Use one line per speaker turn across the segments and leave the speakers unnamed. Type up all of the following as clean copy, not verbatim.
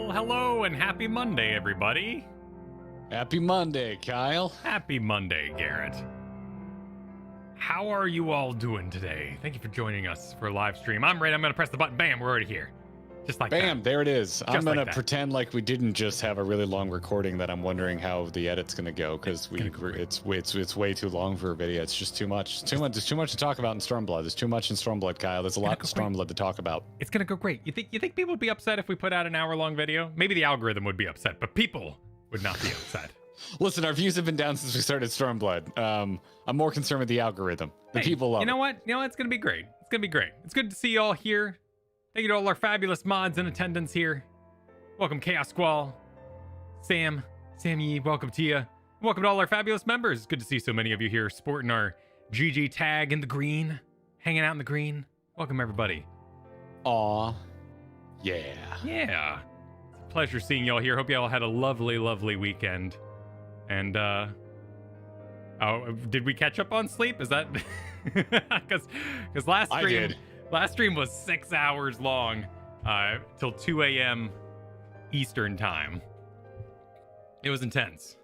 Well, hello and happy Monday, everybody.
Happy Monday, Kyle.
Happy Monday, Garrett. How are you all doing today? Thank you for joining us for a live stream. I'm ready. I'm going to press the button. Bam, we're already here. Just like
Bam,
that.
there it is. I'm
Just
going
like
to
that.
pretend like we didn't just have a really long recording that I'm wondering how the edit's going to go because it's way too long for a video. It's just too much. There's too much to talk about in Stormblood. There's too much in Stormblood, Kyle. There's a lot in Stormblood to talk about.
It's going to go great. You think people would be upset if we put out an hour-long video? Maybe the algorithm would be upset, but people would not be upset.
Listen, our views have been down since we started Stormblood. I'm more concerned with the algorithm. The people love it.
You know what? It's going to be great. It's going to be great. It's good to see you all here. Thank you to all our fabulous mods in attendance here. Welcome, Chaos Squall, Sam Yee, welcome to you. Welcome to all our fabulous members. Good to see so many of you here sporting our GG tag in the green, hanging out in the green. Welcome, everybody.
Aw. Yeah.
Yeah. It's a pleasure seeing y'all here. Hope y'all had a lovely, lovely weekend. And, did we catch up on sleep? Is that... Because last stream...
I did.
Last stream was 6 hours long, till 2 a.m. Eastern time. It was intense.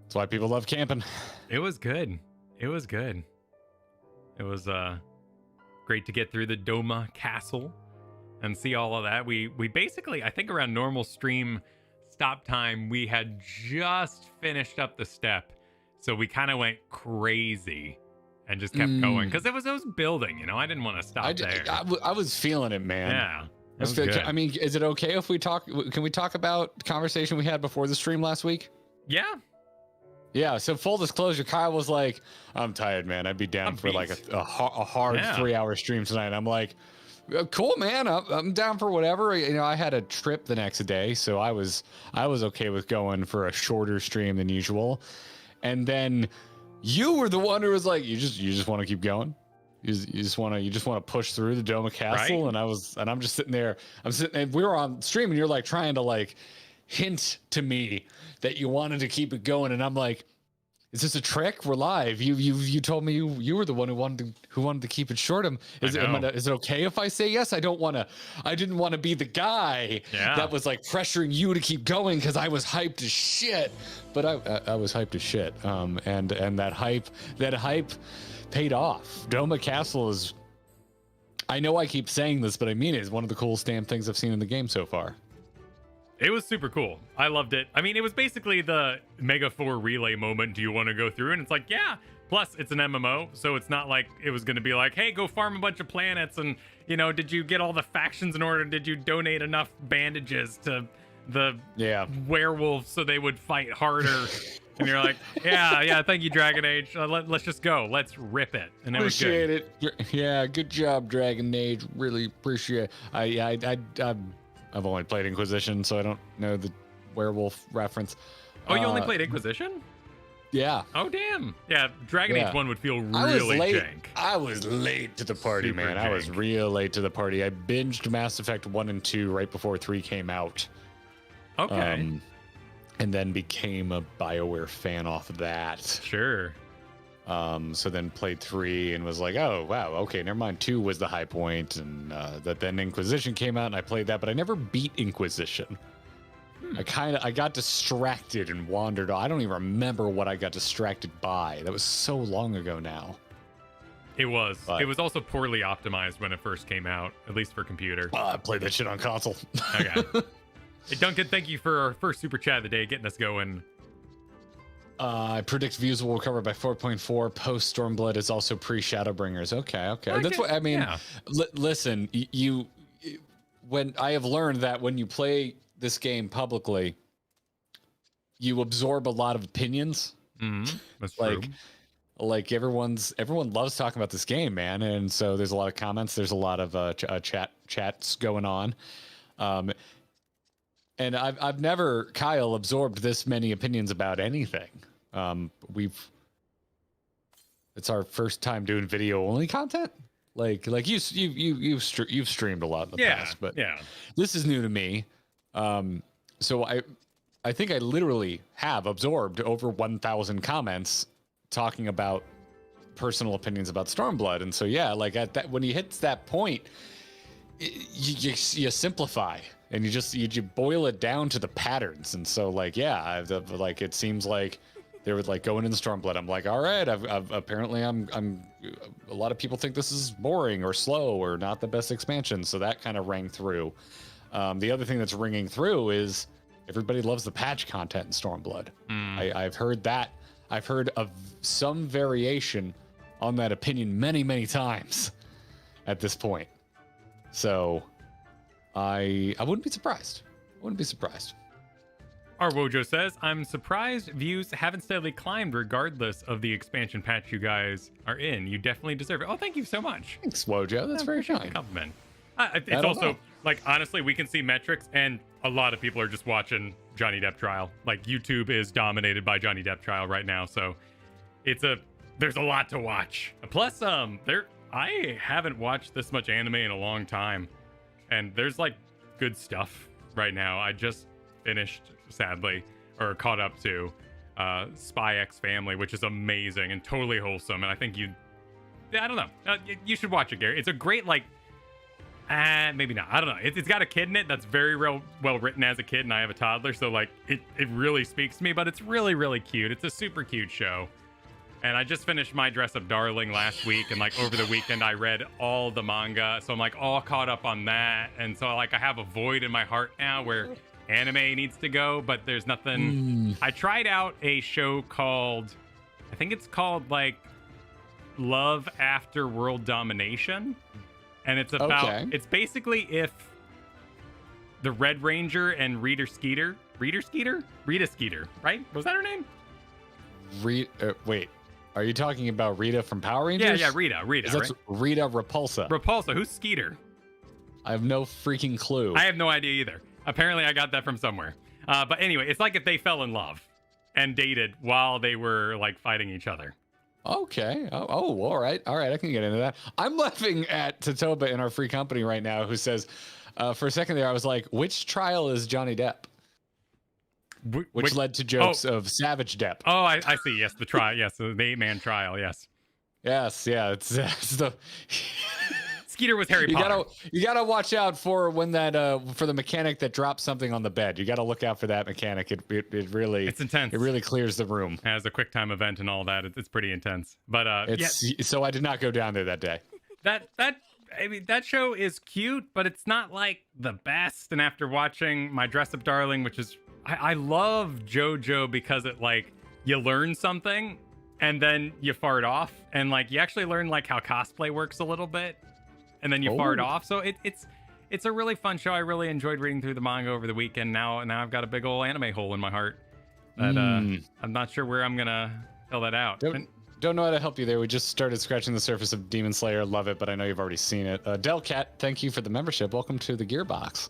That's why people love camping.
It was good. It was good. It was great to get through the Doma castle and see all of that. We basically, I think around normal stream stop time, we had just finished up the step. So we kind of went crazy. And just kept going because it was building, you know. I didn't want to stop there.
I was feeling it, man.
Yeah, it was good.
I mean, is it okay if we talk? Can we talk about the conversation we had before the stream last week?
Yeah.
Yeah. So full disclosure, Kyle was like, "I'm tired, man. I'd be down for like a hard 3-hour stream tonight." I'm like, "Cool, man. I'm down for whatever." You know, I had a trip the next day, so I was okay with going for a shorter stream than usual, and then. You were the one who was like, you just want to keep going. You just want to push through the Doma Castle. Right? And I'm just sitting there. And we were on stream and you're like trying to like hint to me that you wanted to keep it going. And I'm like, is this a trick? We're live. You told me you were the one who wanted to keep it short. Is it okay if I say yes? I didn't want to be the guy that was like pressuring you to keep going because I was hyped as shit. But I was hyped as shit. And that hype paid off. Doma Castle is, I know I keep saying this, but I mean it, is one of the coolest damn things I've seen in the game so far.
It was super cool. I loved it. I mean, it was basically the Mega 4 relay moment. Do you want to go through? And it's like, yeah. Plus, it's an MMO, so it's not like it was going to be like, hey, go farm a bunch of planets. And, you know, did you get all the factions in order? Did you donate enough bandages to the werewolves so they would fight harder? And you're like, yeah, thank you, Dragon Age. Let's just go. Let's rip it. And
appreciate it. Yeah, good job, Dragon Age. Really appreciate it. I've only played Inquisition, so I don't know the werewolf reference.
Oh, you only played Inquisition?
Yeah.
Oh, damn. Yeah, Dragon Age 1 would feel really jank.
I was late to the party, man. I was real late to the party. I binged Mass Effect 1 and 2 right before 3 came out.
Okay.
And then became a BioWare fan off of that.
Sure.
So then played 3 and was like, oh wow, okay, never mind. 2 was the high point, and that then Inquisition came out and I played that, but I never beat Inquisition. I got distracted and wandered. I don't even remember what I got distracted by. That was so long ago now.
It was. But it was also poorly optimized when it first came out, at least for computer.
I played that shit on console.
Okay. Hey, Duncan, thank you for our first super chat of the day, getting us going.
I predict views will recover by 4.4. Post Stormblood is also pre Shadowbringers. Okay. That's what I mean. Yeah. Listen, when I have learned that when you play this game publicly, you absorb a lot of opinions.
That's true.
Like everyone loves talking about this game, man, and so there's a lot of comments. There's a lot of chats going on. And I've never, Kyle, absorbed this many opinions about anything. It's our first time doing video only content. Like you've streamed a lot in the past, but this is new to me. So I think I literally have absorbed over 1,000 comments talking about personal opinions about Stormblood, and so like at that, when he hits that point, you simplify and you boil it down to the patterns. And so like, yeah, like it seems like they were like going in the Stormblood. I'm like, all right, I've apparently I'm a lot of people think this is boring or slow or not the best expansion. So that kind of rang through. The other thing that's ringing through is everybody loves the patch content in Stormblood. I've heard that. I've heard of some variation on that opinion many times at this point. So I wouldn't be surprised.
Our Wojo says, I'm surprised views haven't steadily climbed regardless of the expansion patch you guys are in. You definitely deserve it. Oh, thank you so much.
Thanks, Wojo. That's very kind.
Compliment. It's also, like, honestly, we can see metrics, and a lot of people are just watching Johnny Depp trial. Like, YouTube is dominated by Johnny Depp trial right now, so there's a lot to watch. Plus, I haven't watched this much anime in a long time, and there's, like, good stuff right now. I just finished, sadly, or caught up to Spy X Family, which is amazing and totally wholesome, and I think I don't know. You should watch it, Gary. It's a great, like, maybe not. I don't know. It's got a kid in it that's very well written as a kid, and I have a toddler, so like it really speaks to me. But it's really cute. It's a super cute show, and I just finished My Dress Up Darling last week, and like over the weekend I read all the manga, so I'm like all caught up on that, and so like I have a void in my heart now where anime needs to go, but there's nothing. I tried out a show called, I think it's called like Love After World Domination. And it's about, It's basically if the Red Ranger and Rita Skeeter, right? Was that her name?
Wait, are you talking about Rita from Power Rangers?
Yeah, Rita.
That's right? Rita Repulsa.
Repulsa, who's Skeeter?
I have no freaking clue.
I have no idea either. Apparently I got that from somewhere. But anyway, it's like if they fell in love and dated while they were like fighting each other.
Okay. Oh, all right. I can get into that. I'm laughing at Tatoba in our free company right now, who says, for a second there, I was like, which trial is Johnny Depp? Which led to jokes of Savage Depp.
Oh, I see. Yes, the trial. Yes, the 8-man trial. Yes.
Yes. Yeah. It's the.
Skeeter was Harry Potter.
You gotta watch out for when that for the mechanic that drops something on the bed. You gotta look out for that mechanic. It really, it's intense. It really clears the room.
Has a quick time event and all that. It's pretty intense. But
so I did not go down there that day.
That show is cute, but it's not like the best. And after watching My Dress Up Darling, which is I love JoJo because it like you learn something and then you fart off, and like you actually learn like how cosplay works a little bit. And then you fart off. So it's a really fun show. I really enjoyed reading through the manga over the weekend. Now I've got a big old anime hole in my heart that I'm not sure where I'm gonna fill that out.
Don't know how to help you there. We just started scratching the surface of Demon Slayer. Love it, but I know you've already seen it. Delcat, thank you for the membership. Welcome to the Gearbox.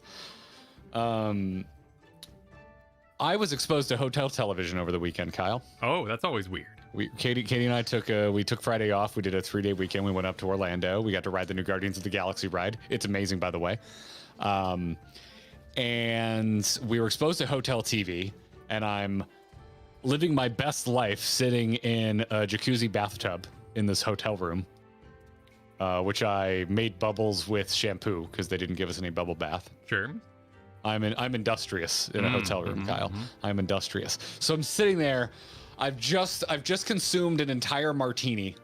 I was exposed to hotel television over the weekend, Kyle.
Oh, that's always weird.
Katie and I took Friday off. We did a 3-day weekend. We went up to Orlando. We got to ride the new Guardians of the Galaxy ride. It's amazing, by the way. And we were exposed to hotel TV, and I'm living my best life sitting in a jacuzzi bathtub in this hotel room, which I made bubbles with shampoo because they didn't give us any bubble bath.
Sure.
I'm industrious in a hotel room, Kyle. I'm industrious. So I'm sitting there. I've just consumed an entire martini,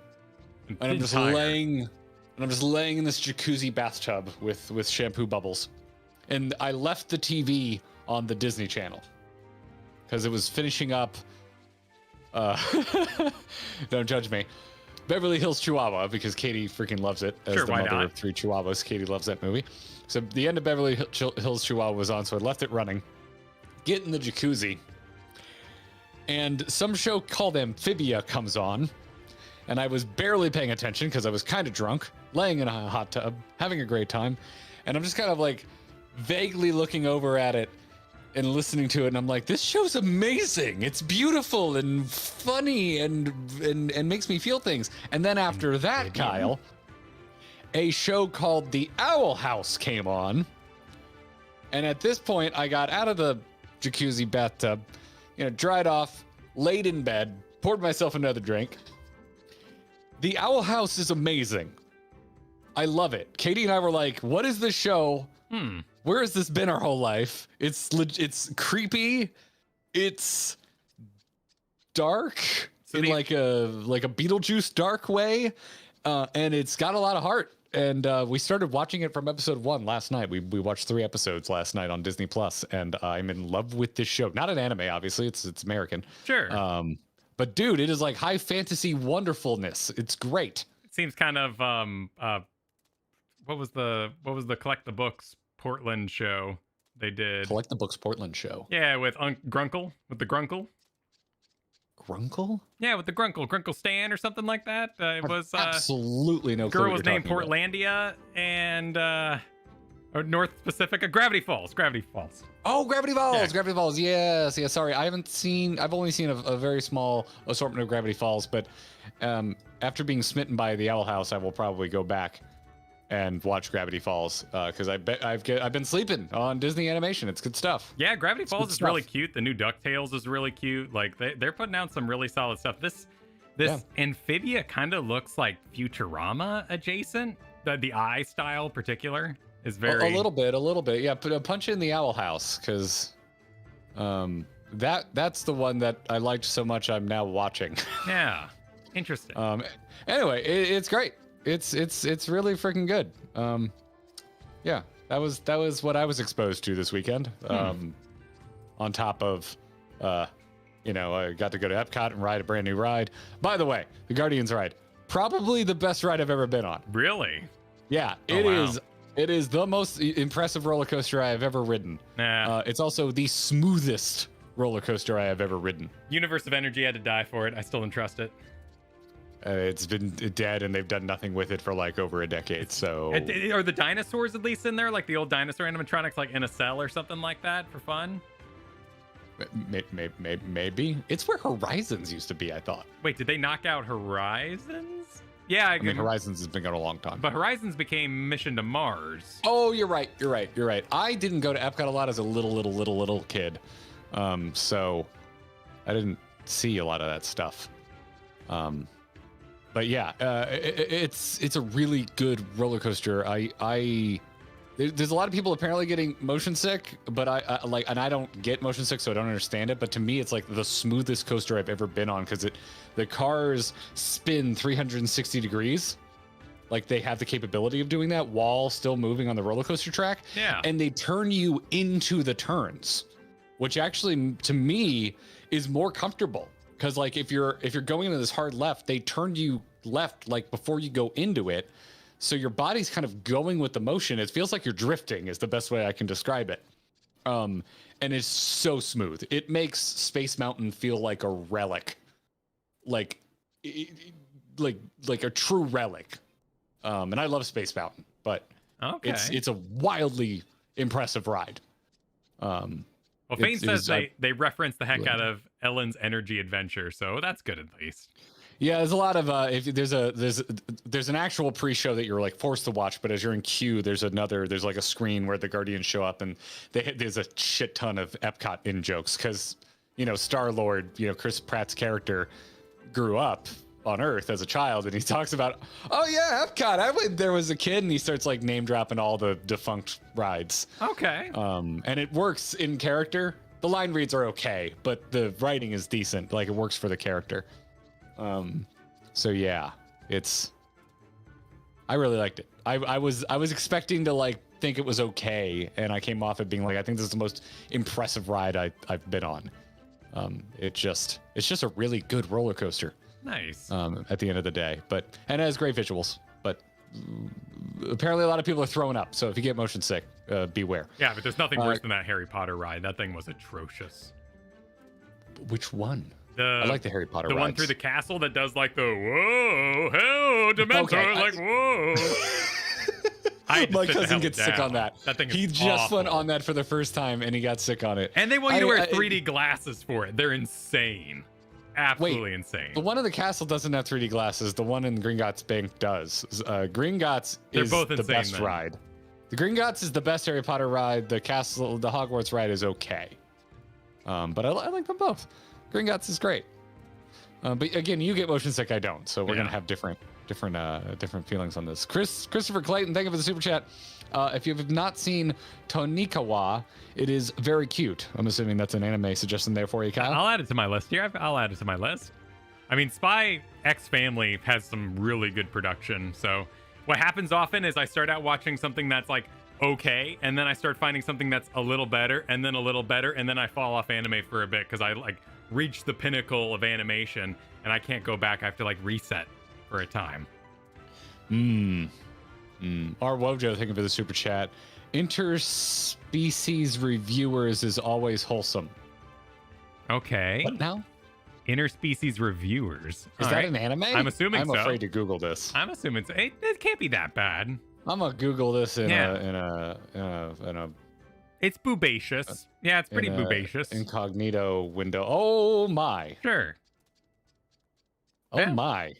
and I'm just laying in this jacuzzi bathtub with shampoo bubbles, and I left the TV on the Disney Channel because it was finishing up. Don't judge me. Beverly Hills Chihuahua, because Katie freaking loves it. As the mother of 3 Chihuahuas, Katie loves that movie. So the end of Beverly Hills Chihuahua was on, so I left it running. Get in the jacuzzi. And some show called Amphibia comes on, and I was barely paying attention because I was kind of drunk, laying in a hot tub, having a great time, and I'm just kind of like vaguely looking over at it and listening to it, and I'm like, this show's amazing. It's beautiful and funny and makes me feel things. And then after that, Kyle, a show called The Owl House came on, and at this point, I got out of the jacuzzi bathtub, dried off, laid in bed, poured myself another drink. The Owl House is amazing. I love it. Katie and I were like, what is this show? Where has this been our whole life? It's creepy. It's dark in like a Beetlejuice dark way. And it's got a lot of heart. And we started watching it from episode 1 last night. We watched 3 episodes last night on Disney Plus, and I'm in love with this show. Not an anime, obviously. It's American.
Sure.
But dude, it is like high fantasy wonderfulness. It's great.
It seems kind of what was the Collect the Books Portland show they did?
Collect the Books Portland show.
Yeah, with Grunkle, with the Grunkle.
Grunkle?
Yeah, with the Grunkle Stan or something like that. It was
absolutely no clue.
Girl was named Portlandia and or North Pacifica. Gravity Falls.
Oh, Gravity Falls.
Yeah.
Gravity Falls. Yes. Yeah. Sorry, I've only seen a very small assortment of Gravity Falls, but after being smitten by the Owl House, I will probably go back and watch Gravity Falls because I've been sleeping on Disney animation. It's good stuff.
Yeah, Gravity Falls is really cute. The new DuckTales is really cute. Like they're putting out some really solid stuff. This Amphibia kind of looks like Futurama adjacent. The eye style particular is very
a little bit. Yeah, but punch in the Owl House because that's the one that I liked so much I'm now watching.
Yeah, interesting.
Anyway, it's great. It's really freaking good. Yeah, that was what I was exposed to this weekend. On top of, I got to go to Epcot and ride a brand new ride. By the way, the Guardians ride, probably the best ride I've ever been on.
Really?
Yeah, it is. It is the most impressive roller coaster I have ever ridden. It's also the smoothest roller coaster I have ever ridden.
Universe of Energy had to die for it. I still don't trust it.
It's been dead, and they've done nothing with it for like over a decade. So,
are the dinosaurs at least in there, like the old dinosaur animatronics, like in a cell or something like that for fun?
Maybe it's where Horizons used to be. I thought.
Wait, did they knock out Horizons? Yeah,
I mean Horizons has been gone a long time.
But Horizons became Mission to Mars.
Oh, you're right. I didn't go to Epcot a lot as a little kid, so I didn't see a lot of that stuff. But yeah, it's a really good roller coaster. There's a lot of people apparently getting motion sick, but I don't get motion sick, so I don't understand it. But to me, it's like the smoothest coaster I've ever been on because the cars spin 360 degrees. Like they have the capability of doing that while still moving on the roller coaster track.
Yeah.
And they turn you into the turns, which actually to me is more comfortable. Because like if you're going into this hard left, they turn you left like before you go into it. So your body's kind of going with the motion. It feels like you're drifting is the best way I can describe it. And it's so smooth. It makes Space Mountain feel like a relic. Like a true relic. And I love Space Mountain, but it's a wildly impressive ride.
Well, Fane says they reference the heck out of Ellen's Energy Adventure, so that's good at least.
Yeah, there's a lot of if there's an actual pre-show that you're like forced to watch, but as you're in queue, there's like a screen where the Guardians show up, and there's a shit ton of Epcot in jokes because Star-Lord, Chris Pratt's character grew up on Earth as a child, and he talks about, oh yeah, Epcot, I went there as a kid, and he starts like name dropping all the defunct rides.
Okay.
And it works in character. The line reads are okay, but the writing is decent. Like it works for the character. So yeah, I really liked it. I was expecting to like think it was okay, and I came off it being like, I think this is the most impressive ride I've been on. It's just a really good roller coaster.
Nice.
At the end of the day, and it has great visuals, but apparently a lot of people are throwing up. So if you get motion sick, beware.
Yeah, but there's nothing worse than that Harry Potter ride. That thing was atrocious.
Which one? I like the Harry Potter rides.
One through the castle that does like the whoa, hell, Dementor, okay, like whoa.
My cousin gets sick on that.
That thing is
He just went on that for the first time and he got sick on it.
And they want you to wear 3D glasses for it. They're insane. Absolutely insane.
The one in the castle doesn't have 3D glasses. The one in Gringotts Bank does. Gringotts is
both
the best ride. The Gringotts is the best Harry Potter ride. The Hogwarts ride is okay. But I like them both. Gringotts is great. But again, you get motion sick, I don't. So we're going to have different different feelings on this. Christopher Clayton, thank you for the super chat. If you have not seen Tonikawa, it is very cute. I'm assuming that's an anime suggestion there for you, Kyle.
I'll add it to my list here. I'll add it to my list. I mean, Spy X Family has some really good production. So what happens often is I start out watching something that's like okay, and then I start finding something that's a little better, and then a little better, and then I fall off anime for a bit because I like reach the pinnacle of animation and I can't go back. I have to like reset for a time.
Our Wojo, thank you for the super chat. Interspecies reviewers is always wholesome.
Okay.
What now?
Interspecies reviewers.
Is that an anime?
I'm assuming so.
I'm afraid to Google this.
I'm assuming so. It can't be that bad.
I'm gonna Google this in a.
It's boobacious. Yeah, it's pretty boobacious.
Incognito window. Oh my.
Sure.
Oh my.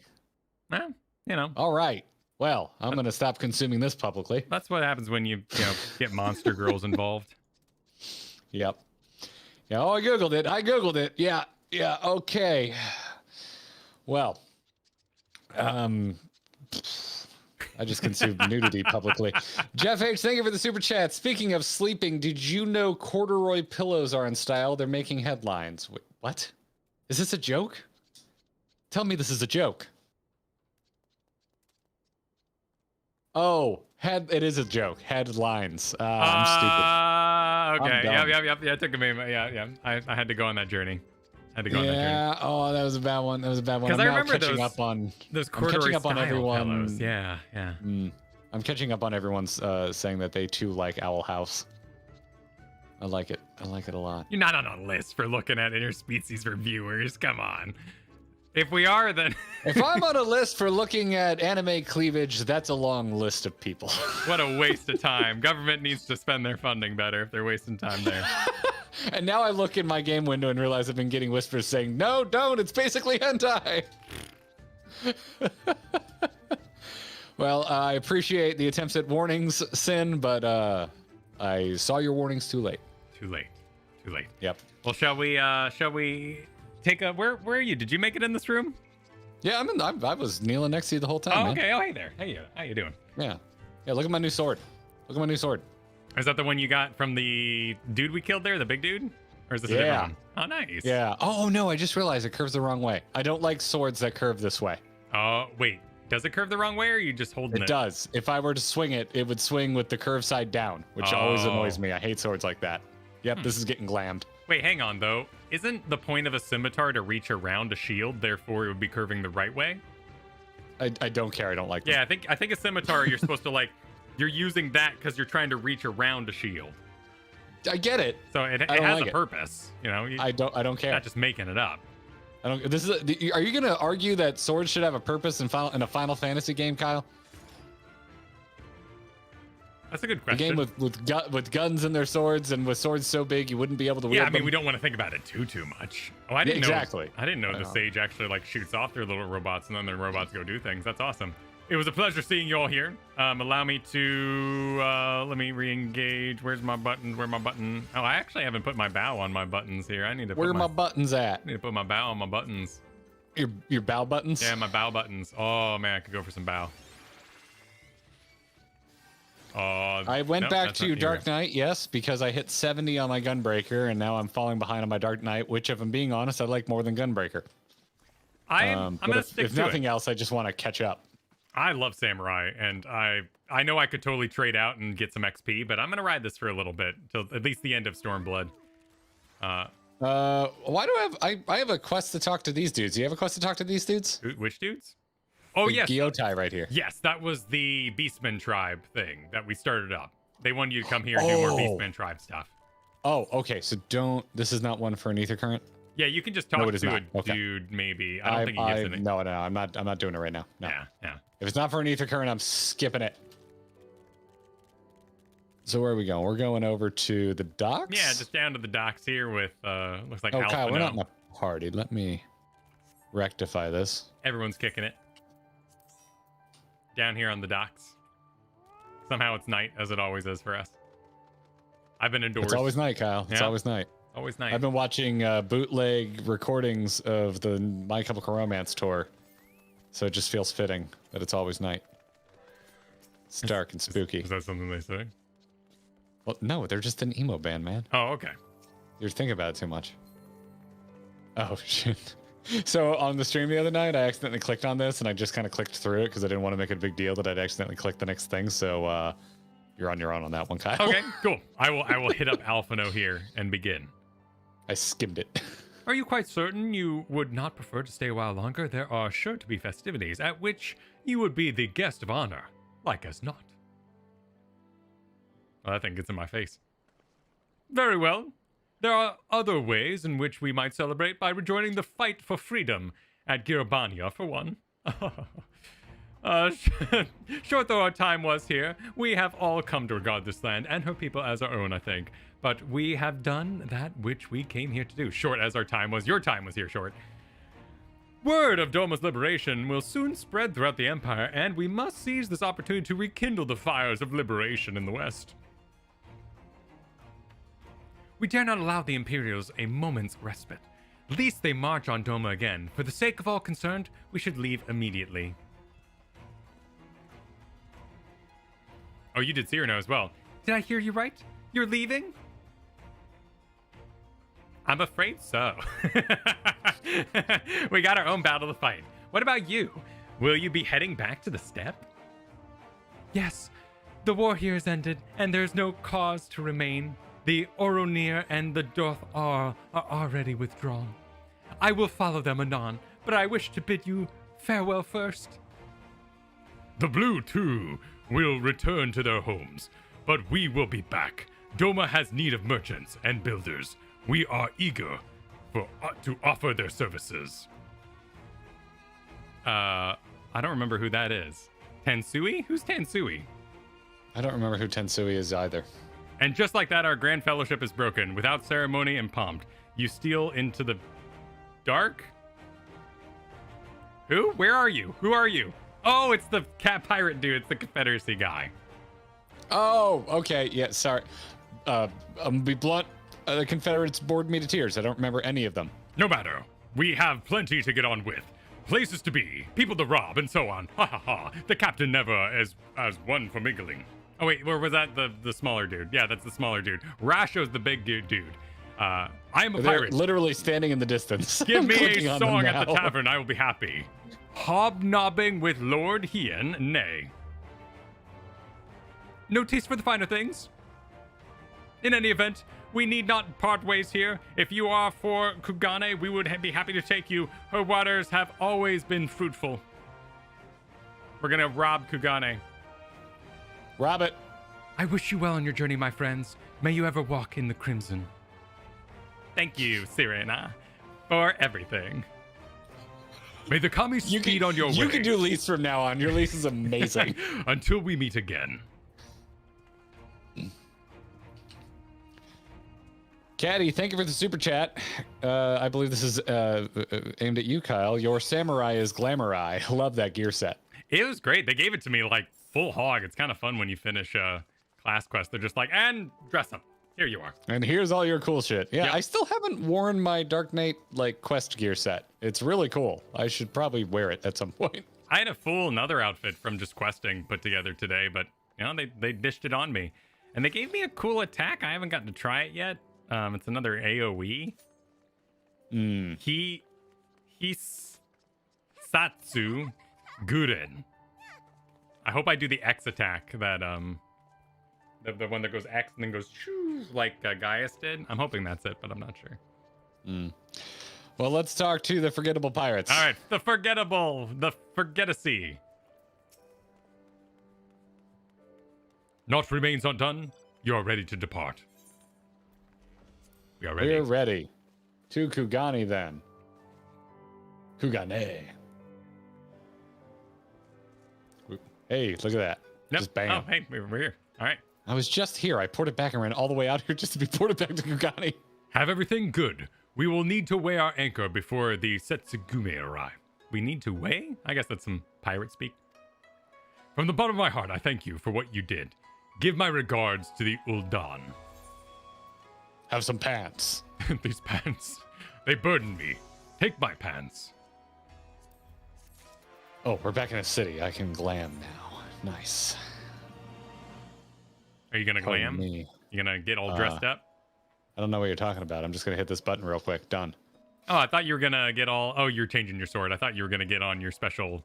Well, you know.
All right. Well, I'm gonna stop consuming this publicly.
That's what happens when you get monster girls involved.
Yep. Yeah. Oh, I Googled it. Yeah. Yeah. Okay. Well. I just consumed nudity publicly. Jeff H, thank you for the super chat. Speaking of sleeping, did you know corduroy pillows are in style? They're making headlines. Wait, what? Is this a joke? Tell me this is a joke. Oh, it is a joke. Headlines. I'm stupid.
Okay. Yep. Yeah, it took a minute. Yeah. I had to go on that journey.
Yeah. Oh, that was a bad one.
Because I remember those corduroy
style
pillows. Yeah.
I'm catching up on everyone's saying that they too like Owl House. I like it a lot.
You're not on a list for looking at interspecies reviewers. Come on. If we are, then
if I'm on a list for looking at anime cleavage, that's a long list of people.
What a waste of time. Government needs to spend their funding better if they're wasting time there.
And now I look in my game window and realize I've been getting whispers saying, no, don't, it's basically hentai. Well, I appreciate the attempts at warnings, Sin, but I saw your warnings too late.
Too late.
Yep.
Well, shall we take a where are you? Did you make it in this room?
Yeah, I was kneeling next to you the whole time.
Oh,
man.
okay. Oh, hey there. Hey, how you doing?
Yeah. Look at my new sword.
Is that the one you got from the dude we killed there, the big dude? Or is this a different one? Oh, nice.
Yeah. Oh no, I just realized it curves the wrong way. I don't like swords that curve this way.
Oh wait, does it curve the wrong way, or are you just holding it?
It does. If I were to swing it, it would swing with the curve side down, which always annoys me. I hate swords like that. Yep, This is getting glammed.
Wait, hang on though. Isn't the point of a scimitar to reach around a shield? Therefore, it would be curving the right way.
I don't care. I don't like.
Yeah, I think a scimitar you're supposed to like. You're using that because you're trying to reach around a shield.
I get it.
So it has a purpose,
I don't care.
Not just making it up.
Are you gonna argue that swords should have a purpose in a Final Fantasy game, Kyle?
That's a good question.
A game with guns and their swords, and with swords so big you wouldn't be able to wield them.
We don't want to think about it too much. Oh, I didn't know. I didn't know the Sage actually like shoots off their little robots, and then their robots go do things. That's awesome. It was a pleasure seeing you all here. Allow me to let me re-engage. Where's my buttons? Where my button? Oh, I actually haven't put my bow on my buttons here. I need to.
Where are my buttons at?
I need to put my bow on my buttons.
Your bow buttons?
Yeah, my bow buttons. Oh man, I could go for some bow.
I went back to Dark Knight, yes, because I hit 70 on my Gunbreaker, and now I'm falling behind on my Dark Knight, which, if I'm being honest, I like more than Gunbreaker.
I'm gonna stick to it.
If nothing else, I just want to catch up.
I love Samurai, and I know I could totally trade out and get some XP, but I'm gonna ride this for a little bit till at least the end of Stormblood.
Why do I have a quest to talk to these dudes? Do you have a quest to talk to these dudes?
Which dudes? Oh, yes.
Gyotai right here.
Yes, that was the Beastman tribe thing that we started up. They wanted you to come here and do more Beastman tribe stuff.
Oh, okay. So this is not one for an ether current?
Yeah, you can just talk to a dude, maybe. I don't think he gets in it.
No, I'm not doing it right now. No.
Yeah.
If it's not for an ether current, I'm skipping it. So where are we going? We're going over to the docks?
Yeah, just down to the docks here with, looks like
Alpha. Kyle, we're not in a party. Let me rectify this.
Everyone's kicking it. Down here on the docks. Somehow it's night, as it always is for us. I've been indoors.
It's always night, Kyle. It's always night.
Always night.
I've been watching bootleg recordings of the My Chemical Romance tour So it just feels fitting that it's always night. It's dark and spooky.
Is that something they say?
Well, no, they're just an emo band, man.
Oh, okay.
You're thinking about it too much. Oh, shit. So on the stream the other night, I accidentally clicked on this, and I just kind of clicked through it because I didn't want to make it a big deal that I'd accidentally clicked the next thing. So you're on your own on that one, Kyle.
Okay, cool. I will hit up Alphino here and begin.
I skimmed it.
Are you quite certain you would not prefer to stay a while longer? There are sure to be festivities at which you would be the guest of honor, like as not. Well, that thing gets in my face. Very well. There are other ways in which we might celebrate by rejoining the fight for freedom at Girabania, for one. Short though our time was here, we have all come to regard this land and her people as our own, I think. But we have done that which we came here to do. Short as our time was, your time was here, Short. Word of Doma's liberation will soon spread throughout the Empire, and we must seize this opportunity to rekindle the fires of liberation in the West. We dare not allow the Imperials a moment's respite. Lest they march on Doma again. For the sake of all concerned, we should leave immediately. Oh, you did see her now as well. Did I hear you right? You're leaving? I'm afraid so. We got our own battle to fight. What about you? Will you be heading back to the steppe? Yes. The war here is ended, and there's no cause to remain. The Oronir and the Doth are already withdrawn. I will follow them anon, but I wish to bid you farewell first. The Blue, too, will return to their homes, but we will be back. Doma has need of merchants and builders. We are eager to offer their services. I don't remember who that is. Tensui? Who's Tensui?
I don't remember who Tensui is either.
And just like that, our grand fellowship is broken. Without ceremony and pomp, you steal into the dark? Who? Where are you? Who are you? Oh, it's the cat pirate dude. It's the Confederacy guy.
Oh, okay. Yeah, sorry. I'm gonna be blunt. The Confederates bored me to tears. I don't remember any of them.
No matter. We have plenty to get on with. Places to be, people to rob, and so on. Ha ha ha. The captain never as one for mingling. Oh wait, or was that the smaller dude? Yeah, that's the smaller dude. Rasho's the big dude. I am a pirate.
They're literally standing in the distance.
Give me a song at the tavern, I will be happy. Hobnobbing with Lord Hien, nay. No taste for the finer things? In any event, we need not part ways here. If you are for Kugane, we would be happy to take you. Her waters have always been fruitful. We're gonna rob Kugane.
Rob it.
I wish you well on your journey, my friends. May you ever walk in the crimson. Thank you, Sirena, for everything. May the kami speed on your way.
You can do lease from now on. Your lease is amazing.
Until we meet again.
Caddy, thank you for the super chat. I believe this is aimed at you, Kyle. Your samurai is glamorai. Love that gear set.
It was great. They gave it to me like full hog. It's kind of fun when you finish class quest. They're just like, and dress up. Here you are.
And here's all your cool shit. Yeah,
yep.
I still haven't worn my Dark Knight like quest gear set. It's really cool. I should probably wear it at some point.
I had a full another outfit from just questing put together today, but you know they dished it on me, and they gave me a cool attack. I haven't gotten to try it yet. It's another AOE. Satsu Guren. I hope I do the X attack that the one that goes X and then goes shoo, like Gaius did. I'm hoping that's it, but I'm not sure.
Well, let's talk to the forgettable pirates.
All right, the Forgettacy. Naught remains undone. You are ready to depart. We are ready.
We're ready. To Kugane then. Kugane. Hey, look at that.
Yep.
Just bam.
Oh, hey, we're here. All right.
I was just here. I ported back and ran all the way out here just to be ported back to Kugane.
Have everything good. We will need to weigh our anchor before the Setsugume arrive. We need to weigh? I guess that's some pirate speak. From the bottom of my heart, I thank you for what you did. Give my regards to the Ul'dan.
Have some pants.
These pants, they burden me. Take my pants.
Oh, we're back in a city. I can glam now. Nice.
Are you gonna glam?
Me.
You gonna get all dressed up?
I don't know what you're talking about. I'm just gonna hit this button real quick. Done.
Oh, I thought you were gonna get all. Oh, you're changing your sword. I thought you were gonna get on your special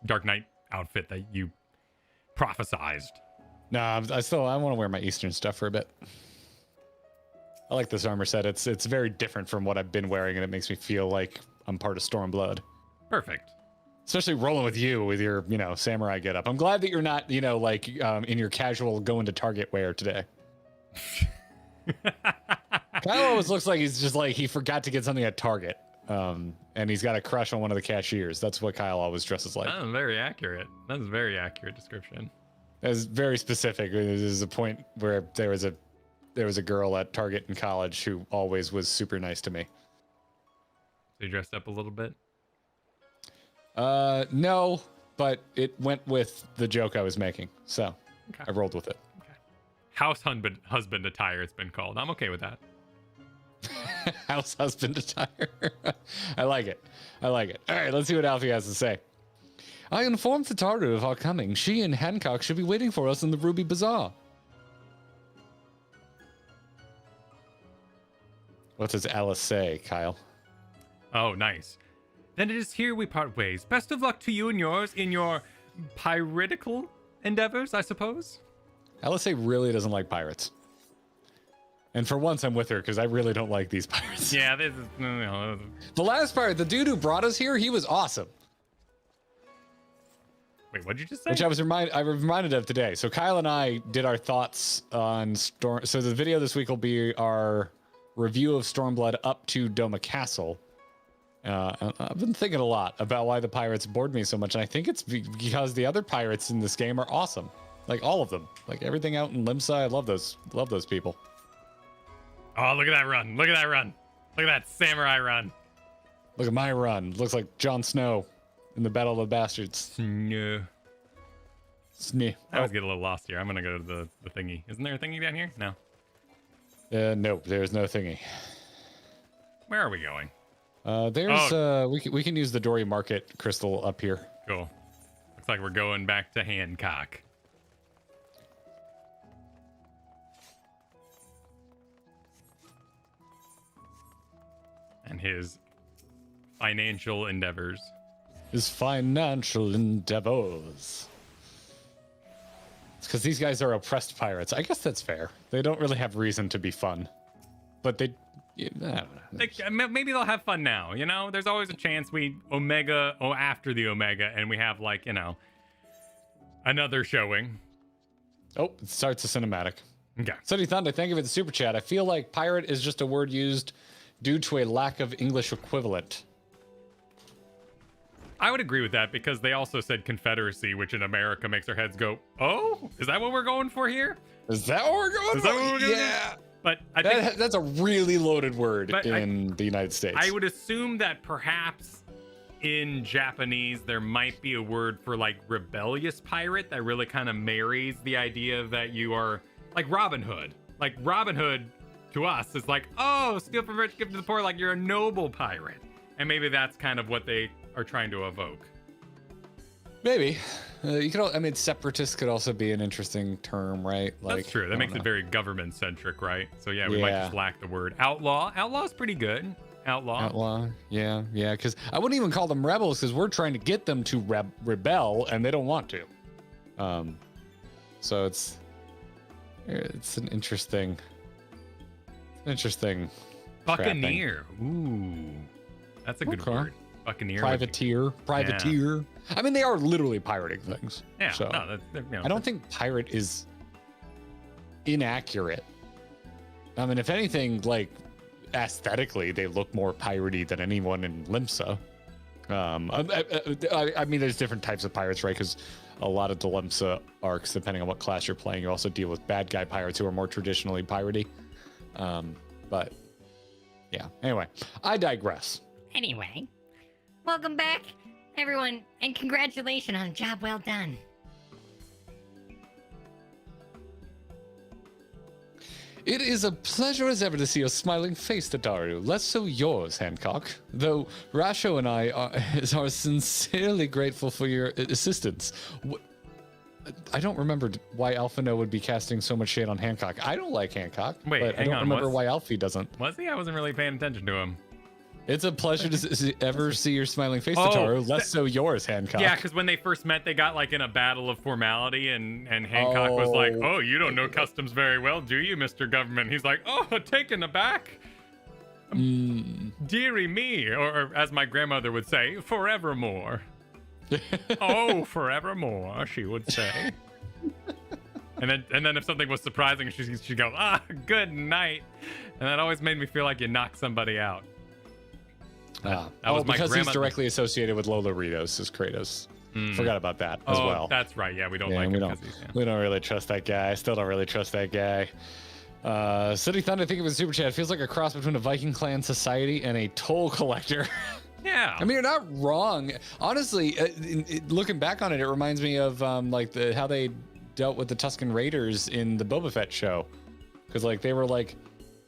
Dark Knight outfit that you prophesized.
No, I want to wear my Eastern stuff for a bit. I like this armor set. It's very different from what I've been wearing, and it makes me feel like I'm part of Stormblood.
Perfect.
Especially rolling with you with your, samurai getup. I'm glad that you're not, in your casual going to Target wear today. Kyle always looks like he's just like he forgot to get something at Target, and he's got a crush on one of the cashiers. That's what Kyle always dresses like.
That's very accurate. That's a very accurate description.
It's very specific. There's a point where there was a girl at Target in college who always was super nice to me.
So you dressed up a little bit?
No, but it went with the joke I was making, so okay. I rolled with it.
Okay. House husband attire, it's been called. I'm okay with that.
House husband attire. I like it. All right, let's see what Alfie has to say. I informed Fataru of our coming. She and Hancock should be waiting for us in the Ruby Bazaar. What does Alice say, Kyle?
Oh, nice. Then it is here we part ways. Best of luck to you and yours in your piratical endeavors, I suppose.
Alice really doesn't like pirates. And for once, I'm with her, because I really don't like these pirates.
Yeah, this is... No.
The last pirate, the dude who brought us here, he was awesome.
Wait, what'd you just say?
Which I was reminded of today. So Kyle and I did our thoughts on Storm. So the video this week will be our review of Stormblood up to Doma Castle. I've been thinking a lot about why the pirates bored me so much, and I think it's because the other pirates in this game are awesome. Like all of them. Like everything out in Limsa, I love those people.
Oh, look at that run. Look at that run. Look at that samurai run.
Look at my run. Looks like Jon Snow in the Battle of the Bastards.
No.
Sneh.
I always get a little lost here. I'm gonna go to the thingy. Isn't there a thingy down here? No.
Nope, there's no thingy.
Where are we going?
We can use the Dory Market crystal up here.
Cool. Looks like we're going back to Hancock. And his financial endeavors.
It's because these guys are oppressed pirates. I guess that's fair. They don't really have reason to be fun. But I don't know.
Maybe they'll have fun now, There's always a chance after the Omega, and we have, another showing.
Oh, it starts a cinematic.
Okay.
Sunny Thunder, thank you for the super chat. I feel like pirate is just a word used due to a lack of English equivalent.
I would agree with that because they also said Confederacy, which in America makes our heads go, oh, is that what we're going for here?
Is that what we're going for? Yeah.
But I think
that's a really loaded word in the United States.
I would assume that perhaps in Japanese there might be a word for rebellious pirate that really kind of marries the idea that you are like Robin Hood. Like Robin Hood to us is like, oh, steal from rich, give to the poor, like you're a noble pirate. And maybe that's kind of what they are trying to evoke.
Maybe. Separatist could also be an interesting term, right?
That's true. That makes it very government-centric, right? So yeah, we might just lack the word outlaw. Outlaw's pretty good. Outlaw.
Yeah. Because I wouldn't even call them rebels because we're trying to get them to rebel, and they don't want to. So it's an interesting.
Buccaneer. Ooh, that's a good word. Buccaneer.
Privateer. Yeah. I mean, they are literally pirating things.
Yeah.
So I don't think pirate is inaccurate. I mean, if anything, aesthetically, they look more piratey than anyone in Limsa. I mean, there's different types of pirates, right? Because a lot of the Limsa arcs, depending on what class you're playing, you also deal with bad guy pirates who are more traditionally piratey. But yeah. Anyway, I digress.
Anyway, welcome back, everyone, and congratulations on a job well done.
It is a pleasure as ever to see your smiling face, Tataru. Less so yours, Hancock. Though Rasho and I are sincerely grateful for your assistance. I don't remember why Alphino would be casting so much shade on Hancock. I don't like Hancock.
Wait,
but I don't remember why Alfie doesn't.
Was he? I wasn't really paying attention to him.
It's a pleasure to ever see your smiling face, Tataru. Less so yours, Hancock.
Yeah, because when they first met, they got like in a battle of formality, and Hancock was like, "Oh, you don't know customs very well, do you, Mr. Government?" He's like, "Oh, taken aback, dearie me," or as my grandmother would say, "Forevermore." Oh, forevermore, she would say. And then if something was surprising, she'd go, "Good night," and that always made me feel like you knocked somebody out. That was my
because he's directly associated with Loloritos as Kratos. Forgot about that as well.
That's right. Yeah, we don't like him.
We don't really trust that guy. I still don't really trust that guy. City Thunder, I think of it super chat. It feels like a cross between a Viking clan society and a toll collector.
Yeah.
I mean, you're not wrong. Honestly, looking back on it, it reminds me of like how they dealt with the Tusken Raiders in the Boba Fett show. Because like they were like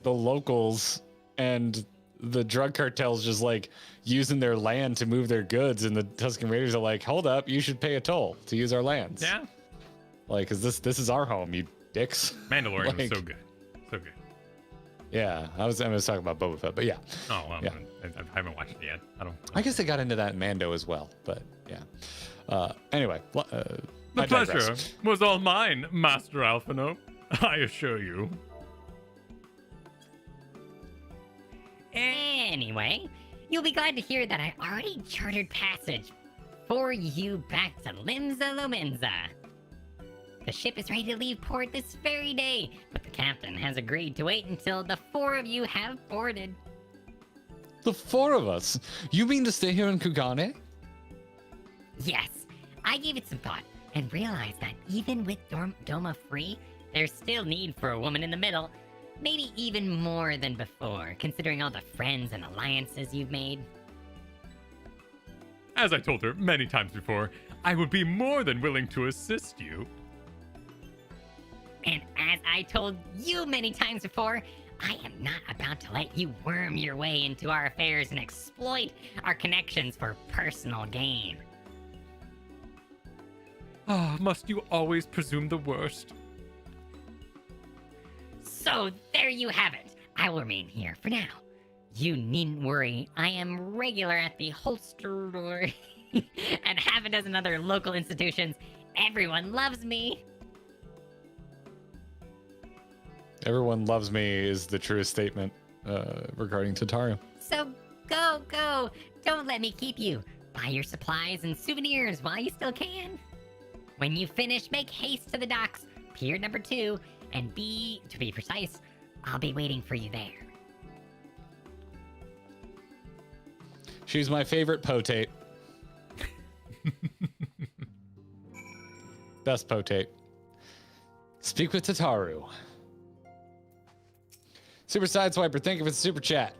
the locals and the drug cartels just like using their land to move their goods, and the Tusken Raiders are like, hold up, you should pay a toll to use our lands.
Yeah.
Like, cause this is our home, you dicks.
Mandalorian was so good. So good.
Yeah. I was talking about Boba Fett, but yeah.
Oh, well,
yeah.
I haven't watched it yet.
I guess they got into that in Mando as well, but yeah. Anyway.
The pleasure was all mine, Master Alphino. I assure you.
Anyway, you'll be glad to hear that I already chartered passage for you back to Limsa Lominsa. The ship is ready to leave port this very day, but the captain has agreed to wait until the 4 of you have boarded.
The 4 of us? You mean to stay here in Kugane?
Yes, I gave it some thought and realized that even with Doma free, there's still need for a woman in the middle. Maybe even more than before, considering all the friends and alliances you've made.
As I told her many times before, I would be more than willing to assist you.
And as I told you many times before, I am not about to let you worm your way into our affairs and exploit our connections for personal gain.
Must you always presume the worst?
So there you have it. I will remain here for now. You needn't worry. I am regular at the holster and half a dozen other local institutions. Everyone loves me.
Everyone loves me is the truest statement regarding Tataru.
So go. Don't let me keep you. Buy your supplies and souvenirs while you still can. When you finish, make haste to the docks, pier number 2, and to be precise, I'll be waiting for you there.
She's my favorite potate. Best potate. Speak with Tataru. Super Sideswiper, thank you for the super chat.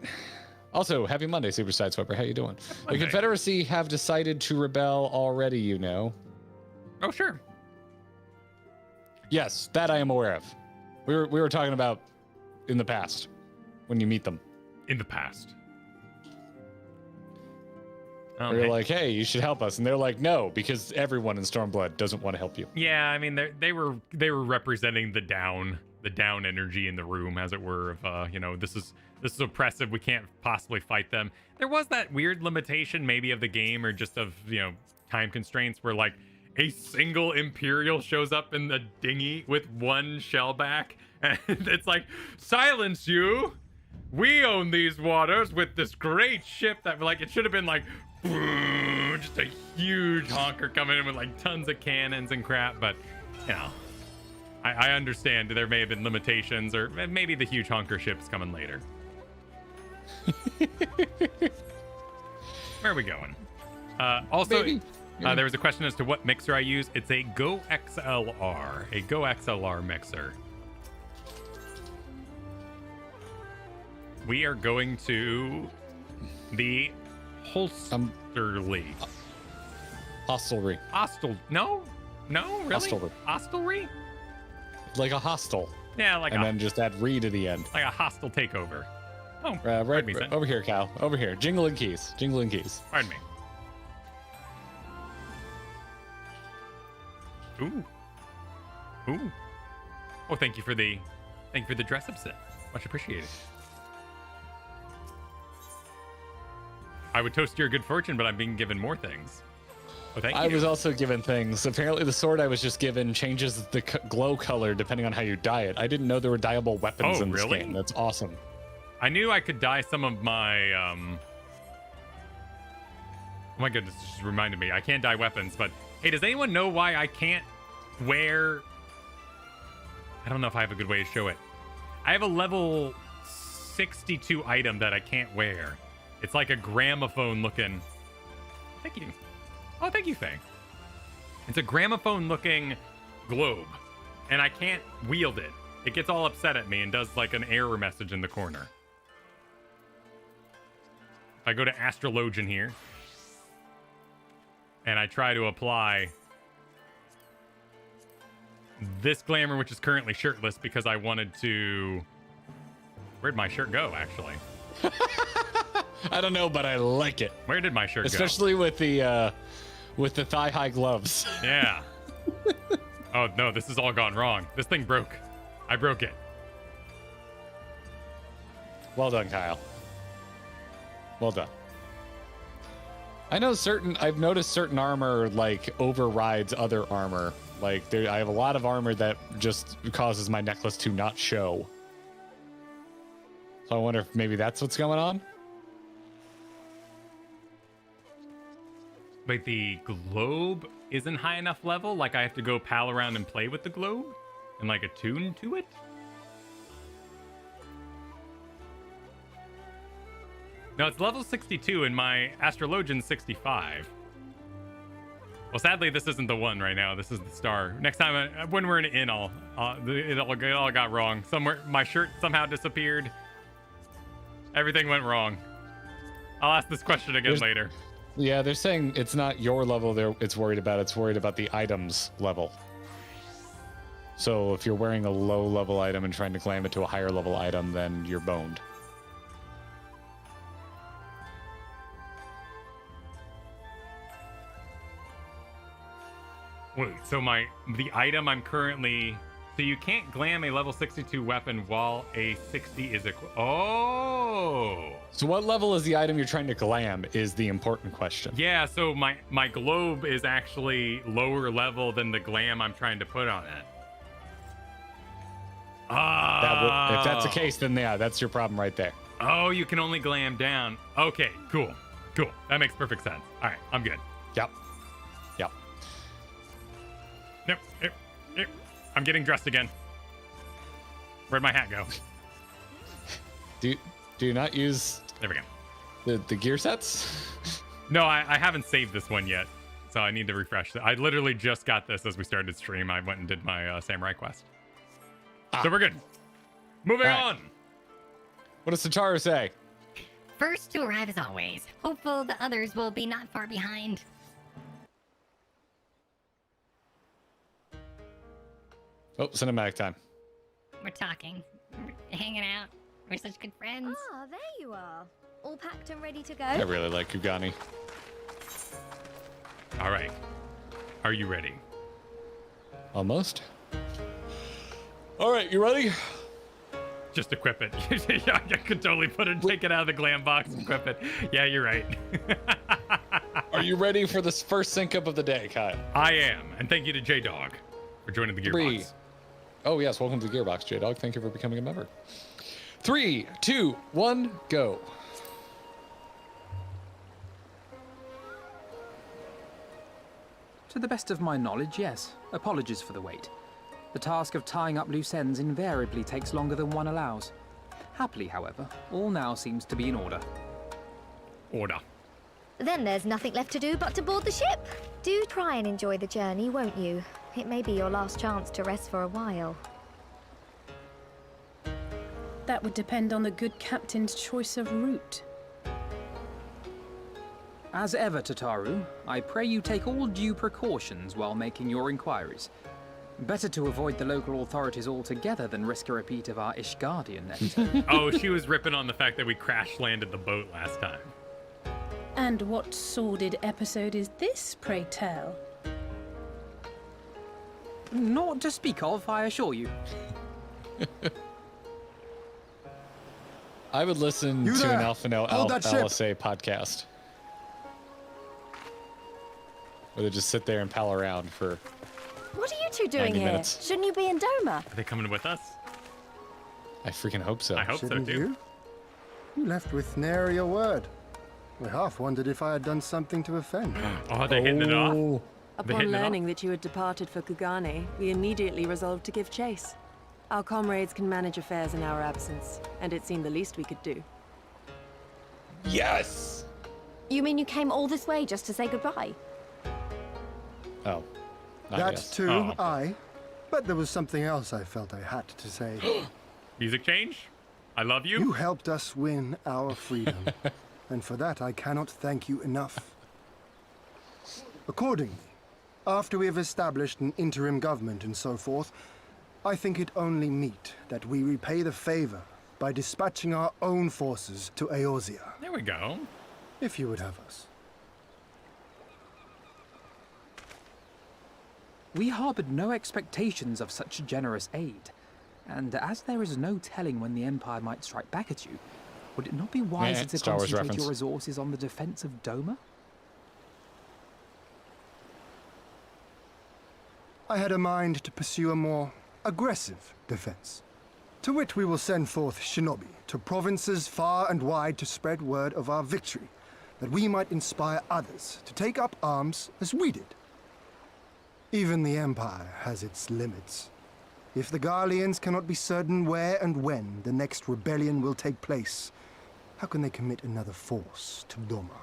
Also, happy Monday, Super Sideswiper. How you doing? The Confederacy have decided to rebel already, you know.
Oh, sure.
Yes, that I am aware of. We were talking about in the past when you meet them.
In the past.
We were like, hey, you should help us. And they're like, no, because everyone in Stormblood doesn't want to help you.
Yeah, I mean, they were representing the down energy in the room, as it were, of this is oppressive, we can't possibly fight them. There was that weird limitation maybe of the game, or just of time constraints, where like a single Imperial shows up in the dinghy with one shellback, and it's like, silence you, we own these waters with this great ship that, like, it should have been like just a huge honker coming in with like tons of cannons and crap. But I understand there may have been limitations, or maybe the huge honker ship's coming later. Where are we going? Also, there was a question as to what mixer I use. It's a Go XLR mixer. We are going to the Holsterly.
Hostelry.
No, really?
Hostelry.
Hostelry?
Like a hostel.
Yeah, like
and then just add re to the end.
like a hostile takeover. Oh,
right over here, Kyle. Over here. Jingling keys. Jingling keys.
Pardon me. Ooh. Ooh. Oh, thank you for the dress up set. Much appreciated. I would toast your good fortune, but I'm being given more things. Oh, thank you.
I was also given things. Apparently, the sword I was just given changes the glow color depending on how you dye it. I didn't know there were dyeable weapons in this game. That's awesome.
I knew I could dye some of my. Oh my goodness, this just reminded me. I can't dye weapons, but hey, does anyone know why I can't wear? I don't know if I have a good way to show it. I have a level 62 item that I can't wear. It's like a gramophone looking. Thank you. Oh, thank you, Faye. It's a gramophone looking globe, and I can't wield it. It gets all upset at me and does like an error message in the corner. If I go to Astrologian here, and I try to apply this glamour, which is currently shirtless because I wanted to... Where'd my shirt go, actually?
I don't know, but I like it.
Where did my shirt go?
Especially with the thigh-high gloves.
Yeah. Oh, no, this has all gone wrong. This thing broke. I broke it.
Well done, Kyle. Well done. I've noticed certain armor, like, overrides other armor. Like, I have a lot of armor that just causes my necklace to not show. So I wonder if maybe that's what's going on?
Wait, the globe isn't high enough level? Like I have to go pal around and play with the globe? And like attune to it? No, it's level 62 and my Astrologian's 65. Well, sadly, this isn't the one right now. This is the star. Next time, when we're in an inn, it all got wrong. Somewhere, my shirt somehow disappeared. Everything went wrong. I'll ask this question again later.
Yeah, they're saying it's not your level it's worried about. It's worried about the item's level. So if you're wearing a low level item and trying to climb it to a higher level item, then you're boned.
Wait, so the item I'm currently... So you can't glam a level 62 weapon while a 60 is equipped. Oh!
So what level is the item you're trying to glam is the important question.
Yeah, so my globe is actually lower level than the glam I'm trying to put on it.
If that's the case, then yeah, that's your problem right there.
Oh, you can only glam down. Okay, cool. That makes perfect sense. All right, I'm good.
Yep.
Nope. I'm getting dressed again. Where'd my hat go?
Do you not use...
There we go.
The gear sets?
No, I haven't saved this one yet, so I need to refresh it. I literally just got this as we started stream. I went and did my samurai quest. So we're good. Moving on.
What does Sataru say?
First to arrive as always. Hopeful the others will be not far behind.
Oh, cinematic time.
We're talking. We're hanging out. We're such good friends.
Ah, there you are. All packed and ready to go?
I really like Kugani.
All right. Are you ready?
Almost. All right, you ready?
Just equip it. I could totally take it out of the glam box and equip it. Yeah, you're right.
Are you ready for this first sync up of the day, Kyle?
I am. And thank you to J-Dog for joining the Gearbox.
Oh, yes. Welcome to the Gearbox, J-Dog. Thank you for becoming a member. 3, 2, 1, go.
To the best of my knowledge, yes. Apologies for the wait. The task of tying up loose ends invariably takes longer than one allows. Happily, however, all now seems to be in order.
Order.
Then there's nothing left to do but to board the ship. Do try and enjoy the journey, won't you? It may be your last chance to rest for a while.
That would depend on the good captain's choice of route.
As ever, Tataru, I pray you take all due precautions while making your inquiries. Better to avoid the local authorities altogether than risk a repeat of our Ishgardian episode.
Oh, she was ripping on the fact that we crash landed the boat last time.
And what sordid episode is this, pray tell?
Not to speak of, I assure you.
I would listen
You
to
there!
an
Hold that ship!
LSA podcast. Where they just sit there and pal around for
What are you two doing
90
here?
minutes.
Shouldn't you be in Doma?
Are they coming with us?
I freaking hope so.
I hope
Shouldn't
so too.
you? You left with nary a word. We half wondered if I had done something to offend.
Oh, they're hitting it off.
Oh,
They
Upon
hitting it off?
learning that you had departed for Kugane, we immediately resolved to give chase. Our comrades can manage affairs in our absence, and it seemed the least we could do.
yes!
You mean you came all this way just to say goodbye?
Oh. I
That
guess.
too,
Oh.
aye. But there was something else I felt I had to say.
Music change? I love you.
You helped us win our freedom, and for that I cannot thank you enough. Accordingly, after we have established an interim government and so forth, I think it only meet that we repay the favor by dispatching our own forces to Eorzea,
There we go.
if you would have us.
We harbored no expectations of such generous aid, and as there is no telling when the Empire might strike back at you, would it not be wiser to
Star Wars
concentrate
reference.
your resources on the defense of Doma?
I had a mind to pursue a more aggressive defense, to which we will send forth shinobi to provinces far and wide to spread word of our victory, that we might inspire others to take up arms as we did. Even the Empire has its limits. If the Garleans cannot be certain where and when the next rebellion will take place, how can they commit another force to Doma?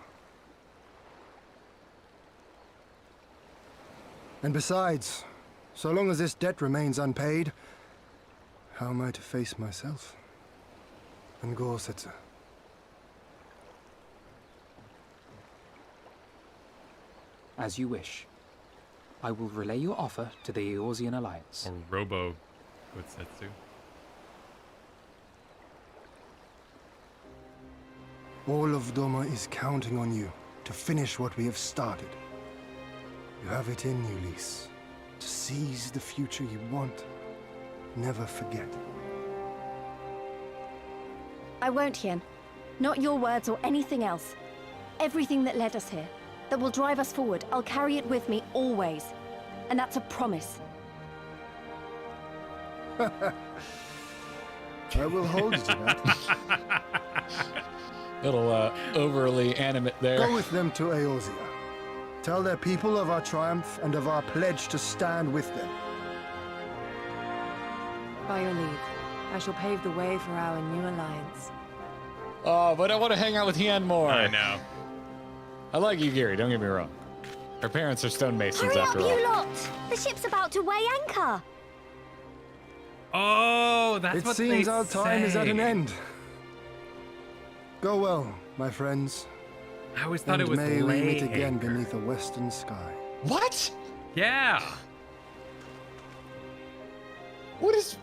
And besides, so long as this debt remains unpaid, how am I to face myself and Gorsetzer?
As you wish. I will relay your offer to the Eorzean Alliance.
Or Robo Utsetsu.
All of Doma is counting on you to finish what we have started. You have it in you, Lys, to seize the future you want. Never forget.
I won't, Hien. Not your words or anything else. Everything that led us here, that will drive us forward, I'll carry it with me always. And that's a promise.
I will hold you to that.
Little overly animate there.
Go with them to Eorzea. Tell their people of our triumph and of our pledge to stand with them.
By your leave, I shall pave the way for our new alliance.
Oh, but I want to hang out with Hien more.
I know.
I like you, Gary. Don't get me wrong. Her parents are stonemasons
Hurry up,
after all.
you lot! The ship's about to weigh anchor.
Oh, that's
It
what
seems
they
our time is at an
say.
end. Go well, my friends.
I always thought
And
it was
may we
lay
meet again
anchor.
beneath a western sky.
What?
Yeah.
What is?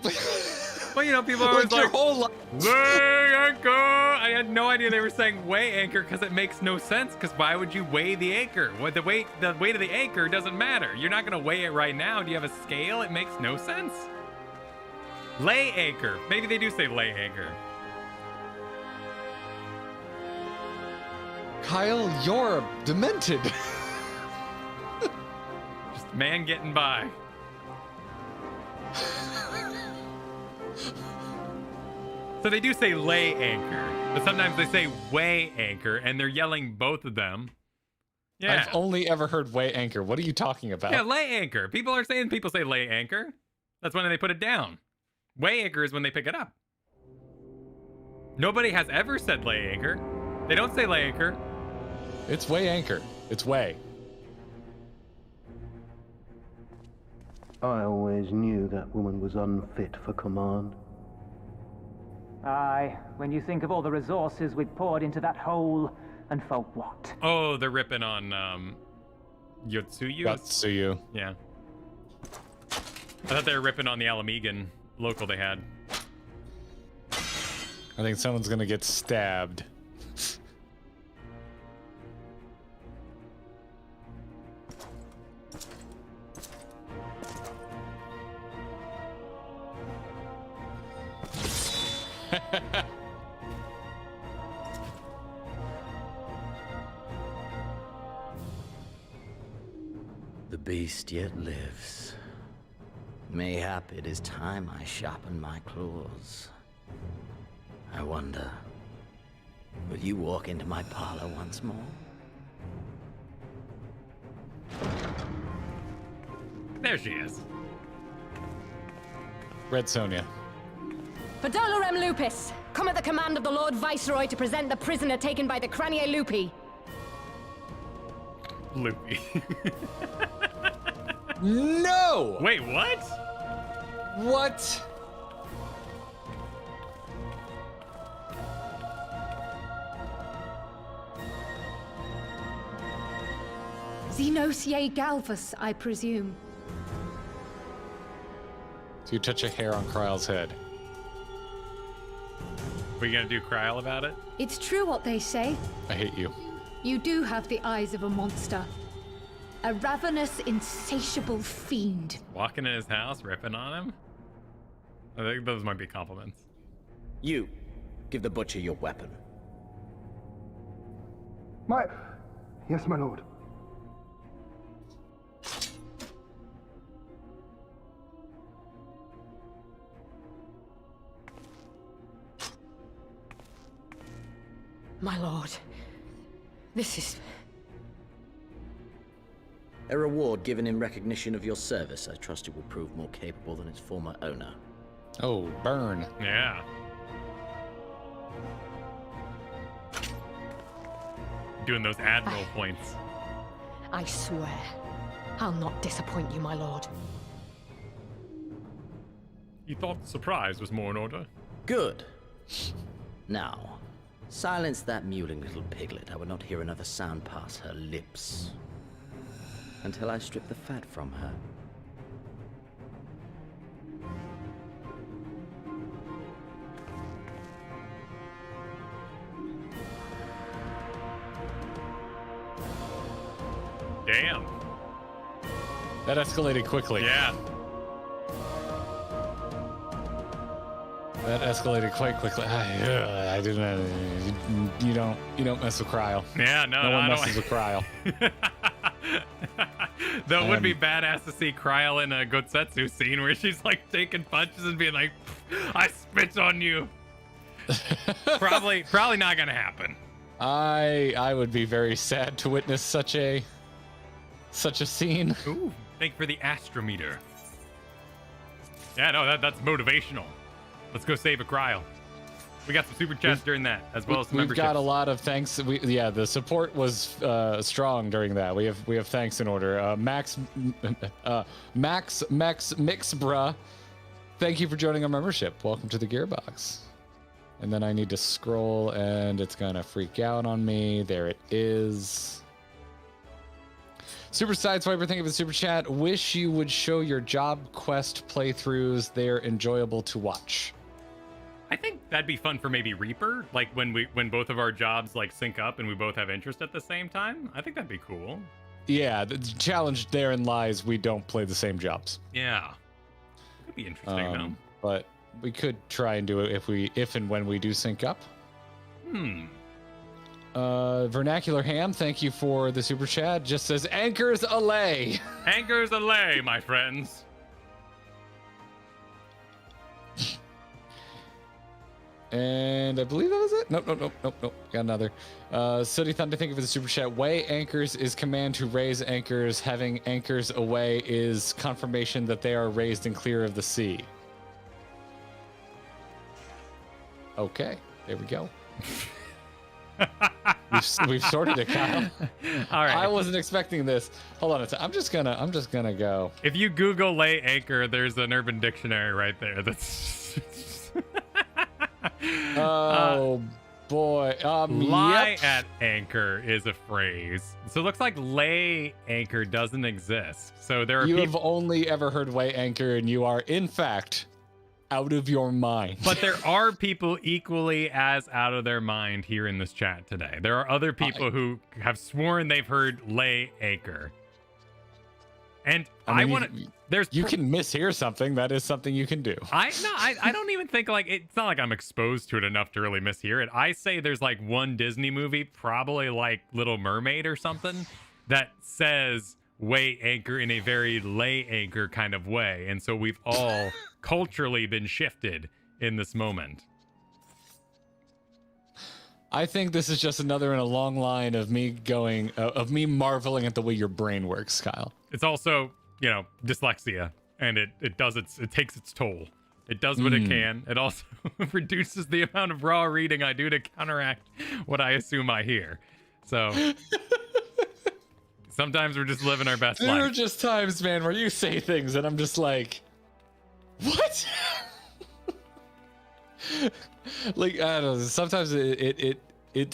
Well, you know, people are always
Like your
like,
whole life.
weigh anchor. I had no idea they were saying weigh anchor because it makes no sense. Because why would you weigh the anchor? What the weight of the anchor doesn't matter. You're not gonna weigh it right now. Do you have a scale? It makes no sense. Lay anchor. Maybe they do say lay anchor.
Kyle, you're demented.
Just man getting by. So they do say lay anchor, but sometimes they say weigh anchor, and they're yelling both of them. Yeah.
I've only ever heard weigh anchor. What are you talking about?
Yeah, lay anchor. People say lay anchor. That's when they put it down. Weigh anchor is when they pick it up. Nobody has ever said lay anchor. They don't say lay anchor.
It's weigh anchor. It's weigh.
I always knew that woman was unfit for command.
Aye, when you think of all the resources we've poured into that hole, and for what?
Oh, they're ripping on Yotsuyu.
Yotsuyu.
Yeah. I thought they were ripping on the Alamegan local they had.
I think someone's gonna get stabbed.
The beast yet lives. Mayhap it is time I sharpen my claws. I wonder, will you walk into my parlor once more?
There she is.
Red Sonja.
For Dolorem Lupus, come at the command of the Lord Viceroy to present the prisoner taken by the Cranier Lupi.
Loopy.
No!
Wait, what?
What?
Xenosier Galvus, I presume.
So you touch a hair on Kryle's head.
What are you gonna do, Kryle, about it?
It's true what they say.
I hate you.
You do have the eyes of a monster. A ravenous, insatiable fiend.
Walking in his house, ripping on him? I think those might be compliments.
You, give the butcher your weapon.
Yes, my lord.
My lord, this is...
A reward given in recognition of your service. I trust it will prove more capable than its former owner.
Oh, burn.
Yeah. Doing those admiral points.
I swear, I'll not disappoint you, my lord.
You thought surprise was more in order?
Good. Now, silence that mewling little piglet. I will not hear another sound pass her lips. Until I strip the fat from her.
Damn.
That escalated quickly.
Yeah.
That escalated quite quickly. I didn't. You don't mess with Kryle.
Yeah,
no one messes with Kryle.
Though it would be badass to see Kryle in a Gotsetsu scene where she's like taking punches and being like, I spit on you. Probably not gonna happen.
I would be very sad to witness such a scene.
Ooh, thank you for the astrometer. Yeah, no, that's motivational. Let's go save a Kryle. We got some super chats during that, as well as some memberships.
We've got a lot of thanks. The support was strong during that. We have thanks in order. Max Mixbra, thank you for joining our membership. Welcome to the Gearbox. And then I need to scroll, and it's gonna freak out on me. There it is. Super Sideswiper, thank you for the super chat. Wish you would show your job quest playthroughs. They're enjoyable to watch.
I think that'd be fun for maybe Reaper, like when both of our jobs like sync up and we both have interest at the same time. I think that'd be cool.
Yeah, the challenge therein lies we don't play the same jobs.
Yeah, could be interesting though.
But we could try and do it if and when we do sync up. Vernacular Ham, thank you for the super chat. Just says anchors allay.
Anchors allay, my friends.
And I believe that was it. Nope. Got another. Sooty Thunder, thank you for the super chat. Weigh anchors is command to raise anchors. Having anchors away is confirmation that they are raised and clear of the sea. Okay, there we go. We've sorted it, Kyle.
All right.
I wasn't expecting this. Hold on a second. I'm just gonna go.
If you Google lay anchor, there's an Urban Dictionary right there. That's
boy.
Lie
Yep.
at anchor is a phrase. So it looks like lay anchor doesn't exist. So there are
You
people.
have only ever heard way anchor, and you are, in fact, out of your mind.
But there are people equally as out of their mind here in this chat today. There are other people who have sworn they've heard lay anchor. And I
mean,
want to.
You can mishear something. That is something you can do.
I don't even think like it's not like I'm exposed to it enough to really mishear it. I say there's like one Disney movie, probably like Little Mermaid or something, that says weigh anchor in a very lay anchor kind of way. And so we've all culturally been shifted in this moment.
I think this is just another in a long line of me going, of me marveling at the way your brain works, Kyle.
It's also, you know, dyslexia, and it takes its toll. It does what it can. It also reduces the amount of raw reading I do to counteract what I assume I hear. So sometimes we're just living our best life.
There are just times, man, where you say things and I'm just like, what? Like, I don't know. Sometimes it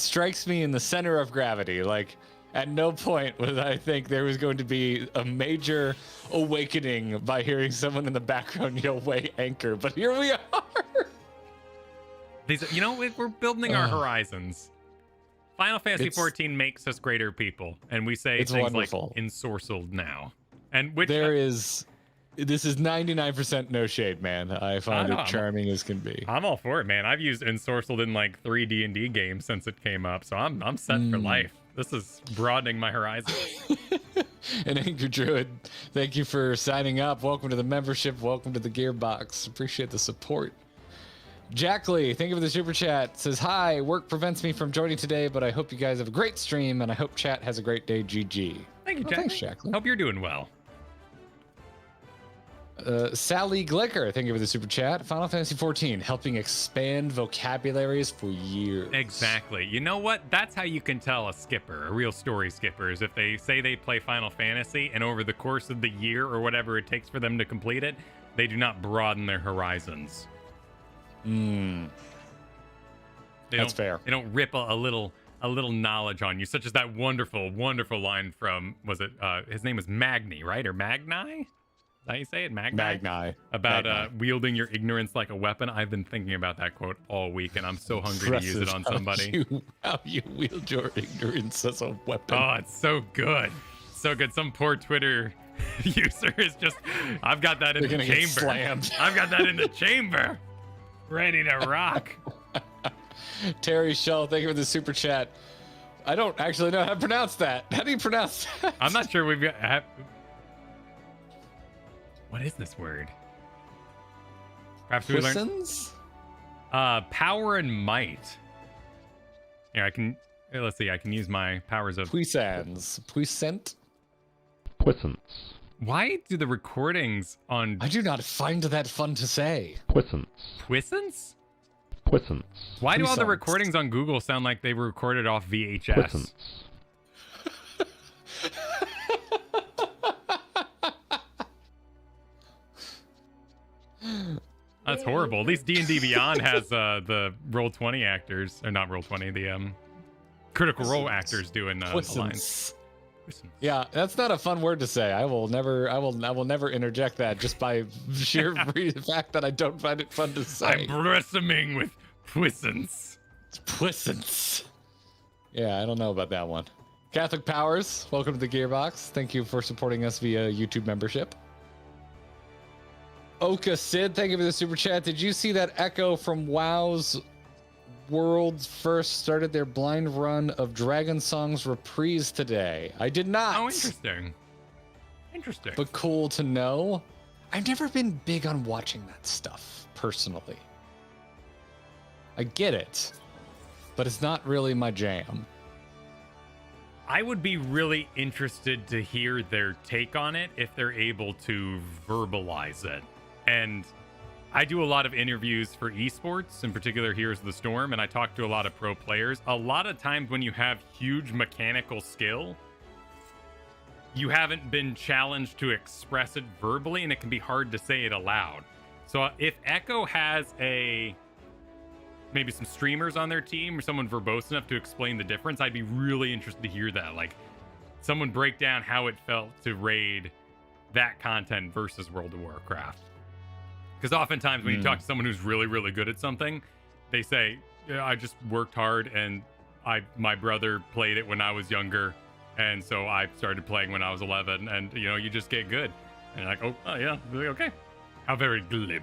strikes me in the center of gravity. Like, at no point would I think there was going to be a major awakening by hearing someone in the background yell "way anchor," but here we are.
You know, we're building our horizons. Final Fantasy XIV makes us greater people, and we say
it's
things
wonderful.
like "ensorcelled" now, and which
this is 99% no shade, man. I find it charming as can be.
I'm all for it, man. I've used ensorcelled in like 3 D&D games since it came up, so I'm set for life. This is broadening my horizons.
And Angry Druid, thank you for signing up. Welcome to the membership. Welcome to the Gearbox. Appreciate the support. Jack Lee, thank you for the super chat. Says, hi, work prevents me from joining today, but I hope you guys have a great stream, and I hope chat has a great day. GG.
Thank you,
Well,
Jack.
thanks, Jack Lee.
Hope you're doing well.
Sally Glicker, thank you for the super chat. Final Fantasy XIV, helping expand vocabularies for years.
Exactly. You know what? That's how you can tell a skipper, a real story skipper, is if they say they play Final Fantasy and over the course of the year or whatever it takes for them to complete it, they do not broaden their horizons.
That's fair.
They don't rip a little knowledge on you, such as that wonderful line from, was it, his name was Magni, right? Or Magni? Is that how you say it?
Magni.
About wielding your ignorance like a weapon. I've been thinking about that quote all week, and I'm so hungry to use it on somebody.
How you wield your ignorance as a weapon.
Oh, it's so good. So good. Some poor Twitter user is just, I've got that in the
They're gonna get
chamber.
slammed.
I've got that in the chamber. Ready to rock.
Terry Shell, thank you for the super chat. I don't actually know how to pronounce that. How do you pronounce that?
I'm not sure we've got... What is this word? Perhaps we learn. Power and might. Yeah, I can. Let's see. I can use my powers of
puissance. Puissant.
Puissance.
Why do the recordings on?
I do not find that fun to say.
Puissance.
Puissance?
Puissance.
Why do all the
Puissance.
recordings on Google sound like they were recorded off VHS?
Puissance.
That's horrible. At least D&D Beyond has the Roll20 actors, or not Roll20, the Critical Role actors doing the lines.
Yeah, that's not a fun word to say. I will never interject that just by sheer fact that I don't find it fun to say.
I'm blossoming with puissance.
It's puissance. Yeah, I don't know about that one. Catholic Powers, welcome to the Gearbox. Thank you for supporting us via YouTube membership. Oka Sid, thank you for the super chat. Did you see that Echo from WoW's Worlds first started their blind run of Dragon Song's reprise today? I did not.
Oh, interesting. Interesting.
But cool to know. I've never been big on watching that stuff, personally. I get it, but it's not really my jam.
I would be really interested to hear their take on it if they're able to verbalize it. And I do a lot of interviews for esports, in particular Here's the Storm, and I talk to a lot of pro players. A lot of times when you have huge mechanical skill, you haven't been challenged to express it verbally, and it can be hard to say it aloud. So if Echo has a maybe some streamers on their team or someone verbose enough to explain the difference, I'd be really interested to hear that. Like, someone break down how it felt to raid that content versus World of Warcraft. Because oftentimes when you talk to someone who's really, really good at something, they say, yeah, I just worked hard and my brother played it when I was younger, and so I started playing when I was 11, and you just get good. And you're like, oh yeah, okay. How very glib.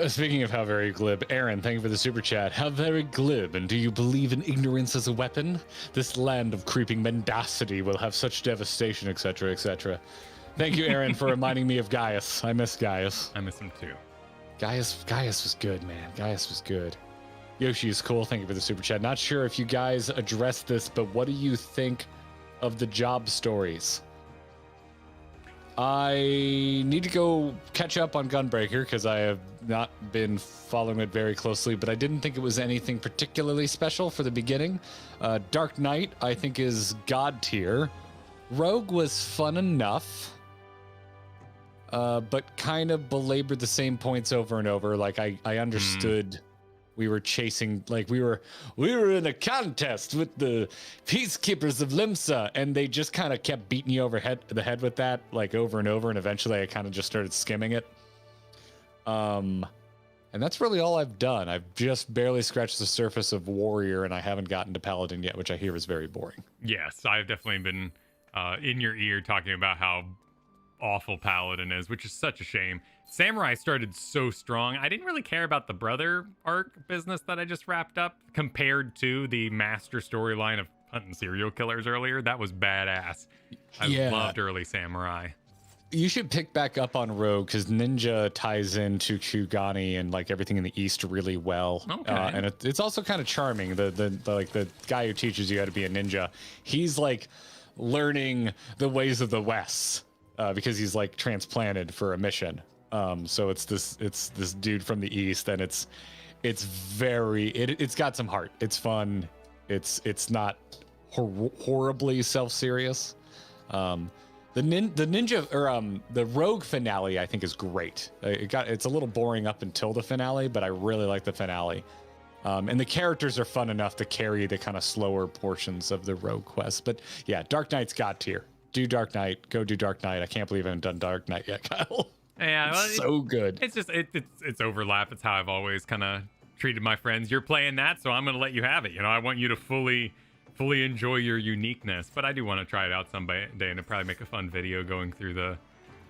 Speaking of how very glib, Aaron, thank you for the super chat. How very glib, and do you believe in ignorance as a weapon? This land of creeping mendacity will have such devastation, etc., etc. Thank you, Aaron, for reminding me of Gaius. I miss Gaius.
I miss him too.
Gaius was good, man. Gaius was good. Yoshi is cool. Thank you for the super chat. Not sure if you guys addressed this, but what do you think of the job stories? I need to go catch up on Gunbreaker because I have not been following it very closely, but I didn't think it was anything particularly special for the beginning. Dark Knight, I think, is god tier. Rogue was fun enough, but kind of belabored the same points over and over. Like, I understood we were chasing, like, we were in a contest with the peacekeepers of Limsa, and they just kind of kept beating you over the head with that, like, over and over, and eventually I kind of just started skimming it. And that's really all I've done. I've just barely scratched the surface of Warrior, and I haven't gotten to Paladin yet, which I hear is very boring.
Yes, I've definitely been in your ear talking about how awful Paladin is, which is such a shame. Samurai started so strong. I didn't really care about the brother arc business that I just wrapped up compared to the master storyline of hunting serial killers earlier. That was badass. I loved early Samurai.
You should pick back up on Rogue because Ninja ties into Kugani and like everything in the East really well.
Okay.
And it's also kind of charming. The guy who teaches you how to be a ninja, he's like learning the ways of the West because he's like transplanted for a mission. So it's this dude from the East, and it's got some heart. It's fun. It's not horribly self-serious. The ninja or the Rogue finale I think is great. It's a little boring up until the finale, but I really like the finale. And the characters are fun enough to carry the kind of slower portions of the Rogue quest. But yeah, Dark Knight's god tier. Do Dark Knight. Go do Dark Knight. I can't believe I haven't done Dark Knight yet, Kyle.
Yeah, well,
so good.
It's just it's overlap. It's how I've always kind of treated my friends. You're playing that, so I'm gonna let you have it. I want you to fully enjoy your uniqueness. But I do want to try it out someday and probably make a fun video going through the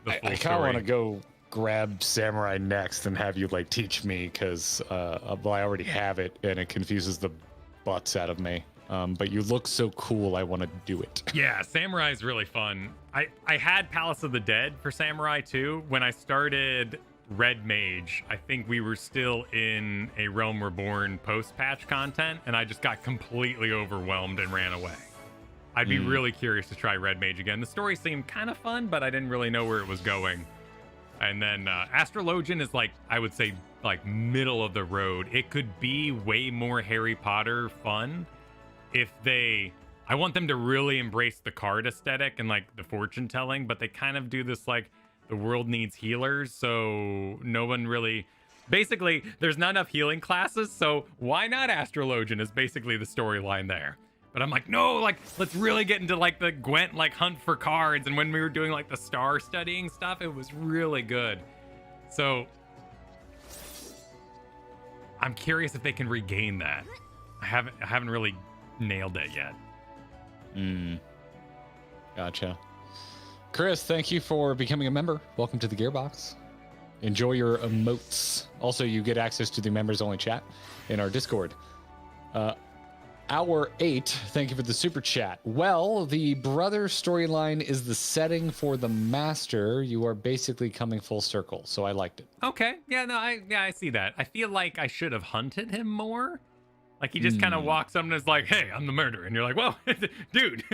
full story.
I kind of want to go grab Samurai next and have you like teach me because I already have it and it confuses the butts out of me. But you look so cool, I want to do it.
Yeah, Samurai is really fun. I had Palace of the Dead for Samurai too. When I started Red Mage, I think we were still in a Realm Reborn post-patch content, and I just got completely overwhelmed and ran away. I'd be really curious to try Red Mage again. The story seemed kind of fun, but I didn't really know where it was going. And then Astrologian is like, I would say, like middle of the road. It could be way more Harry Potter fun if I want them to really embrace the card aesthetic and like the fortune telling, but they kind of do this like the world needs healers, so no one really, basically there's not enough healing classes, so why not Astrologian is basically the storyline there. But I'm like, no, like let's really get into like the Gwent like hunt for cards, and when we were doing like the star studying stuff, it was really good. So I'm curious if they can regain that. I haven't really nailed it yet.
Gotcha. Chris, thank you for becoming a member. Welcome to the Gearbox. Enjoy your emotes. Also, you get access to the members only chat in our Discord. Hour 8, thank you for the super chat. Well, the brother storyline is the setting for the master. You are basically coming full circle, so I liked it.
Okay. Yeah, no, I see that. I feel like I should have hunted him more. Like, he just kind of walks up and is like, hey, I'm the murderer. And you're like, well, dude,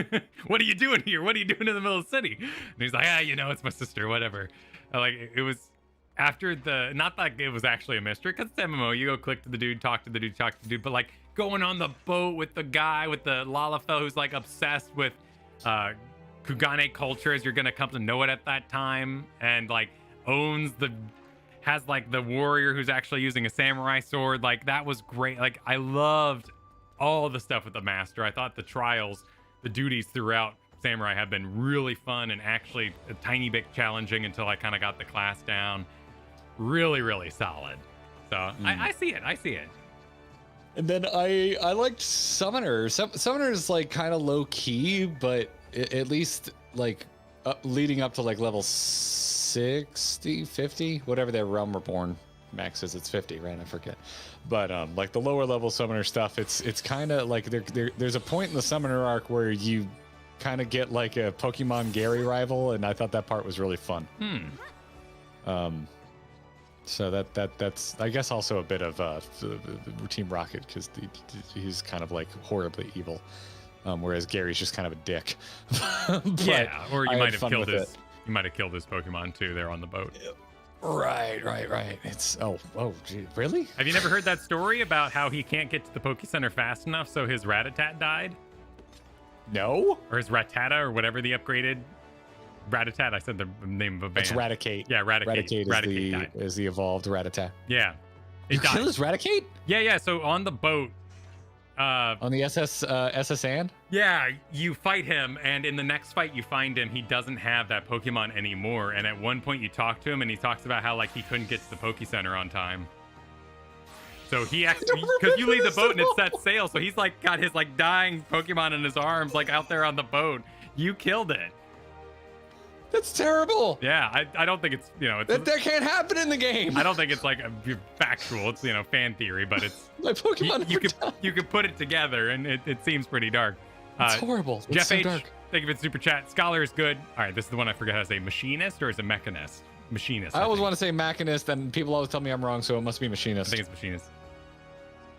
what are you doing here? What are you doing in the middle of the city? And he's like, it's my sister, whatever. Like, it was after not like it was actually a mystery, because it's MMO. You go click to the dude, talk to the dude, but like going on the boat with the guy, with the Lalafell who's like obsessed with Kugane culture, as you're going to come to know it at that time, and like owns the has like the warrior who's actually using a samurai sword. Like that was great. Like I loved all the stuff with the master. I thought the trials, the duties throughout Samurai have been really fun and actually a tiny bit challenging until I kind of got the class down. Really, really solid. So I see it. I see it.
And then I liked Summoner. Summoner is like kind of low key, but at least like leading up to like level 60, 50, whatever their Realm Reborn max is. It's 50, right? I forget. But like the lower level Summoner stuff, it's kind of like there's a point in the Summoner arc where you kind of get like a Pokemon Gary rival, and I thought that part was really fun. So that's I guess also a bit of Team Rocket, because he's kind of like horribly evil, whereas Gary's just kind of a dick.
Yeah, or you might have killed his Pokemon too there on the boat.
Right. It's gee, really?
Have you never heard that story about how he can't get to the Poke Center fast enough, so his Rattata died?
No.
Or his Rattata, or whatever the upgraded Rattata. I said the name of a band.
It's Raticate.
Yeah, Raticate.
Raticate is the evolved Rattata.
Yeah.
You kill his Raticate?
Yeah. So on the boat.
On the SS Anne?
Yeah, you fight him, and in the next fight you find him, he doesn't have that Pokemon anymore. And at one point you talk to him, and he talks about how like he couldn't get to the Poke Center on time. So he actually, because you leave the boat and it sets sail, so he's like got his like dying Pokemon in his arms, like out there on the boat. You killed it.
That's terrible.
Yeah, I don't think it's, it's,
that can't happen in the game.
I don't think it's like factual. It's fan theory, but it's
my Pokemon.
You could put it together, and it seems pretty dark.
It's horrible.
Jeff
it's so
H,
dark.
thank you for the super chat. Scholar is good. All right, this is the one I forget how to say. Machinist or is it Mechanist? Machinist.
I always want to say Machinist, and people always tell me I'm wrong, so it must be Machinist.
I think it's Machinist.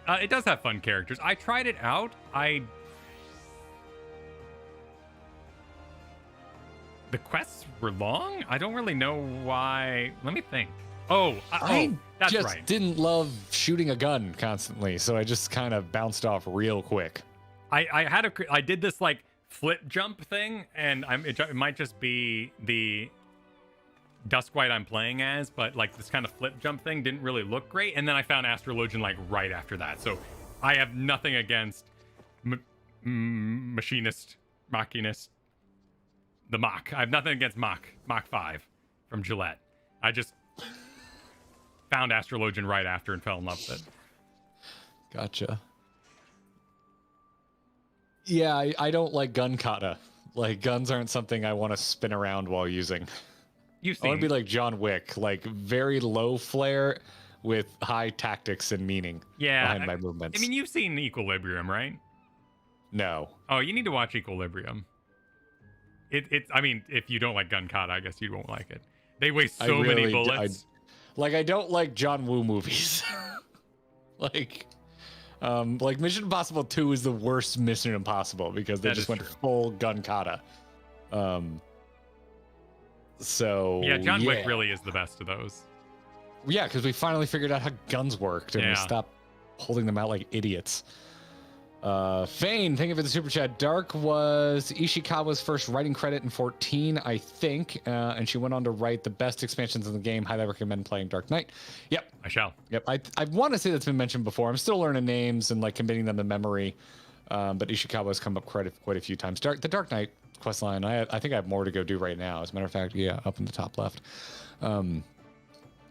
It does have fun characters. I tried it out. The quests were long? I don't really know why. Let me think. I that's
just
right.
didn't love shooting a gun constantly, so I just kind of bounced off real quick.
I did this like flip jump thing, and it might just be the Duskwhite I'm playing as, but like this kind of flip jump thing didn't really look great. And then I found Astrologian like right after that. So I have nothing against Machinist, the Mach. I have nothing against Mach 5 from Gillette. I just found Astrologian right after and fell in love with it.
Gotcha. Yeah, I don't like gun kata. Like, guns aren't something I want to spin around while using. I want to be like John Wick, like very low flare with high tactics and meaning behind my movements.
I mean, you've seen Equilibrium, right?
No.
Oh, you need to watch Equilibrium. I mean, if you don't like gun kata, I guess you won't like it. They waste so many bullets.
I don't like John Woo movies. like Mission Impossible 2 is the worst Mission Impossible because they just went full gun kata. So
yeah, John Wick really is the best of those.
Yeah, because we finally figured out how guns worked and we stopped holding them out like idiots. Fane, thank you for the super chat. Dark was Ishikawa's first writing credit in 14, I think, and she went on to write the best expansions in the game. Highly recommend playing Dark Knight. Yep,
I shall.
Yep, I want to say that's been mentioned before. I'm still learning names and like committing them to memory, but Ishikawa's come up quite a few times. The Dark Knight questline, I think I have more to go do right now. As a matter of fact, yeah, up in the top left.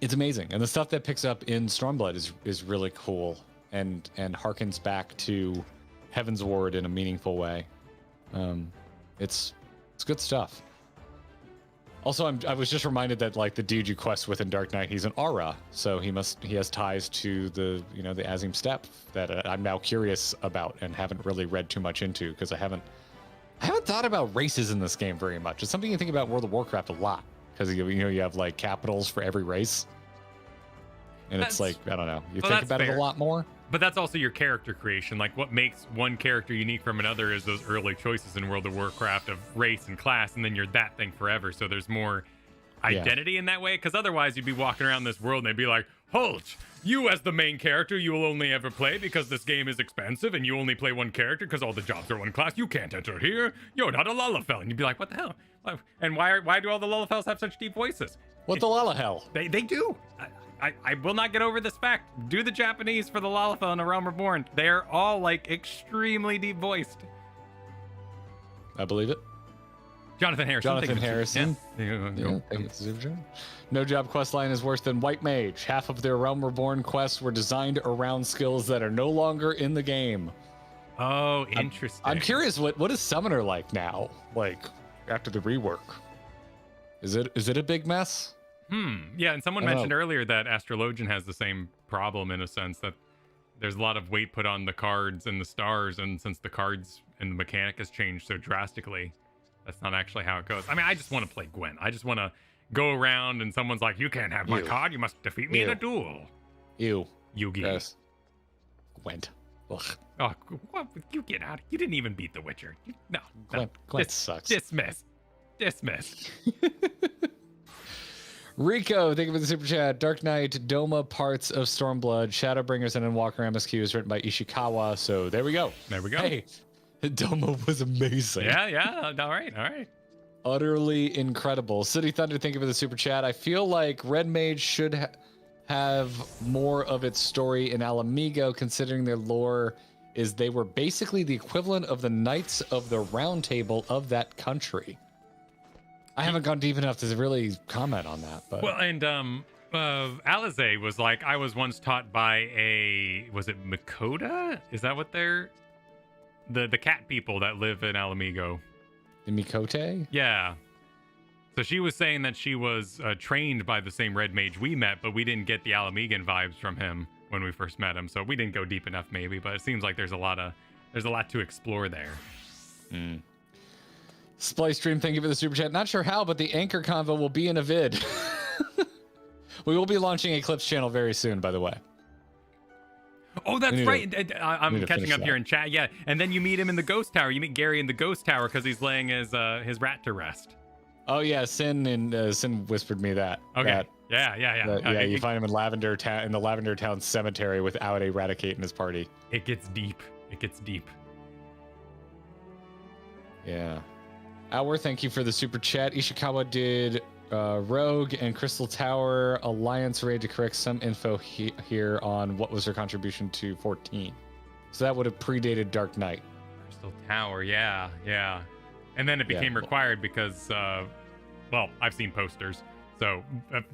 It's amazing, and the stuff that picks up in Stormblood is really cool and harkens back to Heaven's Ward in a meaningful way. It's good stuff. Also, I was just reminded that like the dude you quest with in Dark Knight, he's an Aura, so he has ties to the the Azim Steppe that I'm now curious about and haven't really read too much into because I haven't thought about races in this game very much. It's something you think about World of Warcraft a lot because you have like capitals for every race, and it's like I don't know, you think about it a lot more.
But that's also your character creation. Like what makes one character unique from another is those early choices in World of Warcraft of race and class, and then you're that thing forever. So there's more identity in that way. Because otherwise you'd be walking around this world and they'd be like, halt! You as the main character, you will only ever play because this game is expensive and you only play one character because all the jobs are one class. You can't enter here. You're not a Lalafell. And you'd be like, what the hell? And why do all the Lalafels have such deep voices?
What the Lalahell?
They do. I will not get over this fact. Do the Japanese for the Lalafell in A Realm Reborn. They're all like extremely deep voiced.
I believe it.
Jonathan Harrison.
Jonathan Harrison.
Yeah.
No Job quest line is worse than White Mage. Half of their Realm Reborn quests were designed around skills that are no longer in the game.
Oh, interesting.
I'm curious, what is Summoner like now? Like after the rework, is it a big mess?
Yeah, and someone mentioned earlier that Astrologian has the same problem in a sense that there's a lot of weight put on the cards and the stars, and since the cards and the mechanic has changed so drastically, that's not actually how it goes. I mean, I just want to play Gwen. I just want to go around and someone's like, you can't have my card. You must defeat me in a duel.
Yugi. Yes. Gwent. Ugh.
Oh, what? You get out. You didn't even beat The Witcher. No.
Gwent sucks.
Dismiss.
Rico, thank you for the super chat. Dark Knight, Doma, parts of Stormblood, Shadowbringers, and Endwalker MSQ is written by Ishikawa. So there we go. Hey, Doma was amazing.
Yeah. All right.
Utterly incredible. City Thunder, thank you for the super chat. I feel like Red Mage should have more of its story in Alamigo, considering their lore is they were basically the equivalent of the Knights of the Round Table of that country. I haven't gone deep enough to really comment on that, but
well, and Alizé was like, I was once taught by was it Makota? Is that what they're the cat people that live in Alamigo?
The Mikote?
Yeah. So she was saying that she was trained by the same Red Mage we met, but we didn't get the Alamigan vibes from him when we first met him. So we didn't go deep enough, maybe. But it seems like there's a lot to explore there.
Splice Stream, thank you for the super chat. Not sure how, but the Anchor Convo will be in a vid. We will be launching Eclipse channel very soon, by the way.
Oh, that's right. I'm catching up here in chat. Yeah, and then you meet him in the Ghost Tower. You meet Gary in the Ghost Tower because he's laying his rat to rest.
Oh yeah, Sin whispered me that.
Okay. Yeah.
You find him in the Lavender Town cemetery without Eradicate in his party.
It gets deep.
Yeah. Hour, thank you for the super chat. Ishikawa did Rogue and Crystal Tower Alliance raid to correct some info here on what was her contribution to 14. So that would have predated Dark Knight.
Crystal Tower, yeah. And then it became required because, well, I've seen posters. So,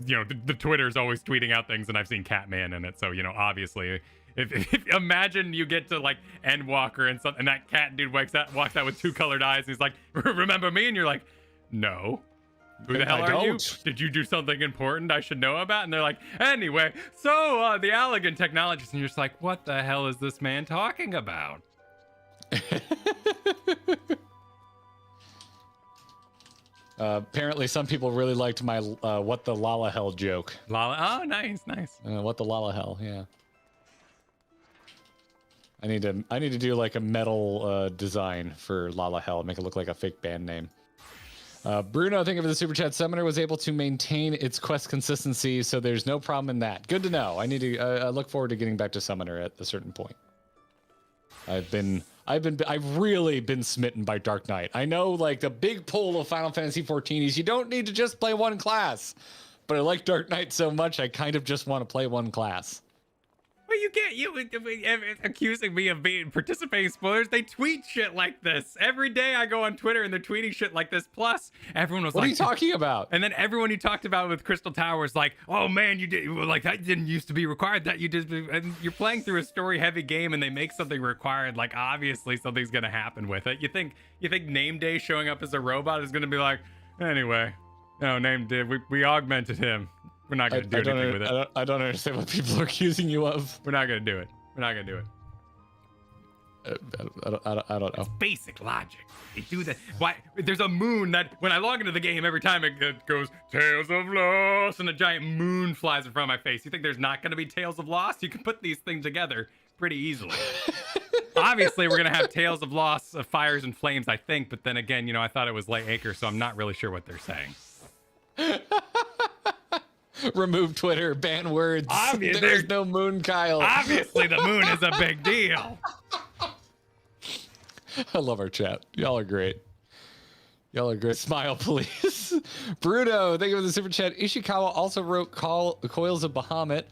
the Twitter's always tweeting out things, and I've seen Catman in it. So, obviously, if imagine you get to like Endwalker and that cat dude walks out with two colored eyes, and he's like, "Remember me?" And you're like, "No." Who the hell are you? Did you do something important I should know about? And they're like, anyway, so the Allegan technologist, and you're just like, what the hell is this man talking about?
Apparently, some people really liked my "What the Lala Hell" joke.
Oh, nice.
What the Lala Hell? Yeah. I need to do like a metal design for Lala Hell, make it look like a fake band name. Bruno, thank you for the super chat. Summoner was able to maintain its quest consistency, so there's no problem in that. Good to know. I look forward to getting back to Summoner at a certain point. I've really been smitten by Dark Knight. I know, like, the big pull of Final Fantasy XIV is you don't need to just play one class, but I like Dark Knight so much I kind of just want to play one class.
Well, you accusing me of participating in spoilers. They tweet shit like this every day. I go on Twitter and they're tweeting shit like this. Plus, everyone was
like, "What are you talking about?"
And then everyone you talked about with Crystal Tower is like, "Oh man, you did like that didn't used to be required. That you did." And you're playing through a story-heavy game and they make something required. Like obviously something's gonna happen with it. You think Name Day showing up as a robot is gonna be like, anyway, no, Name Day, we augmented him. We're not going to do anything with it.
I don't understand what people are accusing you of.
We're not going to do it. I
don't know.
It's basic logic. They do that. Why? There's a moon that when I log into the game, every time it goes Tales of Lost, and a giant moon flies in front of my face. You think there's not going to be Tales of Lost? You can put these things together pretty easily. Obviously, we're going to have Tales of Lost, Fires and Flames, I think. But then again, I thought it was Light Acre, so I'm not really sure what they're saying.
Remove Twitter, ban words.
Obviously,
there's no moon, Kyle.
Obviously, the moon is a big deal.
I love our chat. Y'all are great. Y'all are good. Smile, please. Bruno, thank you for the super chat. Ishikawa also wrote Coils of Bahamut.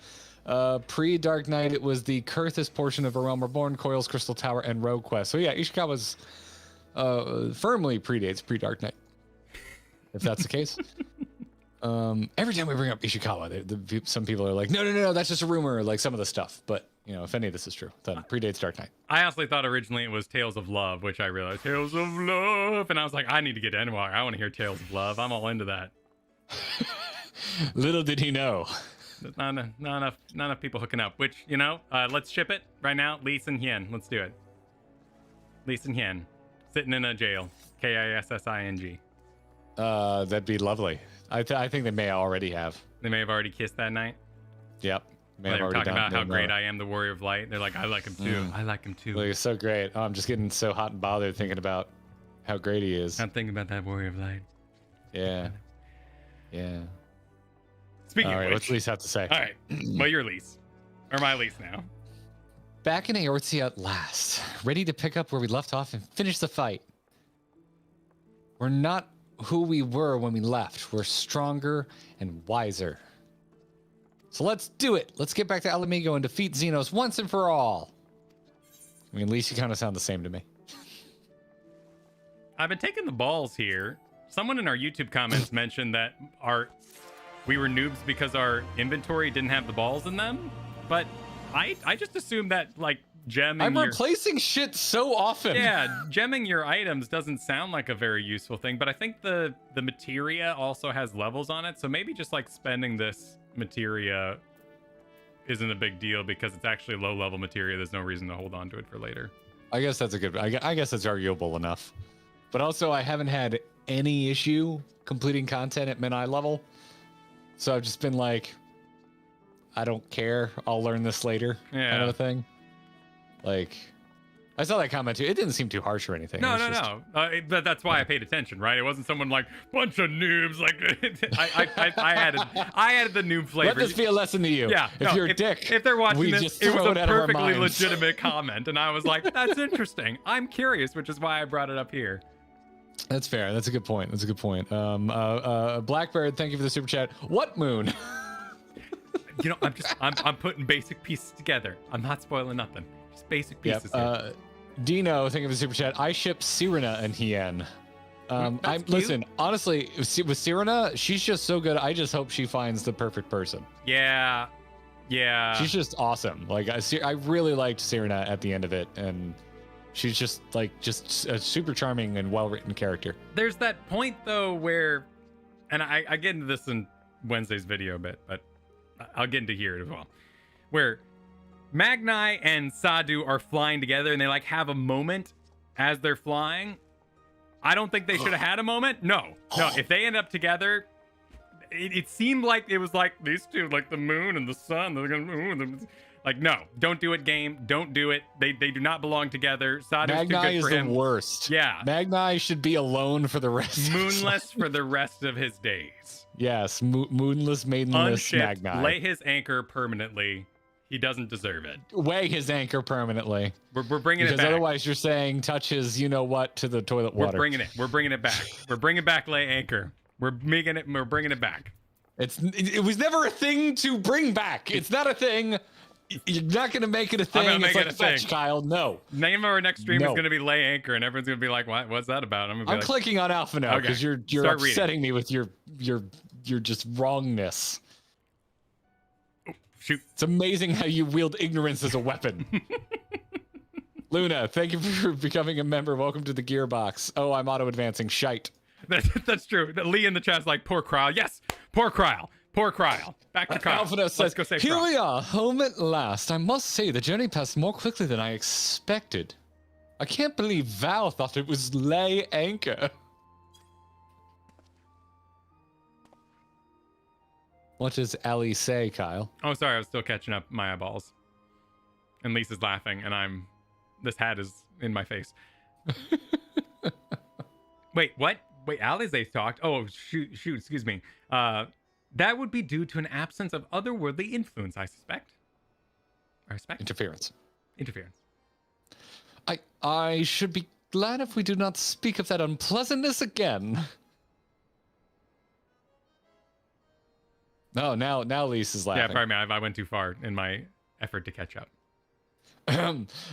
Pre-Dark Knight, it was the Kurthus portion of A Realm Reborn, Coils, Crystal Tower, and Rogue Quest. So yeah, Ishikawa's firmly predates pre-Dark Knight, if that's the case. Every time we bring up Ishikawa, some people are like, no, that's just a rumor, like some of the stuff. But, you know, if any of this is true, then predates Dark Knight.
I honestly thought originally it was Tales of Love, which I realized, Tales of Love. And I was like, I need to get Anwar. I want to hear Tales of Love. I'm all into that.
Little did he know.
There's not enough people hooking up, which, you know, let's ship it right now. Lee Sin Hien. Let's do it. Lee Sin Hien. Sitting in a jail. Kissing.
That'd be lovely. I think they may already have.
They may have already kissed that night.
Yep.
They were talking about how great I am, the Warrior of Light. They're like, I like him too. I like him too.
Like, it's so great. Oh, I'm just getting so hot and bothered thinking about how great he is.
I'm thinking about that Warrior of Light.
Yeah. Yeah.
Speaking of which,
what's Lise have to say?
All right. Well, your Lise. Or my Lise now.
Back in Eorzea at last. Ready to pick up where we left off and finish the fight. We're not who we were when we left. We're stronger and wiser. So let's do it. Let's get back to Alamigo and defeat Xenos once and for all. I mean, at least you kind of sound the same to me.
I've been taking the balls here. Someone in our YouTube comments mentioned that we were noobs because our inventory didn't have the balls in them. But I just assumed that, like, gemming
I'm replacing shit so often.
Yeah, gemming your items doesn't sound like a very useful thing, but I think the materia also has levels on it, so maybe just like spending this materia isn't a big deal because it's actually low level materia. There's no reason to hold on to it for later.
I guess that's I guess that's arguable enough. But also I haven't had any issue completing content at mid-eye level. So I've just been like, I don't care. I'll learn this later.
Yeah.
Kind of a thing. Like, I saw that comment too. It didn't seem too harsh or anything.
No. That's why I paid attention, right? It wasn't someone like bunch of noobs. Like I added the noob flavor.
Let this be a lesson to you.
Yeah.
If you're a dick,
if they're watching this, it was a perfectly
minds.
legitimate comment, and I was like, "That's interesting. I'm curious," which is why I brought it up here.
That's fair. That's a good point. Blackbird, thank you for the super chat. What moon?
You know, I'm putting basic pieces together. I'm not spoiling nothing. Basic pieces.
Yep. Dino, thank you for the super chat. I ship Sirena and Hien. Listen, honestly, with Sirena, she's just so good. I just hope she finds the perfect person.
Yeah.
She's just awesome. Like I really liked Sirena at the end of it, and she's just a super charming and well-written character.
There's that point though where, and I get into this in Wednesday's video a bit, but I'll get into here as well, where Magnai and Sadu are flying together and they like have a moment as they're flying. I don't think they should have had a moment. No. If they end up together, it seemed like it was like these two, like the moon and the sun. They're gonna move. Like, no, don't do it, game. Don't do it. They do not belong together. Sadu's too
Magnai
good for him.
Is the worst.
Yeah.
Magnai should be alone for the rest.
Moonless for the rest of his days.
Yes, moonless, maidenless
Unshipped,
Magnai.
lay his anchor permanently. He doesn't deserve it.
Weigh his anchor permanently.
We're bringing it back.
Because otherwise you're saying touch his you-know-what to the toilet water.
We're bringing it back. We're bringing back lay anchor. We're bringing it back.
It was never a thing to bring back. It's not a thing. You're not going to make it a thing.
I'm gonna make it a
fetch,
thing.
Kyle. No.
Name of our next stream is going to be lay anchor, and everyone's going to be like, "What's that about?"
I'm clicking on Alpha now because you're upsetting me with your just wrongness.
Shoot.
It's amazing how you wield ignorance as a weapon. Luna, thank you for becoming a member. Welcome to the Gearbox. Oh, I'm auto-advancing. Shite.
That's true. Lee in the chat's like, poor Coeurl. Yes, poor Coeurl. Poor Coeurl. Back to Coeurl.
Alphino says,
Let's go save
here
Coeurl.
we are, home at last. I must say, the journey passed more quickly than I expected. I can't believe Val thought it was lay anchor. What does Ellie say, Kyle?
Oh, sorry. I was still catching up my eyeballs. And Lisa's laughing, and this hat is in my face. Wait, what? Wait, Alize talked. Oh, shoot, excuse me. That would be due to an absence of otherworldly influence, I suspect.
Interference.
Interference.
I should be glad if we do not speak of that unpleasantness again. No, now Lise is laughing.
Yeah, pardon me. I went too far in my effort to catch up.